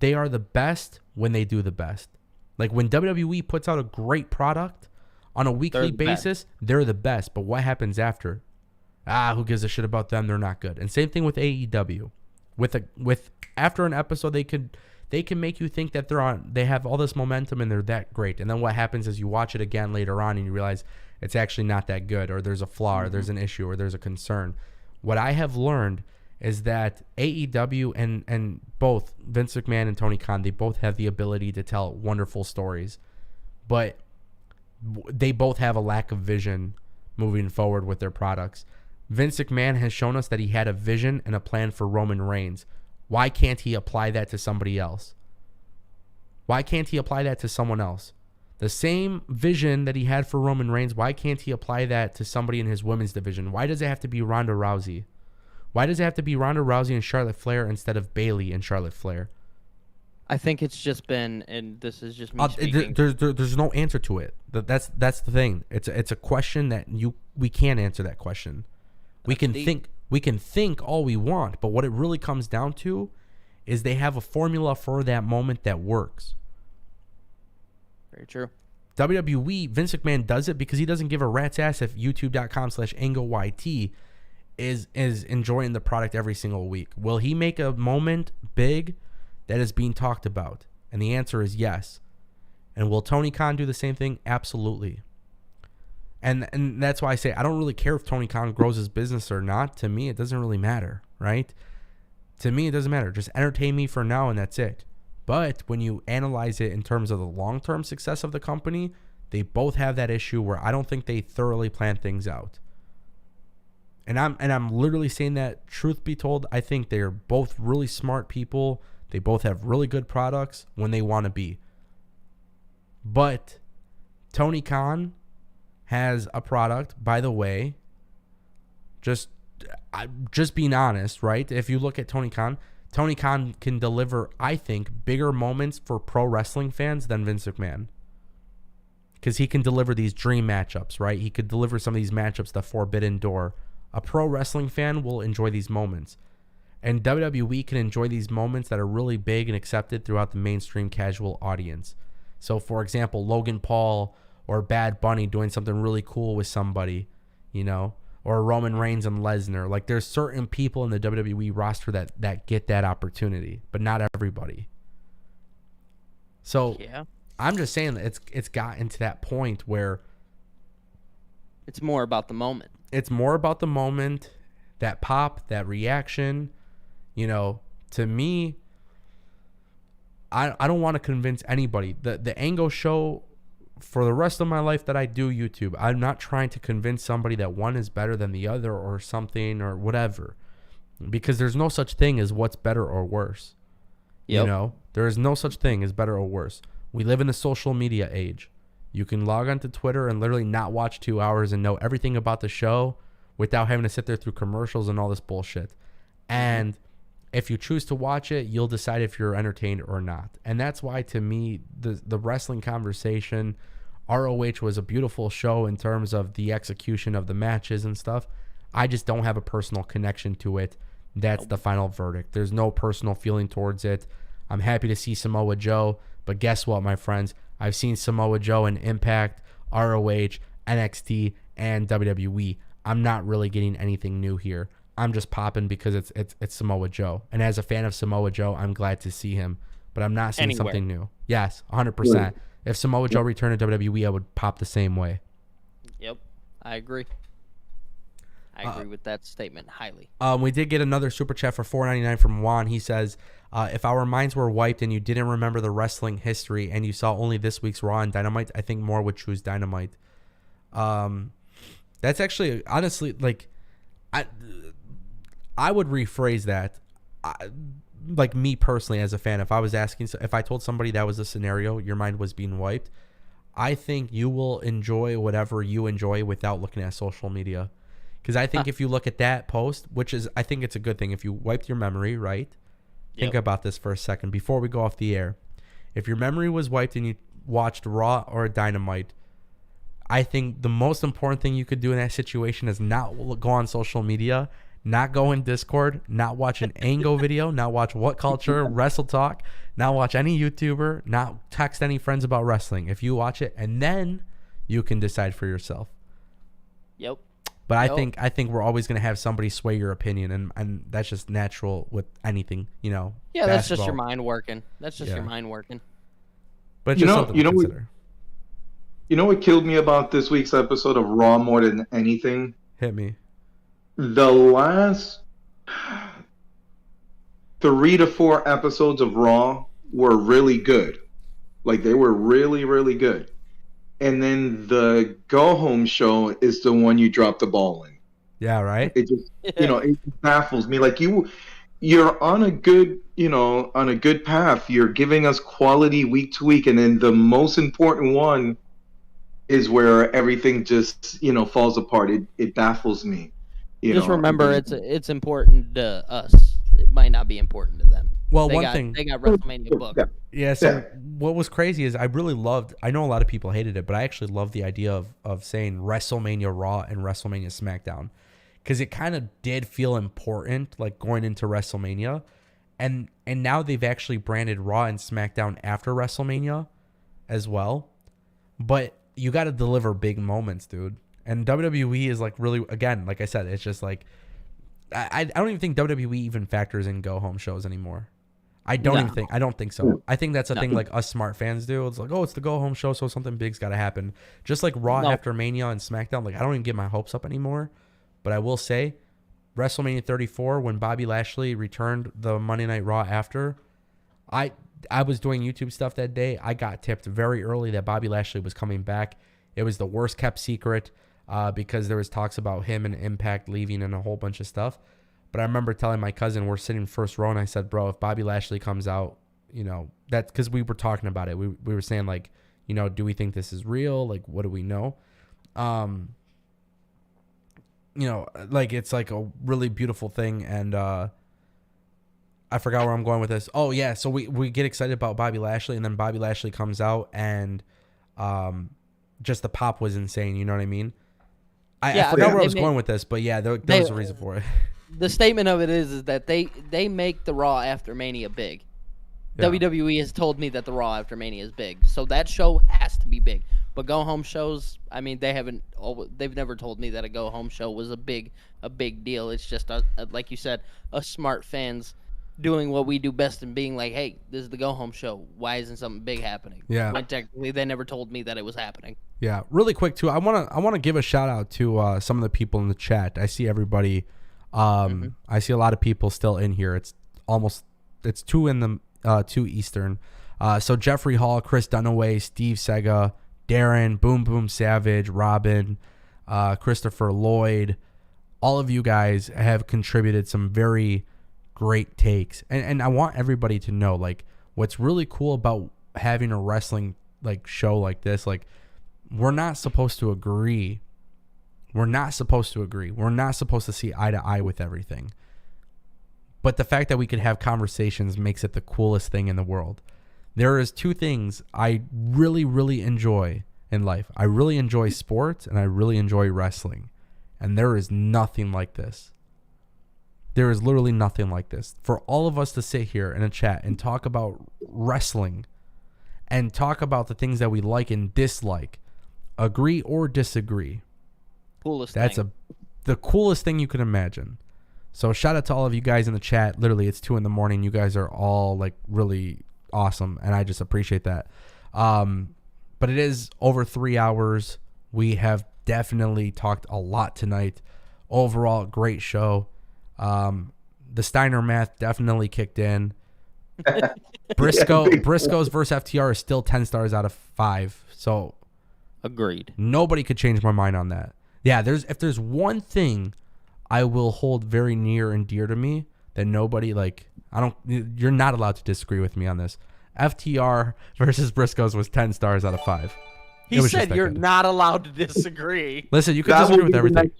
they are the best when they do the best. Like when WWE puts out a great product on a weekly basis, they're the best. But what happens after? Who gives a shit about them? They're not good. And same thing with AEW. With after an episode, they can make you think that they have all this momentum and they're that great. And then what happens is you watch it again later on and you realize it's actually not that good, or there's a flaw, or there's an issue, or there's a concern. What I have learned is that AEW and both Vince McMahon and Tony Khan, they both have the ability to tell wonderful stories, but they both have a lack of vision moving forward with their products. Vince McMahon has shown us that he had a vision and a plan for Roman Reigns. Why can't he apply that to somebody else? Why can't he apply that to someone else? The same vision that he had for Roman Reigns, why can't he apply that to somebody in his women's division? Why does it have to be Ronda Rousey? Why does it have to be Ronda Rousey and Charlotte Flair instead of Bayley and Charlotte Flair? I think it's just been, and this is just me speaking. There's no answer to it. That's the thing. It's a question that we can't answer that question. We can think all we want, but what it really comes down to is they have a formula for that moment that works. Very true. WWE, Vince McMahon does it because he doesn't give a rat's ass if youtube.com/AngleYT is enjoying the product every single week. Will he make a moment big that is being talked about? And the answer is yes. And will Tony Khan do the same thing? Absolutely. And that's why I say I don't really care if Tony Khan grows his business or not. To me, it doesn't really matter, right? To me, it doesn't matter. Just entertain me for now, and that's it. But when you analyze it in terms of the long-term success of the company, they both have that issue where I don't think they thoroughly plan things out. And I'm literally saying that, truth be told, I think they're both really smart people. They both have really good products when they want to be. But Tony Khan has a product, by the way, just being honest, right? If you look at Tony Khan can deliver, I think, bigger moments for pro wrestling fans than Vince McMahon. Because he can deliver these dream matchups, right? He could deliver some of these matchups, the Forbidden Door. A pro wrestling fan will enjoy these moments. And WWE can enjoy these moments that are really big and accepted throughout the mainstream casual audience. So, for example, Logan Paul or Bad Bunny doing something really cool with somebody, you know, or Roman Reigns and Lesnar. Like, there's certain people in the WWE roster that get that opportunity, but not everybody. So, yeah. I'm just saying that it's gotten to that point where it's more about the moment. It's more about the moment, that pop, that reaction. You know, to me, I don't want to convince anybody. The Angle show, for the rest of my life that I do YouTube, I'm not trying to convince somebody that one is better than the other or something or whatever. Because there's no such thing as what's better or worse. Yep. You know, there is no such thing as better or worse. We live in the social media age. You can log onto Twitter and literally not watch 2 hours and know everything about the show without having to sit there through commercials and all this bullshit. And if you choose to watch it, you'll decide if you're entertained or not. And that's why, to me, the wrestling conversation, ROH was a beautiful show in terms of the execution of the matches and stuff. I just don't have a personal connection to it. That's the final verdict. There's no personal feeling towards it. I'm happy to see Samoa Joe, but guess what, my friends? I've seen Samoa Joe in Impact, ROH, NXT, and WWE. I'm not really getting anything new here. I'm just popping because it's Samoa Joe. And as a fan of Samoa Joe, I'm glad to see him. But I'm not seeing something new. Yes, 100%. If Samoa Joe returned to WWE, I would pop the same way. Yep, I agree. I agree with that statement highly. We did get another super chat for $4.99 from Juan. He says, if our minds were wiped and you didn't remember the wrestling history and you saw only this week's Raw and Dynamite, I think more would choose Dynamite. That's actually, honestly, like, I would rephrase that. Like, me personally as a fan, if I told somebody that was a scenario, your mind was being wiped, I think you will enjoy whatever you enjoy without looking at social media. Because I think if you look at that post, which is, I think it's a good thing. If you wiped your memory, right? Think about this for a second before we go off the air. If your memory was wiped and you watched Raw or Dynamite, I think the most important thing you could do in that situation is not go on social media, not go in Discord, not watch an Angle video, not watch What Culture, Wrestle Talk, not watch any YouTuber, not text any friends about wrestling. If you watch it, and then you can decide for yourself. Yep. But I think we're always going to have somebody sway your opinion, and that's just natural with anything, you know. Yeah, that's just your mind working. That's just your mind working. But it's just something to consider. You know what killed me about this week's episode of Raw more than anything? Hit me. The last 3 to 4 episodes of Raw were really good. Like, they were really, really good. And then the go-home show is the one you drop the ball in. Yeah, right? It just, it baffles me. Like, you're on a good, on a good path. You're giving us quality week to week. And then the most important one is where everything just, falls apart. It baffles me. Just remember, it's important to us. It might not be important to them. Well, They one got thing. they got WrestleMania booked. Yeah, so Yeah. what was crazy is I know a lot of people hated it, but I actually loved the idea of saying WrestleMania Raw and WrestleMania SmackDown, because it kind of did feel important, like going into WrestleMania, and now they've actually branded Raw and SmackDown after WrestleMania as well, but you got to deliver big moments, dude. And WWE is like really, again, like I said, it's just like I don't even think WWE even factors in go home shows anymore. I don't think so. I think that's a thing like us smart fans do. It's like, oh, it's the go home show, so something big's got to happen. Just like Raw after Mania and SmackDown, like I don't even get my hopes up anymore. But I will say, WrestleMania 34, when Bobby Lashley returned the Monday Night Raw after, I was doing YouTube stuff that day. I got tipped very early that Bobby Lashley was coming back. It was the worst kept secret because there was talks about him and Impact leaving and a whole bunch of stuff. But I remember telling my cousin, we're sitting first row, and I said, bro, if Bobby Lashley comes out, you know, that's because we were talking about it. We were saying, like, you know, do we think this is real? Like, what do we know? You know, like, it's like a really beautiful thing. And I forgot where I'm going with this. Oh, yeah. So we get excited about Bobby Lashley, and then Bobby Lashley comes out, and just the pop was insane. You know what I mean? I forgot where I was going with this, but yeah, there was a reason for it. The statement of it is that they make the Raw after Mania big. Yeah. WWE has told me that the Raw after Mania is big, so that show has to be big. But go home shows, I mean, they've never told me that a go home show was a big deal. It's just like you said, us smart fans doing what we do best and being like, hey, this is the go home show. Why isn't something big happening? Yeah. When technically they never told me that it was happening. Yeah, really quick too. I wanna give a shout out to some of the people in the chat. I see everybody. I see a lot of people still in here. It's 2 in the 2 Eastern. So Jeffrey Hall, Chris Dunaway, Steve Sega, Darren, Boom Boom Savage, Robin, Christopher Lloyd. All of you guys have contributed some very great takes, and I want everybody to know, like, what's really cool about having a wrestling like show like this. Like, we're not supposed to agree. We're not supposed to see eye to eye with everything. But the fact that we could have conversations makes it the coolest thing in the world. There is 2 things I really, really enjoy in life. I really enjoy sports, and I really enjoy wrestling. And there is nothing like this. There is literally nothing like this. For all of us to sit here in a chat and talk about wrestling and talk about the things that we like and dislike, agree or disagree. The coolest thing you can imagine. So shout out to all of you guys in the chat. Literally, it's 2 a.m. You guys are all like really awesome, and I just appreciate that. But it is over 3 hours. We have definitely talked a lot tonight. Overall, great show. The Steiner math definitely kicked in. Briscoes versus FTR is still 10 stars out of 5. So agreed. Nobody could change my mind on that. Yeah, if there's one thing I will hold very near and dear to me that nobody, like, you're not allowed to disagree with me on this. FTR versus Briscoes was 10 stars out of 5. He said you're not allowed to disagree. Listen, you can disagree with everything.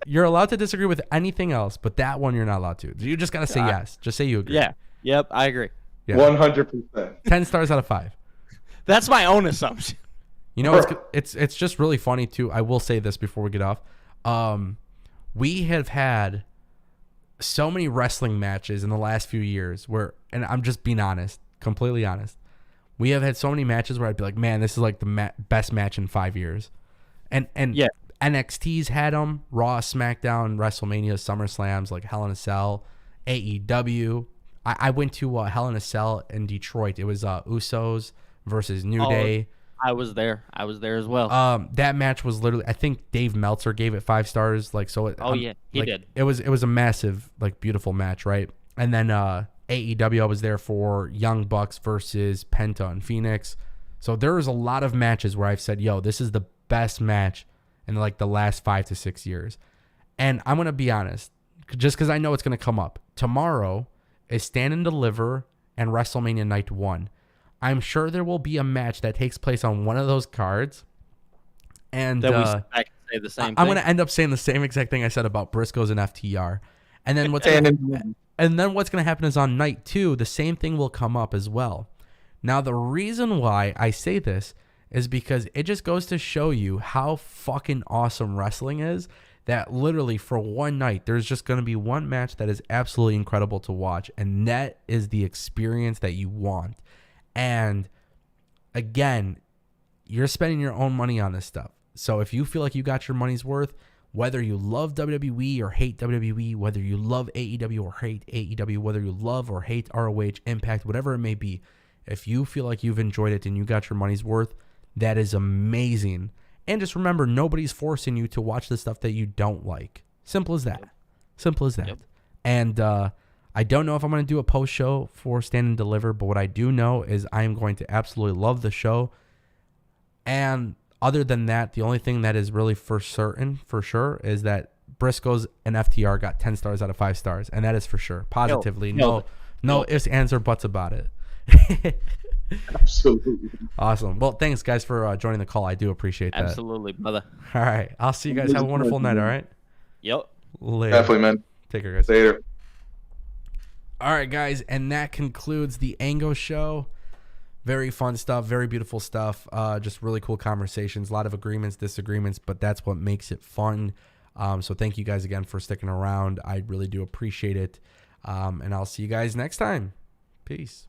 You're allowed to disagree with anything else, but that one you're not allowed to. You just got to say yes. Just say you agree. Yeah. Yep, I agree. Yeah. 100%. 10 stars out of 5. That's my own assumption. You know, it's just really funny too. I will say this before we get off. We have had so many wrestling matches in the last few years where, and I'm just being honest, completely honest. We have had so many matches where I'd be like, man, this is like the best match in 5 years. And yeah. NXT's had them, Raw, SmackDown, WrestleMania, SummerSlams, like Hell in a Cell, AEW. I went to Hell in a Cell in Detroit. It was Usos versus New Day. I was there as well. That match was literally, I think Dave Meltzer gave it 5 stars. Like, so. He did. It was a massive, like, beautiful match, right? And then AEW, I was there for Young Bucks versus Penta and Phoenix. So there was a lot of matches where I've said, yo, this is the best match in like the last 5 to 6 years. And I'm going to be honest, just because I know it's going to come up. Tomorrow is Stand and Deliver and WrestleMania Night 1. I'm sure there will be a match that takes place on one of those cards. And I can say the same thing. I'm going to end up saying the same exact thing I said about Briscoes and FTR. And then And then what's going to happen is on night 2, the same thing will come up as well. Now, the reason why I say this is because it just goes to show you how fucking awesome wrestling is, that literally for one night, there's just going to be one match that is absolutely incredible to watch, and that is the experience that you want. And again, you're spending your own money on this stuff. So if you feel like you got your money's worth, whether you love WWE or hate WWE, whether you love AEW or hate AEW, whether you love or hate ROH, Impact, whatever it may be, if you feel like you've enjoyed it and you got your money's worth, that is amazing. And just remember, nobody's forcing you to watch the stuff that you don't like. Simple as that. Simple as that. Yep. And I don't know if I'm going to do a post show for Stand and Deliver, but what I do know is I am going to absolutely love the show. And other than that, the only thing that is really for certain, for sure, is that Briscoes and FTR got 10 stars out of 5 stars. And that is for sure. Positively. No ifs, ands, or buts about it. Absolutely. Awesome. Well, thanks, guys, for joining the call. I do appreciate that. Absolutely, brother. All right. I'll see you guys. Have a wonderful night, all right? Yep. Later. Definitely, man. Take care, guys. Later. All right, guys. And that concludes the Ango show. Very fun stuff. Very beautiful stuff. Just really cool conversations. A lot of agreements, disagreements, but that's what makes it fun. So thank you guys again for sticking around. I really do appreciate it. And I'll see you guys next time. Peace.